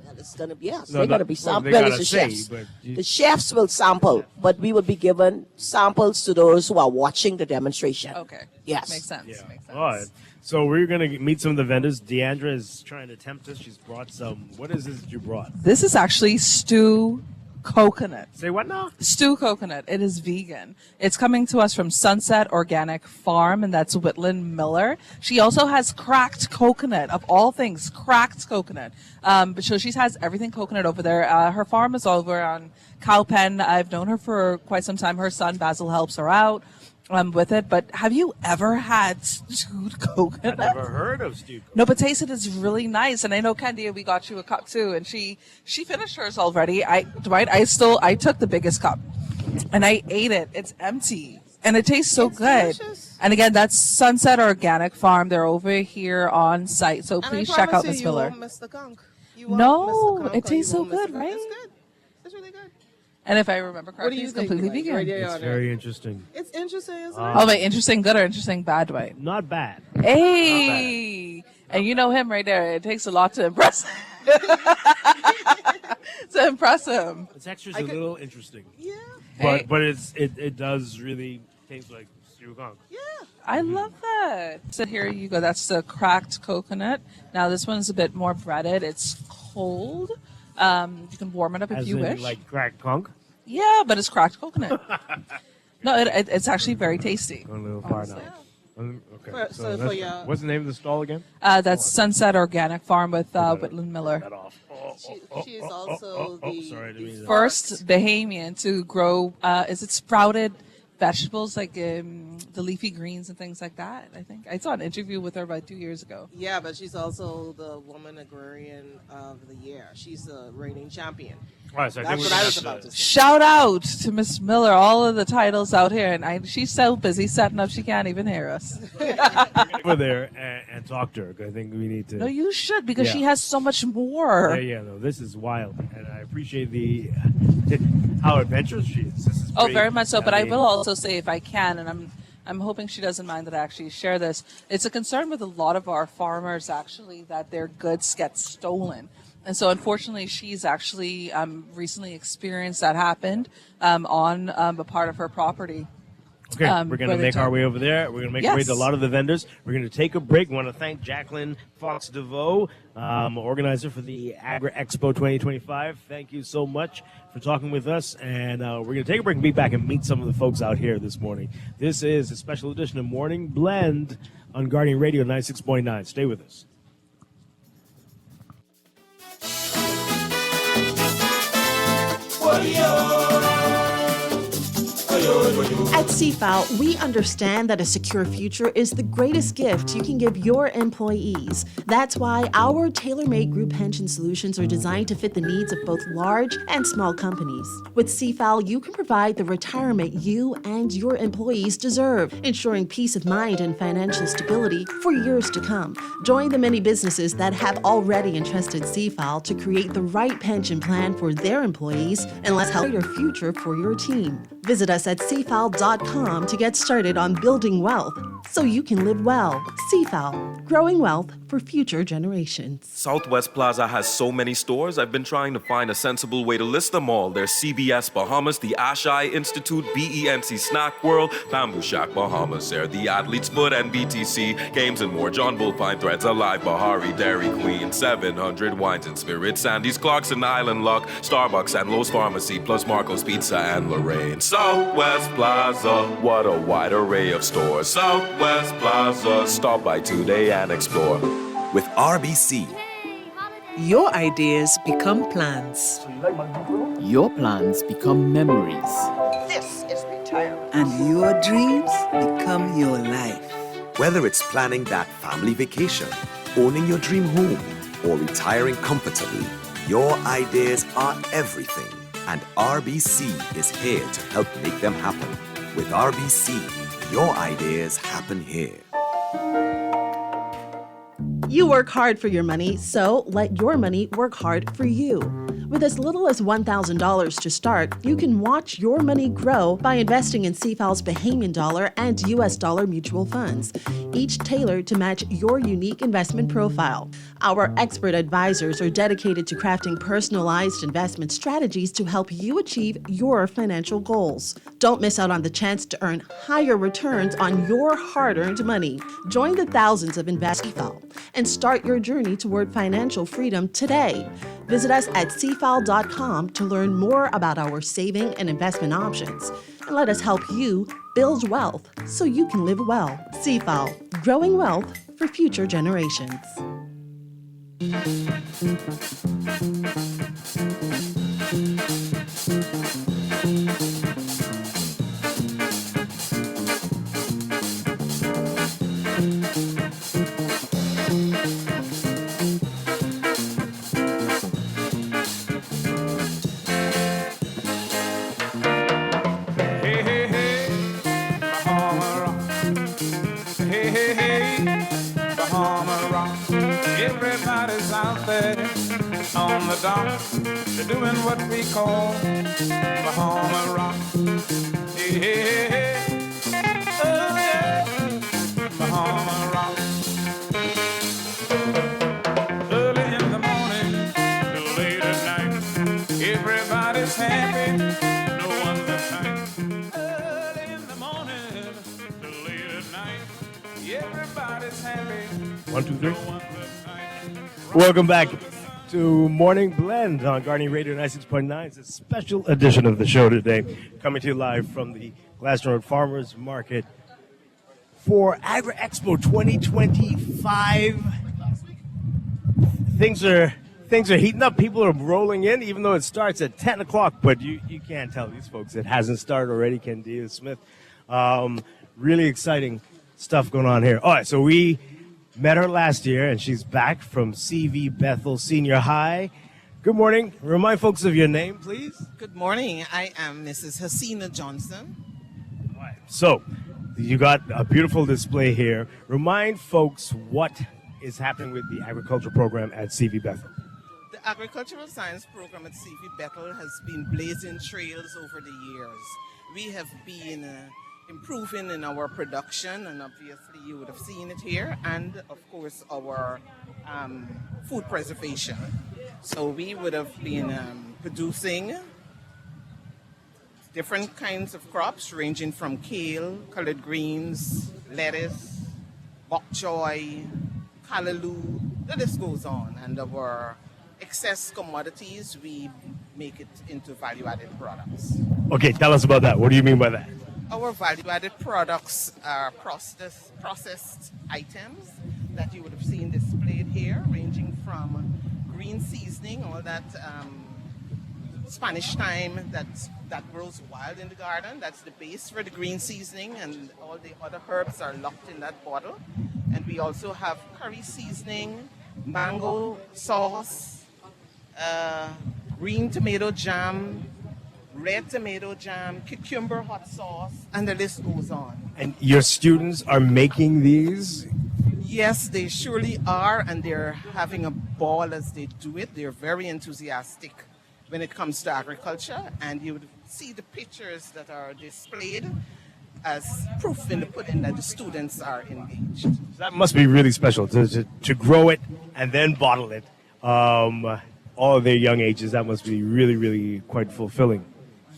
Well, it's going to be, yes, No, they're no, going to be well, they sampling. gotta The say, chefs. but you- The chefs will sample, but we will be given samples to those who are watching the demonstration. Okay. Yes. Makes sense. Yeah. Makes sense. All right. So we're going to meet some of the vendors. Deandra is trying to tempt us. She's brought some. What is this that you brought? This is actually stew coconut. Say what now? Stew coconut. It is vegan. It's coming to us from Sunset Organic Farm, and that's Whitland Miller. She also has cracked coconut, of all things, cracked coconut. But so she has everything coconut over there. Her farm is over on Cowpen. I've known her for quite some time. Her son Basil helps her out with it. But have you ever had stewed coconut? I've never heard of stewed coconut. No, but taste it is really nice. And I know, Candia, we got you a cup too, and she finished hers already. Dwight, I took the biggest cup and I ate it. It's empty. And it tastes so good. Delicious. And again, that's Sunset Organic Farm. They're over here on site. So please check out Miss Miller. You won't miss the conch. You won't No, miss the conch, it or tastes you so won't miss good, the conch. right? It's good. It's really good. And if I remember What do correctly, you it's think, completely Dwight? vegan. Right there It's on there. very interesting. It's interesting, isn't Uh, it? Oh, wait, interesting good or interesting bad, Dwight? Not bad. Hey, and you know him right there. It takes a lot to impress to impress him. The texture's a little interesting. Yeah. Hey. But it does really taste like stewed conch. I love that. So here you go. That's the cracked coconut. Now this one is a bit more breaded. It's cold. You can warm it up if As you in, wish. like cracked conch. Yeah, but it's cracked coconut. No, it's actually very tasty. Going a little far honestly. now. Okay. For- so that's- for your- what's the name of the stall again? That's Sunset Organic Farm with Whitland Miller. She is also the sorry, I didn't mean to- First Bahamian to grow, is it sprouted vegetables like the leafy greens and things like that? I think I saw an interview with her about 2 years ago. Yeah, but she's also the Woman Agrarian of the Year. She's the reigning champion. All right, so I think That's we're what I gonna was have about to- to say. Shout out to Miss Miller, all of the titles out here, and she's so busy setting up she can't even hear us. Go there and talk to her. 'Cause I think we need to. No, you should, because Yeah. she has so much more. Yeah, no, this is wild, and I appreciate the how adventurous she is. This is Oh, pretty- very much so. But I mean, will also say, if I can, and I'm hoping she doesn't mind that I actually share this. It's a concern with a lot of our farmers, actually, that their goods get stolen. And so, unfortunately, she's actually recently experienced that happened on a part of her property. Okay, we're going to make our way over there. We're going to make our way to a Yes. lot of the vendors. We're going to take a break. We want to thank Jacqueline Fox DeVoe, organizer for the Agri Expo 2025. Thank you so much for talking with us. And we're going to take a break and be back and meet some of the folks out here this morning. This is a special edition of Morning Blend on Guardian Radio 96.9. Stay with us. At CFAL, we understand that a secure future is the greatest gift you can give your employees. That's why our tailor-made group pension solutions are designed to fit the needs of both large and small companies. With CFAL, you can provide the retirement you and your employees deserve, ensuring peace of mind and financial stability for years to come. Join the many businesses that have already entrusted CFAL to create the right pension plan for their employees, and let's help your future for your team. Visit us at cfal.com to get started on building wealth so you can live well. CFAL, growing wealth for future generations. Southwest Plaza has so many stores, I've been trying to find a sensible way to list them all. There's CBS Bahamas, the Ashai Institute, BENC Snack World, Bamboo Shack Bahamas, there, the Athlete's Foot and BTC, Games and More, John Bull Fine Threads, Alive, Bahari, Dairy Queen, 700 Wines and Spirits, Sandy's Clarkson Island Lock, Starbucks and Lowe's Pharmacy, plus Marco's Pizza and Lorraine. Southwest Plaza, what a wide array of stores. Southwest Plaza, stop by today and explore. With RBC, your ideas become plans. Your plans become memories. This is retirement. And your dreams become your life. whether it's planning that family vacation, owning your dream home, or retiring comfortably, your ideas are everything. And RBC is here to help make them happen. With RBC, your ideas happen here. You work hard for your money, so let your money work hard for you. With as little as $1,000 to start, you can watch your money grow by investing in CFAL's Bahamian dollar and US dollar mutual funds, each tailored to match your unique investment profile. Our expert advisors are dedicated to crafting personalized investment strategies to help you achieve your financial goals. Don't miss out on the chance to earn higher returns on your hard-earned money. Join the thousands of investors and start your journey toward financial freedom today. Visit us at cfal.com to learn more about our saving and investment options. And let us help you build wealth so you can live well. CFAL, growing wealth for future generations. Everybody's out there on the dock. They're doing what we call Bahama rock. Hey, hey, hey, oh yeah, Bahama rock. Early in the morning till late at night, everybody's happy, no one's uptight. Early in the morning till late at night, everybody's happy. 1, 2, 3. Welcome back to Morning Blend on Guardian Radio 96.9. It's a special edition of the show today, coming to you live from the Glaston Road Farmers Market for Agri Expo 2025. Things are heating up. People are rolling in, even though it starts at 10 o'clock. But you can't tell these folks it hasn't started already. Candia Smith, really exciting stuff going on here. All right, so we met her last year, and she's back from CV Bethel Senior High. Good morning. Remind folks of your name, please. Good morning. I am Mrs. Hasina Johnson. So, you got a beautiful display here. Remind folks what is happening with the agriculture program at CV Bethel. The agricultural science program at CV Bethel has been blazing trails over the years. We have been improving in our production, and obviously you would have seen it here, and of course our food preservation. So we would have been producing different kinds of crops ranging from kale, colored greens, lettuce, bok choy, callaloo, the list goes on. And our excess commodities, we make it into value-added products. Okay, tell us about that. What do you mean by that? Our value-added products are processed items that you would have seen displayed here, ranging from green seasoning, all that Spanish thyme that grows wild in the garden. That's the base for the green seasoning, and all the other herbs are locked in that bottle. And we also have curry seasoning, mango sauce, green tomato jam, red tomato jam, cucumber hot sauce, and the list goes on. And your students are making these? Yes, they surely are, and they're having a ball as they do it. They're very enthusiastic when it comes to agriculture, and you would see the pictures that are displayed as proof in the pudding that the students are engaged. That must be really special to grow it and then bottle it. All of their young ages, that must be really, really quite fulfilling.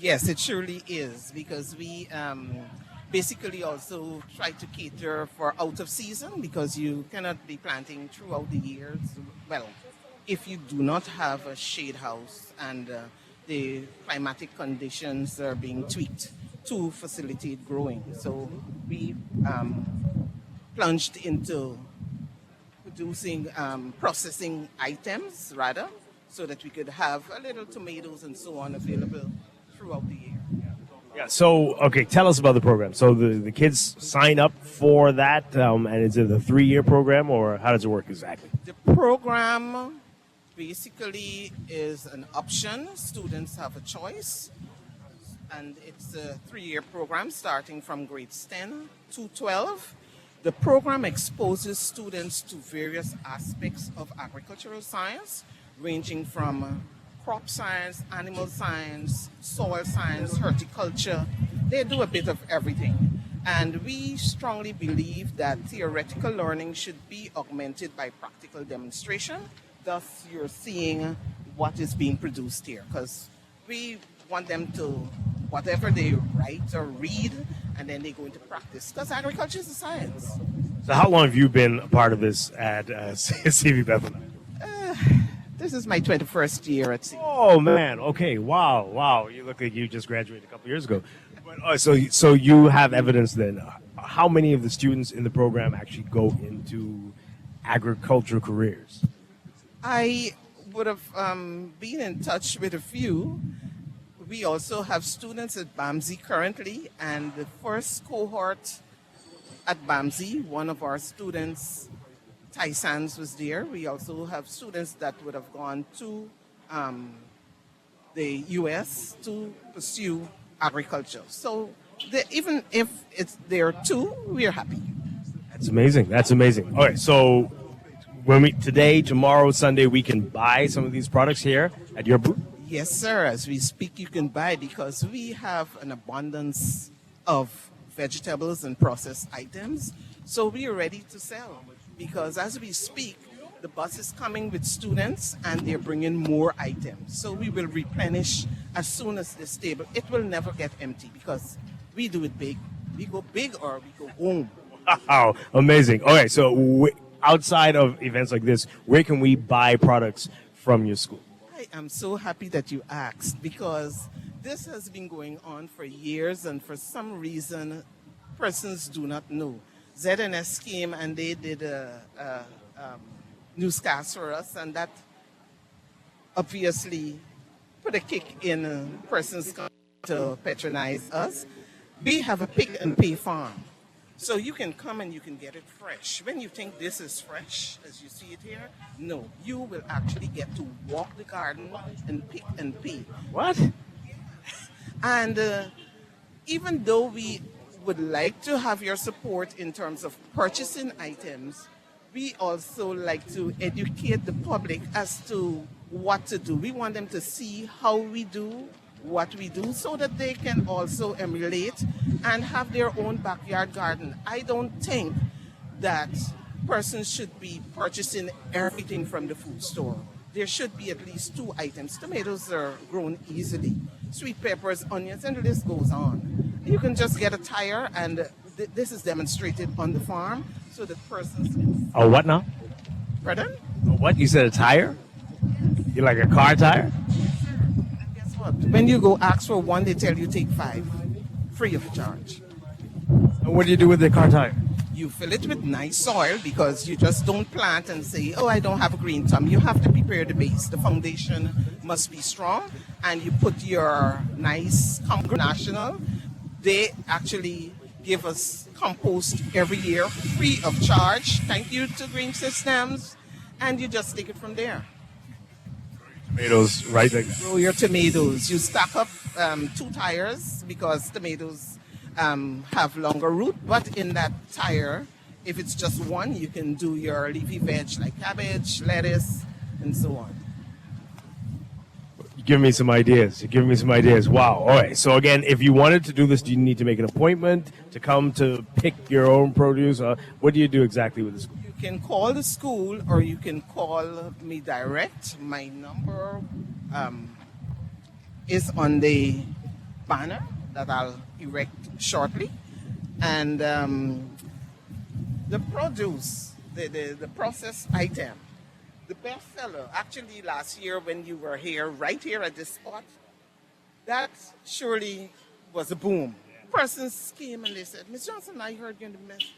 Yes, it surely is, because we basically also try to cater for out of season, because you cannot be planting throughout the years. Well, if you do not have a shade house and the climatic conditions are being tweaked to facilitate growing. So we plunged into processing items rather, so that we could have a little tomatoes and so on available throughout the year. Yeah. So, okay, tell us about the program. So the kids sign up for that, and is it a 3-year program, or how does it work exactly? The program basically is an option. Students have a choice, and it's a 3-year program starting from grades 10 to 12. The program exposes students to various aspects of agricultural science, ranging from crop science, animal science, soil science, horticulture. They do a bit of everything. And we strongly believe that theoretical learning should be augmented by practical demonstration. Thus, you're seeing what is being produced here, because we want them to, whatever they write or read, and then they go into practice, because agriculture is a science. So how long have you been a part of this at CV Bethlehem? This is my 21st year at CV. Oh, man. Okay. Wow. You look like you just graduated a couple years ago. But, so you have evidence then. How many of the students in the program actually go into agricultural careers? I would have been in touch with a few. We also have students at BAMSI currently, and the first cohort at BAMSI, one of our students, Ty Sands, was there. We also have students that would have gone to the U.S. to pursue agriculture. So even if there are 2, we are happy. That's amazing. All right, so today, tomorrow, Sunday, we can buy some of these products here at your booth? Yes, sir. As we speak, you can buy, because we have an abundance of vegetables and processed items. So we are ready to sell, because as we speak, the bus is coming with students and they're bringing more items. So we will replenish as soon as this table. It will never get empty, because we do it big. We go big or we go home. Wow, amazing. Okay, so outside of events like this, where can we buy products from your school? I am so happy that you asked, because this has been going on for years, and for some reason, persons do not know. ZNS came and they did a newscast for us, and that obviously put a kick in persons to patronize us. We have a pick and pay farm. So you can come and you can get it fresh. When you think this is fresh, as you see it here, no, you will actually get to walk the garden and pick and pay. What? And even though we would like to have your support in terms of purchasing items, we also like to educate the public as to what to do. We want them to see how we do what we do, so that they can also emulate and have their own backyard garden. I don't think that persons should be purchasing everything from the food store. There should be at least 2 items. Tomatoes are grown easily. Sweet peppers, onions, and the list goes on. You can just get a tire, and this is demonstrated on the farm, so that persons can... A what now? Pardon? A what? You said a tire? You like a car tire? When you go ask for one, they tell you take 5, free of charge. And what do you do with the car tire? You fill it with nice soil, because you just don't plant and say, oh, I don't have a green thumb. You have to prepare the base, the foundation must be strong, and you put your nice national. They actually give us compost every year free of charge. Thank you to Green Systems, and you just take it from there. Tomatoes right there. Grow your tomatoes. You stack up 2 tires because tomatoes have longer root, but in that tire, if it's just one, you can do your leafy veg like cabbage, lettuce, and so on. You're giving me some ideas. You're giving me some ideas. Wow. All right. So again, if you wanted to do this, do you need to make an appointment to come to pick your own produce? What do you do exactly with the school? You can call the school or you can call me direct. My number is on the banner that I'll erect shortly. And the produce, the processed item, the best seller, actually last year when you were here, right here at this spot, that surely was a boom. Persons came and they said, Ms. Johnson, I heard you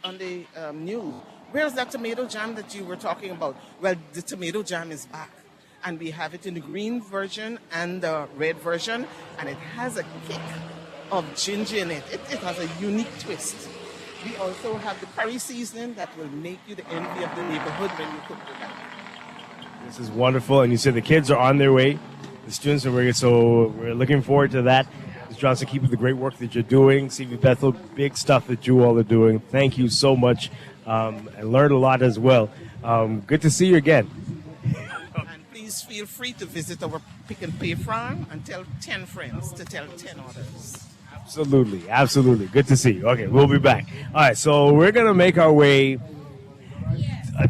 on the news. Where's that tomato jam that you were talking about? Well, the tomato jam is back. And we have it in the green version and the red version. And it has a kick of ginger in it. It has a unique twist. We also have the curry seasoning that will make you the envy of the neighborhood when you cook with that. This is wonderful. And you said the kids are on their way. The students are ready. So we're looking forward to that. Ms. Johnson, keep up the great work that you're doing. CV Bethel, big stuff that you all are doing. Thank you so much. And learned a lot as well. Good to see you again. And please feel free to visit our Pick and Pay farm and tell 10 friends to tell 10 others. Absolutely. Absolutely. Good to see you. Okay, we'll be back. All right, so we're going to make our way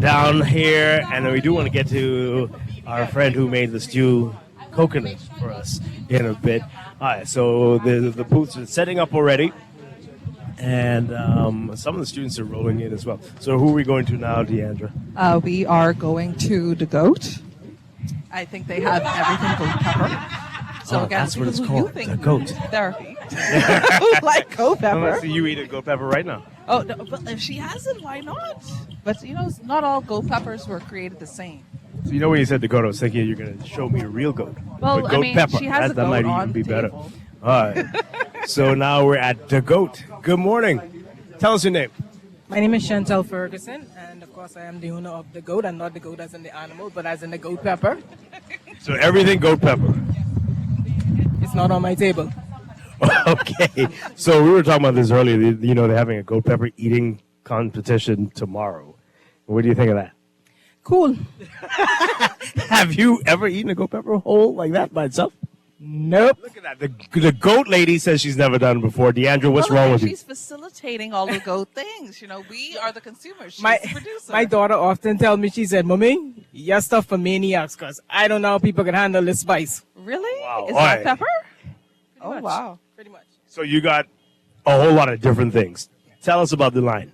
down here, and then we do want to get to our friend who made the stew coconut for us in a bit. All right, so the booths are setting up already. And some of the students are rolling in as well. So who are we going to now, Deandra? We are going to the goat. I think they have everything goat pepper. So again, that's what it's who called, you think the goat. Therapy. Like goat I'm gonna pepper. see you eat a goat pepper right now. Oh, no, but if she hasn't, why not? But you know, not all goat peppers were created the same. So you know when you said the goat, I was thinking you're going to show me a real goat. Well, But goat I mean, pepper. she has a that goat might on even be the better. table. All right. So now we're at the goat. Good morning. Tell us your name. My name is Chantal Ferguson, and of course I am the owner of the goat, and not the goat as in the animal, but as in the goat pepper. So everything goat pepper. It's not on my table. Okay. So we were talking about this earlier. You know, they're having a goat pepper eating competition tomorrow. What do you think of that? Cool. Have you ever eaten a goat pepper whole like that by itself? Nope. Look at that. The goat lady says she's never done it before. Deandra, what's wrong with you? She's facilitating all the goat things. You know, we are the consumers. She's My the producer. my daughter often tells me, she said, "Mommy, your stuff for maniacs, because I don't know how people can handle this spice." Really? Wow. Is All that right. pepper? Pretty much. Wow. Pretty much. So you got a whole lot of different things. Tell us about the line.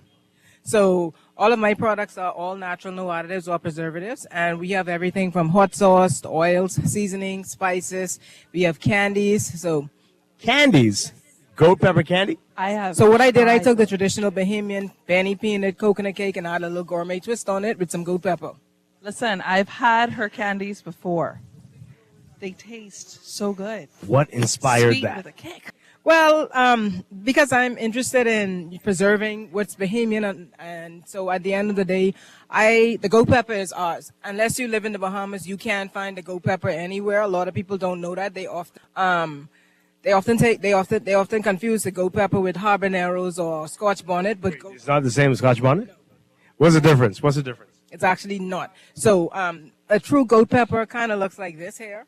So all of my products are all natural, no additives or preservatives, and we have everything from hot sauce to oils, seasonings, spices. We have candies. So Candies? Goat pepper candy? I have. So what I did, I tried took the traditional Bahamian penny peanut coconut cake and added a little gourmet twist on it with some goat pepper. Listen, I've had her candies before. They taste so good. What inspired Sweet that? with a kick. Well, because I'm interested in preserving what's Bahamian, and so at the end of the day, the goat pepper is ours. Unless you live in the Bahamas, you can't find the goat pepper anywhere. A lot of people don't know that. They often confuse the goat pepper with habaneros or Scotch bonnet, but It's not the same as Scotch bonnet? What's the difference? What's the difference? it's actually not. So a true goat pepper kind of looks like this here,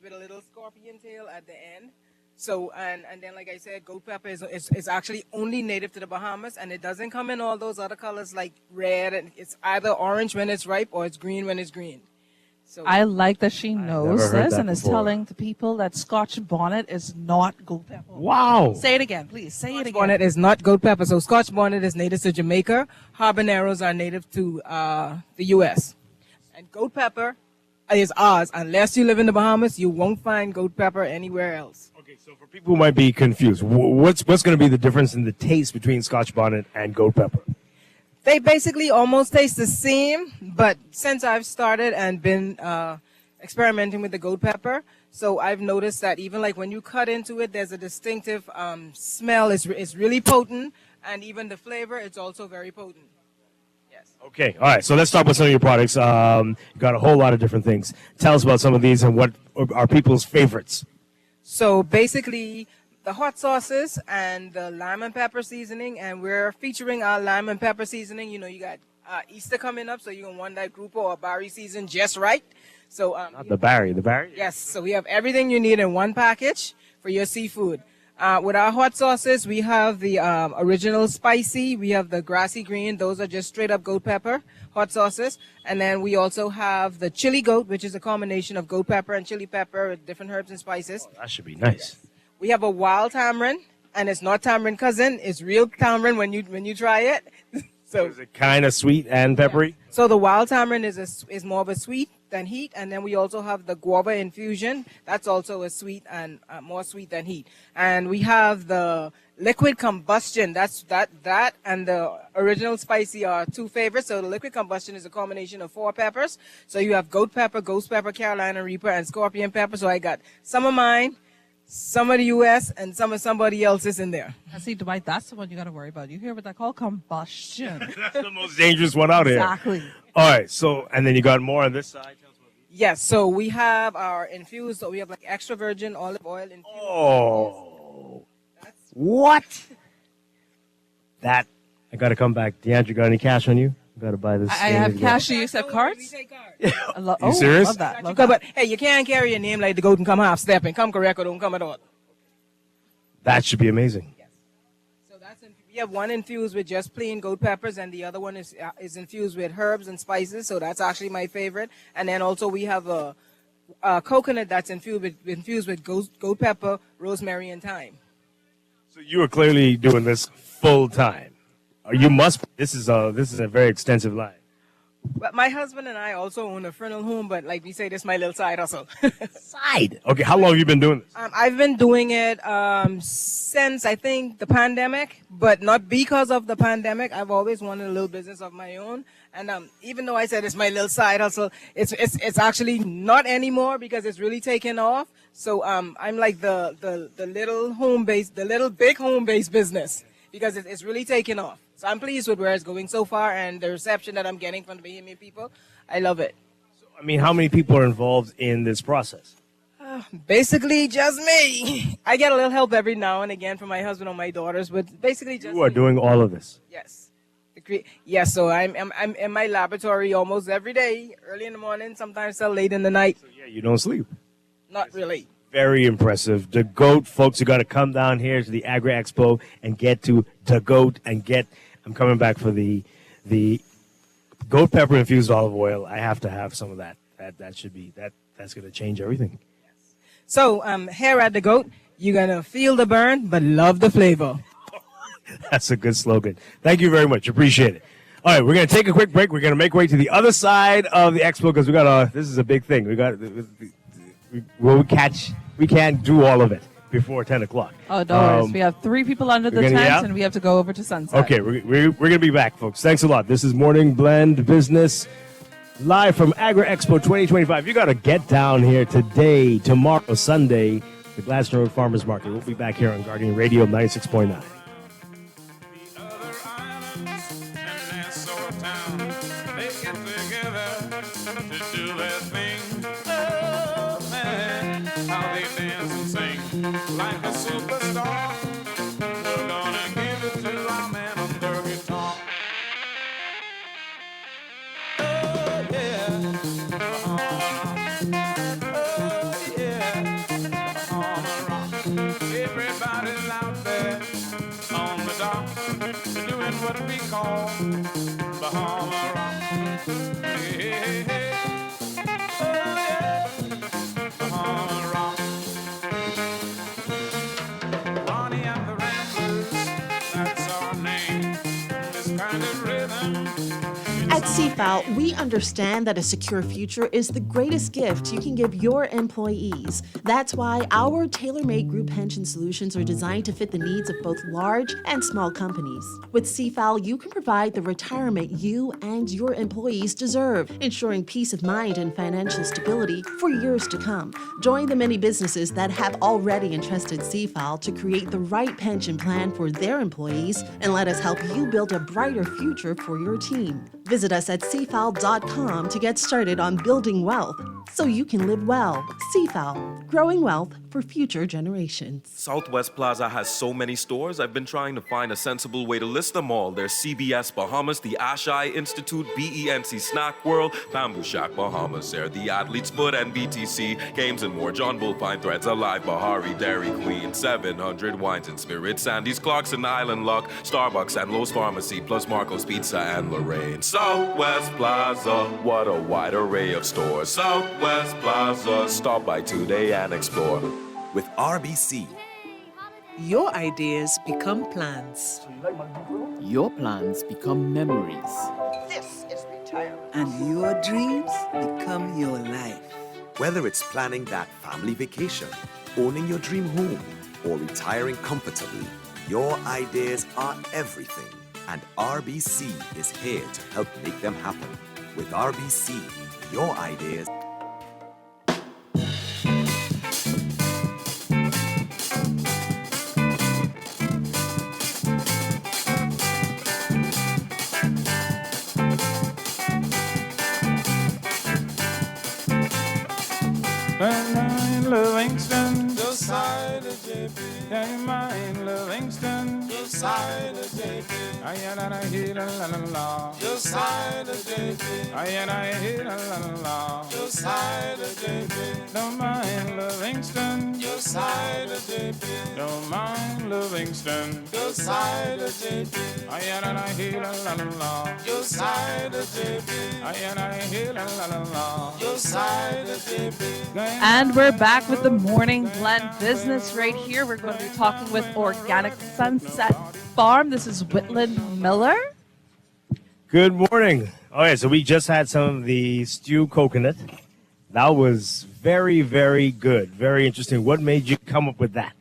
with a little scorpion tail at the end. So, and then, like I said, goat pepper is actually only native to the Bahamas, and it doesn't come in all those other colors like red. And it's either orange when it's ripe or it's green when it's green. So I like that she never knows heard this that and is before. telling the people that Scotch bonnet is not goat pepper. Wow. Say it again, please. Say it Scotch again. bonnet is not goat pepper. So Scotch bonnet is native to Jamaica. Habaneros are native to the U.S. And goat pepper is ours. Unless you live in the Bahamas, you won't find goat pepper anywhere else. Okay, so for people who might be confused, what's going to be the difference in the taste between Scotch bonnet and goat pepper? They basically almost taste the same, but since I've started and been experimenting with the goat pepper. So I've noticed that even like when you cut into it, there's a distinctive smell. It's really potent, and even the flavor, it's also very potent. Okay, all right. So let's talk about some of your products. You got a whole lot of different things. Tell us about some of these and what are people's favorites. So basically, the hot sauces and the lime and pepper seasoning, and we're featuring our lime and pepper seasoning. You know, you got Easter coming up, so you're gonna want that grouper or Barry season just right. So Not the Barry. yes, so we have everything you need in one package for your seafood. With our hot sauces, we have the original spicy, we have the grassy green, those are just straight up goat pepper hot sauces. And then we also have the chili goat, which is a combination of goat pepper and chili pepper with different herbs and spices. That should be nice. We have a wild tamarind, and it's not tamarind cousin, it's real tamarind when you try it. So is it kind of sweet and peppery? So the wild tamarind is more of a sweet than heat, and then we also have the guava infusion. That's also a sweet and more sweet than heat. And we have the liquid combustion. That and the original spicy are two favorites. So the liquid combustion is a combination of 4 peppers. So you have goat pepper, ghost pepper, Carolina Reaper, and scorpion pepper. So I got some of mine, some of the U.S., and some of somebody else's in there. I see, Dwight, that's the one you got to worry about. You hear what they call combustion. That's the most dangerous one out here. Exactly. All right, so, and then you got more on this side. Yes, so we have our infused, so we have like extra virgin olive oil infused. Oh, what? That, I got to come back. DeAndre, got any cash on you? Got to buy this. I have cash. You accept cards? You serious? Love that. Love But that. hey, you can't carry a name like the goat and come half stepping. Come correct or don't come at all. That should be amazing. We have one infused with just plain goat peppers, and the other one is infused with herbs and spices. So that's actually my favorite. And then also we have a coconut that's infused with goat pepper, rosemary, and thyme. So you are clearly doing this full time. You must. This is a very extensive line. But my husband and I also own a fernal home, but like we say, this is my little side hustle. Side. Okay, how long have you been doing this? I've been doing it since I think the pandemic, but not because of the pandemic. I've always wanted a little business of my own, and even though I said it's my little side hustle, it's actually not anymore because it's really taken off. So I'm like the little home base, the little big home base business because it's really taken off. So I'm pleased with where it's going so far and the reception that I'm getting from the Bahamian people. I love it. I mean, how many people are involved in this process? Basically, just me. I get a little help every now and again from my husband or my daughters, but basically just You are me. doing all of this. Yes. Yes, so I'm in my laboratory almost every day, early in the morning, sometimes till late in the night. So yeah, you don't sleep. Not really. Very impressive. The GOAT, folks, you got to come down here to the Agri Expo and get to the GOAT and get. I'm coming back for the goat pepper infused olive oil. I have to have some of that. That should be that's going to change everything. So here at the GOAT, you're gonna feel the burn, but love the flavor. That's a good slogan. Thank you very much. Appreciate it. All right, we're going to take a quick break. We're going to make way to the other side of the expo because this is a big thing. We can't do all of it before 10 o'clock. Oh, no worries. We have 3 people under the tent, and we have to go over to Sunset. Okay, we're going to be back, folks. Thanks a lot. This is Morning Blend Business live from Agri Expo 2025. You got to get down here today, tomorrow, Sunday, the Gladstone Road Farmers Market. We'll be back here on Guardian Radio 96.9. Like a superstar, we're gonna give it to our man on the guitar. Oh yeah, oh yeah, everybody's out there on the dock, doing what we call Bahama rock. Hey, hey, hey. Oh yeah, Bahama rock. That's our name. This kind of rhythm, you At CFAL, we understand that a secure future is the greatest gift you can give your employees. That's why our tailor-made group pension solutions are designed to fit the needs of both large and small companies. With CFAL, you can provide the retirement you and your employees deserve, ensuring peace of mind and financial stability for years to come. Join the many businesses that have already entrusted CFAL to create the right pension plan for their employees, and let us help you build a brighter future for your team. Visit us at cfal.com to get started on building wealth so you can live well. CFAL, growing wealth for future generations. Southwest Plaza has so many stores, I've been trying to find a sensible way to list them all. There's CBS Bahamas, the Ashai Institute, BENC Snack World, Bamboo Shack Bahamas, there, the Athlete's Foot, and BTC, Games and More, John Bull Fine Threads, Alive, Bahari, Dairy Queen, 700 Wines and Spirits, Sandy's Clarkson, Island Luck, Starbucks, and Lowe's Pharmacy, plus Marco's Pizza and Lorraine. Southwest Plaza, what a wide array of stores. Southwest Plaza, stop by today and explore. With RBC, Your ideas become plans. Your plans become memories. This is retirement. And your dreams become your life. whether it's planning that family vacation, owning your dream home, or retiring comfortably, your ideas are everything. And RBC is here to help make them happen. With RBC, your ideas. Mine Livingston, Josiah JP. Mine Livingston, Josiah JP. I hear la la la. Josiah JP. I hear la la la. Josiah JP. Don't mind Livingston, Josiah JP. Don't mind Livingston, Josiah JP. I hear la la la. Josiah JP. I hear la la la. Josiah JP. And we're back with the Morning Blend Business right here. We're going to be talking with Organic Sunset Farm. This is Whitland Miller. Good morning. Okay, so we just had some of the stewed coconut. That was very, very good. Very interesting. What made you come up with that?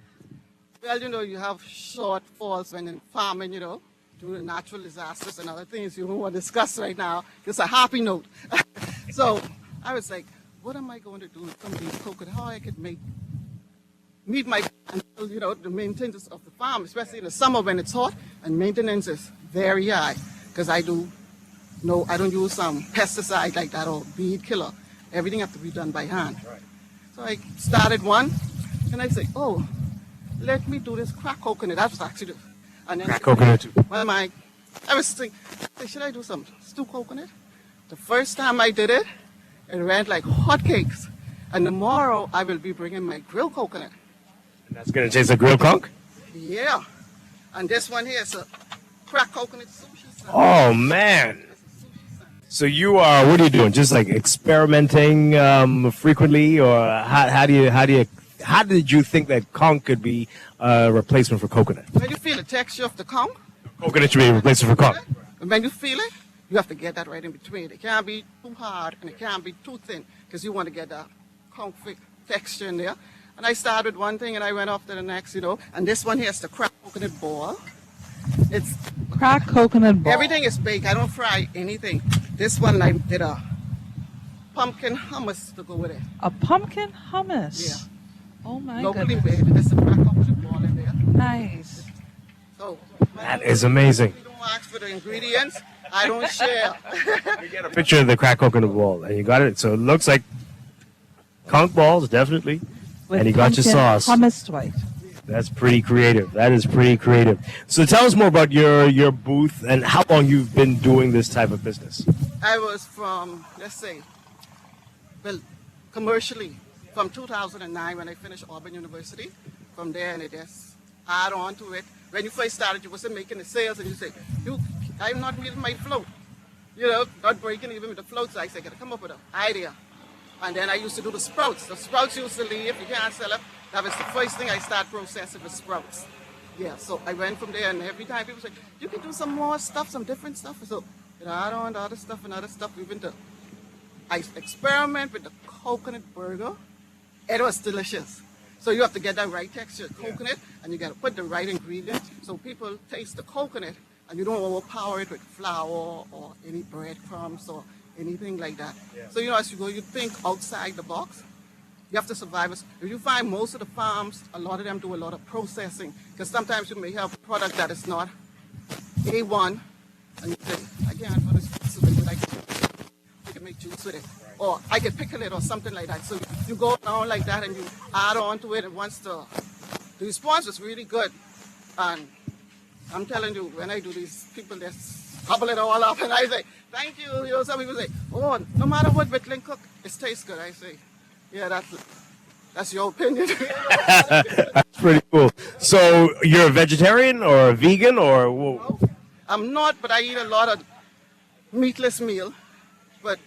Well, you have shortfalls when in farming, due to natural disasters and other things you don't want to discuss right now. It's a happy note. So I was like, what am I going to do with some of these coconut? How I could meet my, the maintenance of the farm, especially in the summer when it's hot, and maintenance is very high because I don't use some pesticide like that or weed killer. Everything has to be done by hand. Right. So I started one, and I said, oh, let me do this cracked coconut. That was actually and then cracked coconut too. Well, I was thinking, should I do some stewed coconut? The first time I did it, it went like hotcakes. And tomorrow I will be bringing my grilled coconut. And that's going to taste like grilled conch? Yeah. And this one here is a cracked coconut sushi. Oh, man. So you are, what are you doing? Just like experimenting frequently? Or how did you think that conch could be a replacement for coconut? When you feel the texture of the conch. Coconut should be a replacement for conch. And when you feel it, you have to get that right in between. It can't be too hard and it can't be too thin because you want to get that confit texture in there. And I started one thing and I went off to the next, And this one here is the cracked coconut ball. It's cracked coconut ball. Everything is baked. I don't fry anything. This one I did a pumpkin hummus to go with it. A pumpkin hummus? Yeah. Oh my Locally goodness. baked. There's a cracked coconut ball in there. Nice. So that is amazing. You don't ask for the ingredients. I don't share. You get a picture of the cracked coconut ball, and you got it. So it looks like conch balls, definitely. With and you got your sauce. Hummus, Dwight. That's pretty creative. That is pretty creative. So tell us more about your booth and how long you've been doing this type of business. I was from, commercially, from 2009 when I finished Auburn University. From there, and it just add on to it. When you first started, you wasn't making the sales, and you say, I'm not reading my float. Not breaking even with the floats. I said, I gotta come up with an idea. And then I used to do the sprouts. The sprouts used to leave. You can't sell it. That was the first thing I started processing, the sprouts. Yeah, so I went from there, and every time people say, you can do some more stuff, some different stuff. So It add on other stuff and other stuff. I experiment with the coconut burger. It was delicious. So you have to get that right texture, coconut, and you got to put the right ingredients so people taste the coconut and you don't overpower it with flour or any breadcrumbs or anything like that. Yeah. So, as you go, you think outside the box. You have to survive. If you find most of the farms, a lot of them do a lot of processing because sometimes you may have a product that is not A1 and you say, I can't put this but I can make juice with it. Or I can pickle it or something like that. So you go down like that and you add on to it, and once the response is really good. And I'm telling you, when I do these, people just gobble it all up and I say, thank you. Some people say, oh, no matter what Whitland cook, it tastes good. I say, yeah, that's your opinion. That's pretty cool. So you're a vegetarian or a vegan or? No, I'm not, but I eat a lot of meatless meal. But,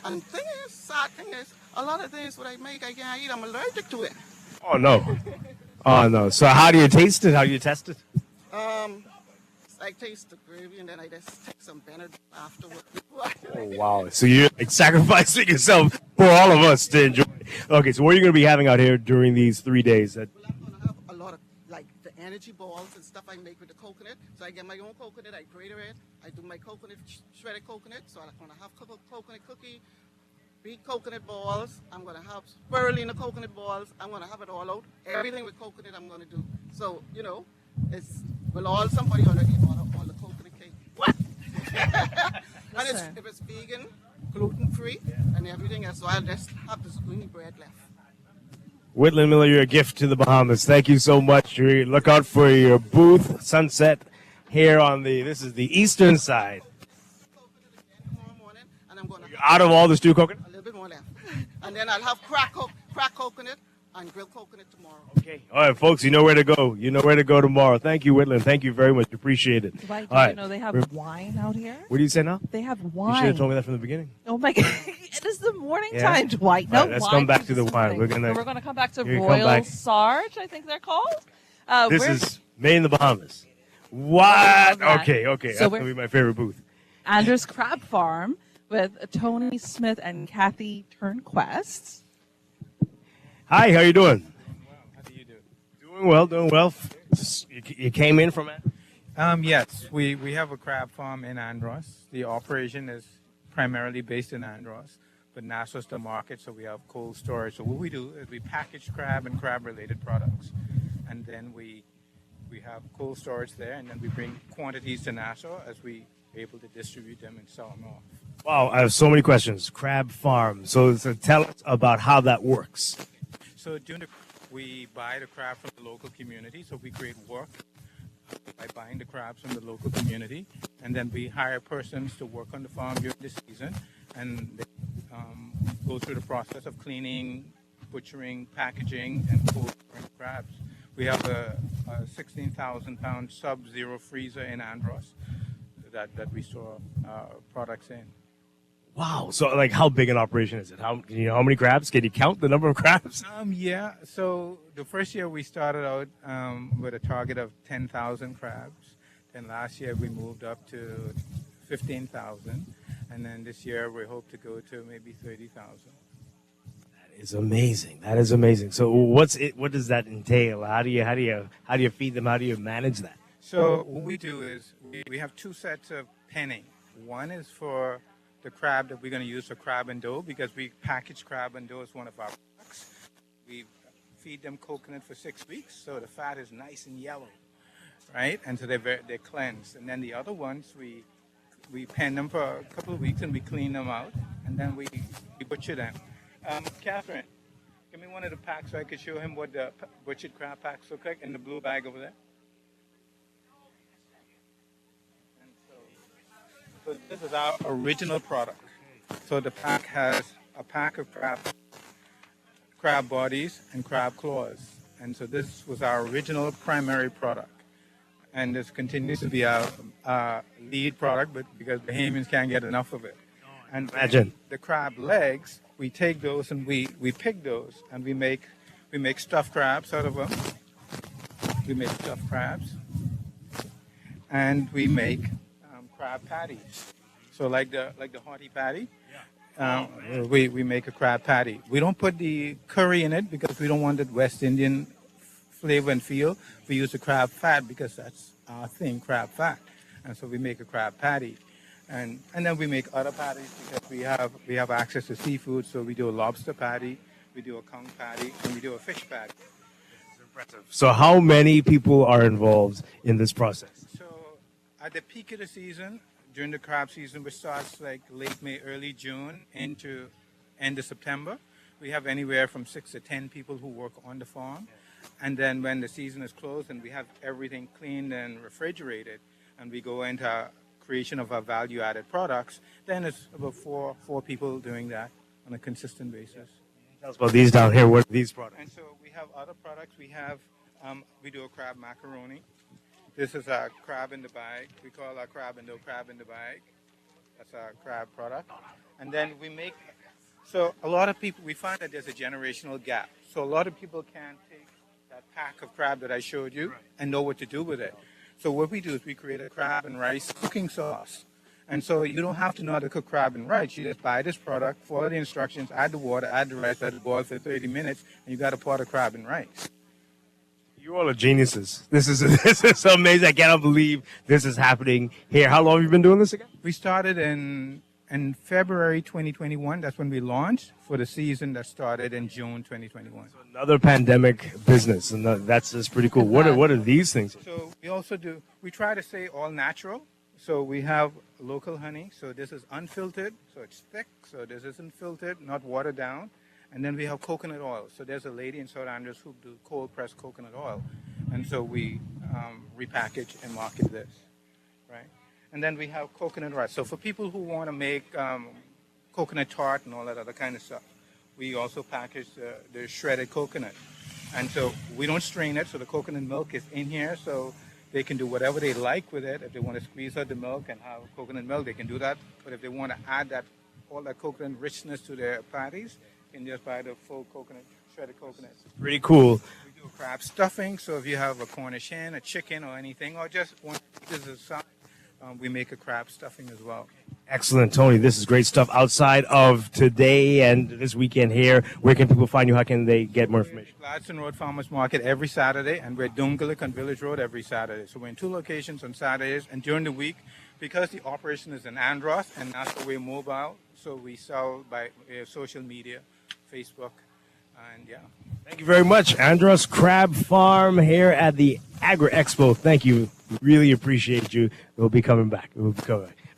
and sad thing is, a lot of things what I make, I can't eat. I'm allergic to it. Oh, no. Oh, no. So how do you taste it? How do you test it? I taste the gravy and then I just take some Benedict afterward. Oh, wow. So you're like sacrificing yourself for all of us to enjoy. Okay, so what are you going to be having out here during these 3 days? I'm going to have a lot of, like, the energy balls and stuff I make with the coconut. So I get my own coconut, I grate it, I do my coconut, shredded coconut. So I'm going to have coconut cookie, beat coconut balls. I'm going to have spirulina coconut balls. I'm going to have it all out. Everything with coconut I'm going to do. So, somebody already all the coconut cake. What? And if it's vegan, gluten-free, and everything else, so I'll just have this green bread left. Whitland Miller, you're a gift to the Bahamas. Thank you so much. Look out for your booth, Sunset, here on this is the eastern side. Out of all the stew coconut? A little bit more left. And then I'll have cracked coconut and grilled coconut tomorrow. Okay. All right, folks, you know where to go. You know where to go tomorrow. Thank you, Whitland. Thank you very much. Appreciate it. Dwight, all right. you know they have wine out here? What do you say now? They have You wine. should have told me that from the beginning. Oh, my God. It is the morning time, Dwight. No All right, let's wine. come back to the wine. We're So we're going to come back to Here, come Royal back. Sarge, I think they're called. This we're- is made in the Bahamas. What? that. Okay. So That's going we're- to be my favorite booth. Andrews Crab Farm with Tony Smith and Kathy Turnquest. Hi, how you doing? Doing well. You came in from it? Yes, we have a crab farm in Andros. The operation is primarily based in Andros, but Nassau's the market, so we have cold storage. So what we do is we package crab and crab-related products, and then we have cold storage there, and then we bring quantities to Nassau as we are able to distribute them and sell them off. Wow, I have so many questions. Crab farm. So tell us about how that works. So we buy the crab from the local community, so we create work by buying the crabs from the local community, and then we hire persons to work on the farm during the season, and they go through the process of cleaning, butchering, packaging, and cold storing crabs. We have a 16,000-pound sub-zero freezer in Andros that we store products in. Wow. So, like, how big an operation is it? How many crabs? Can you count the number of crabs? Yeah. So the first year we started out with a target of 10,000 crabs. Then last year we moved up to 15,000, and then this year we hope to go to maybe 30,000. That is amazing. That is amazing. So, what does that entail? How do you feed them? How do you manage that? So what we do is we have two sets of penning. One is for the crab that we're going to use for crab and dough, because we package crab and dough as one of our products. We feed them coconut for 6 weeks, so the fat is nice and yellow, right? And so they're cleansed. And then the other ones, we pen them for a couple of weeks and we clean them out, and then we butcher them. Catherine, give me one of the packs so I could show him what the butchered crab packs look like in the blue bag over there. So this is our original product. So the pack has a pack of crab bodies and crab claws. And so this was our original primary product. And this continues to be our lead product, but because Bahamians can't get enough of it. And Imagine. The crab legs, we take those and we pick those and we make stuffed crabs out of them. We make stuffed crabs. And we make crab patties. So like the hearty patty, we make a crab patty. We don't put the curry in it because we don't want that West Indian flavor and feel. We use the crab fat because that's our thing, crab fat. And so we make a crab patty. And then we make other patties because we have access to seafood. So we do a lobster patty, we do a conch patty, and we do a fish patty. So how many people are involved in this process? So at the peak of the season, during the crab season, which starts like late May, early June into end of September, we have anywhere from 6 to 10 people who work on the farm. And then when the season is closed and we have everything cleaned and refrigerated, and we go into creation of our value-added products, then it's about four people doing that on a consistent basis. Tell us about these down here. What are these products? And so we have other products. We do a crab macaroni. This is our crab in the bag. We call our crab in the bag. That's our crab product. And then we make, so a lot of people, we find that there's a generational gap. So a lot of people can't take that pack of crab that I showed you and know what to do with it. So what we do is we create a crab and rice cooking sauce. And so you don't have to know how to cook crab and rice. You just buy this product, follow the instructions, add the water, add the rice, let it boil for 30 minutes, and you got a pot of crab and rice. You all are geniuses. This is amazing. I cannot believe this is happening here. How long have you been doing this again? We started in February 2021. That's when we launched for the season that started in June 2021. So another pandemic business, and that's pretty cool. What are these things? So we try to stay all natural. So we have local honey. So this is unfiltered, so it's thick. So this isn't filtered, not watered down. And then we have coconut oil. So there's a lady in South Andrews who do cold pressed coconut oil. And so we repackage and market this, right? And then we have coconut rice. So for people who want to make coconut tart and all that other kind of stuff, we also package the shredded coconut. And so we don't strain it, so the coconut milk is in here, so they can do whatever they like with it. If they want to squeeze out the milk and have coconut milk, they can do that. But if they want to add all that coconut richness to their patties, you can just buy the full coconut, shredded coconut. Pretty cool. We do crab stuffing, so if you have a Cornish hen, a chicken, or anything, or just one this is side, we make a crab stuffing as well. Excellent, Tony. This is great stuff. Outside of today and this weekend here, where can people find you? How can they get more information? Gladstone Road Farmers Market every Saturday, and we're at Dungalik on Village Road every Saturday. So we're in 2 locations on Saturdays, and during the week, because the operation is in Andros and that's the way mobile, so we sell by social media, Facebook, and yeah. Thank you very much. Andros Crab Farm here at the Agri Expo. Thank you. Really appreciate you. We'll be coming back. All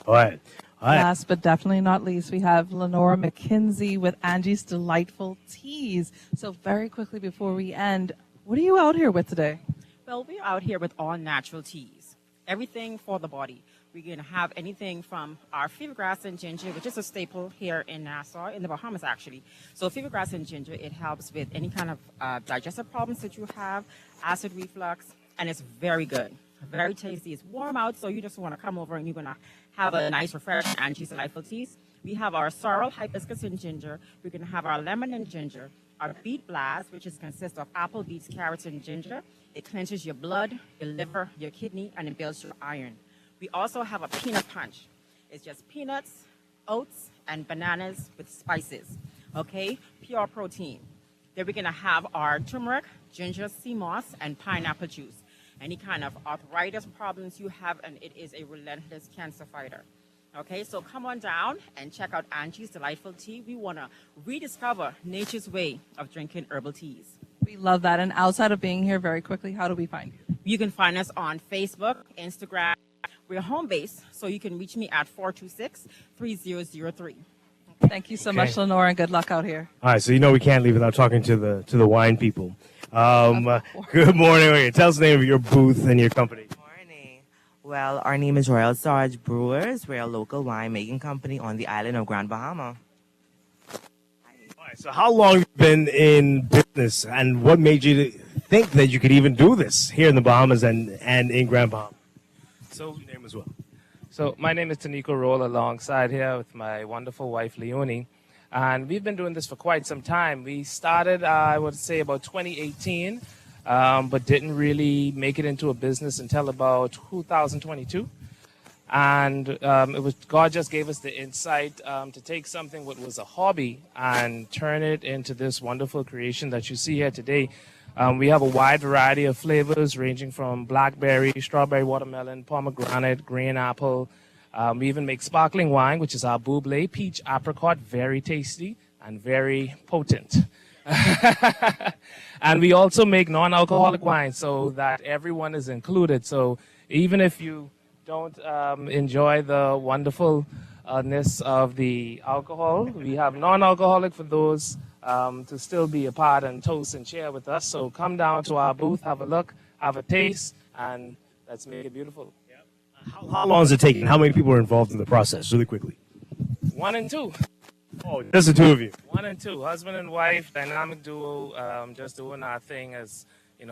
right. Last but definitely not least, we have Lenora McKinsey with Angie's Delightful Teas. So very quickly before we end, what are you out here with today? Well, we're out here with all natural teas. Everything for the body. We're going to have anything from our fever grass and ginger, which is a staple here in Nassau, in the Bahamas actually. So fever grass and ginger, it helps with any kind of digestive problems that you have, acid reflux, and it's very good. Very tasty. It's warm out, so you just want to come over and you're going to have a nice, refreshing Angie's Delightful Teas. We have our sorrel, hibiscus, and ginger. We're going to have our lemon and ginger. Our beet blast, which consists of apple, beets, carrots, and ginger. It cleanses your blood, your liver, your kidney, and it builds your iron. We also have a peanut punch. It's just peanuts, oats, and bananas with spices. Okay? Pure protein. Then we're going to have our turmeric, ginger, sea moss, and pineapple juice. Any kind of arthritis problems you have, and it is a relentless cancer fighter. Okay, so come on down and check out Angie's Delightful Tea. We want to rediscover nature's way of drinking herbal teas. We love that. And outside of being here, very quickly, how do we find you? You can find us on Facebook, Instagram. We're home-based, so you can reach me at 426-3003. Thank you so much, Lenora, and good luck out here. All right, so we can't leave without talking to the wine people. Good morning. Tell us the name of your booth and your company. Well, our name is Royal Sarge Brewers. We're a local winemaking company on the island of Grand Bahama. All right, so how long have you been in business, and what made you think that you could even do this here in the Bahamas and in Grand Bahama? So, your name as well. So my name is Taniko Roll, alongside here with my wonderful wife, Leonie. And we've been doing this for quite some time. We started, I would say, about 2018. But didn't really make it into a business until about 2022. And God just gave us the insight to take something what was a hobby and turn it into this wonderful creation that you see here today. We have a wide variety of flavors ranging from blackberry, strawberry, watermelon, pomegranate, green apple. We even make sparkling wine, which is our buble, peach apricot, very tasty and very potent. And we also make non-alcoholic wine so that everyone is included. So even if you don't enjoy the wonderfulness of the alcohol, we have non-alcoholic for those to still be a part and toast and share with us. So come down to our booth, have a look, have a taste, and let's make it beautiful. How long is it taking? How many people are involved in the process? Really quickly. 1 and 2. Oh, just the two of you. 1 and 2, husband and wife, dynamic duo, just doing our thing as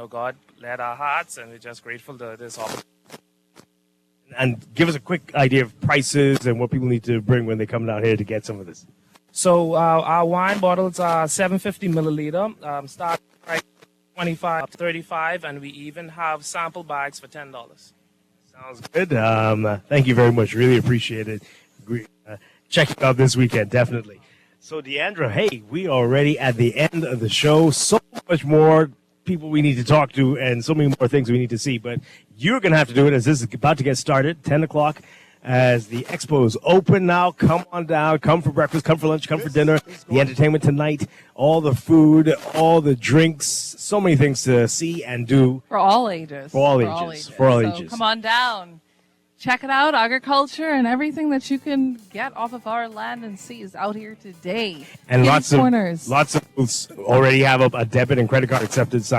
God led our hearts, and we're just grateful to this opportunity. And give us a quick idea of prices and what people need to bring when they come down here to get some of this. So our wine bottles are 750 milliliter, start price 25, 35, and we even have sample bags for $10. Sounds good. Thank you very much. Really appreciate it. Check it out this weekend, definitely. So, Deandra, hey, we are already at the end of the show. So much more people we need to talk to and so many more things we need to see. But you're going to have to do it as this is about to get started, 10 o'clock. As the expo's open now, come on down, come for breakfast, come for lunch, come for dinner, the entertainment tonight, all the food, all the drinks, so many things to see and do. For all ages. For all ages. For all ages. So come on down. Check it out, agriculture and everything that you can get off of our land and sea is out here today. And Kitty lots corners. of booths already have a debit and credit card accepted sign.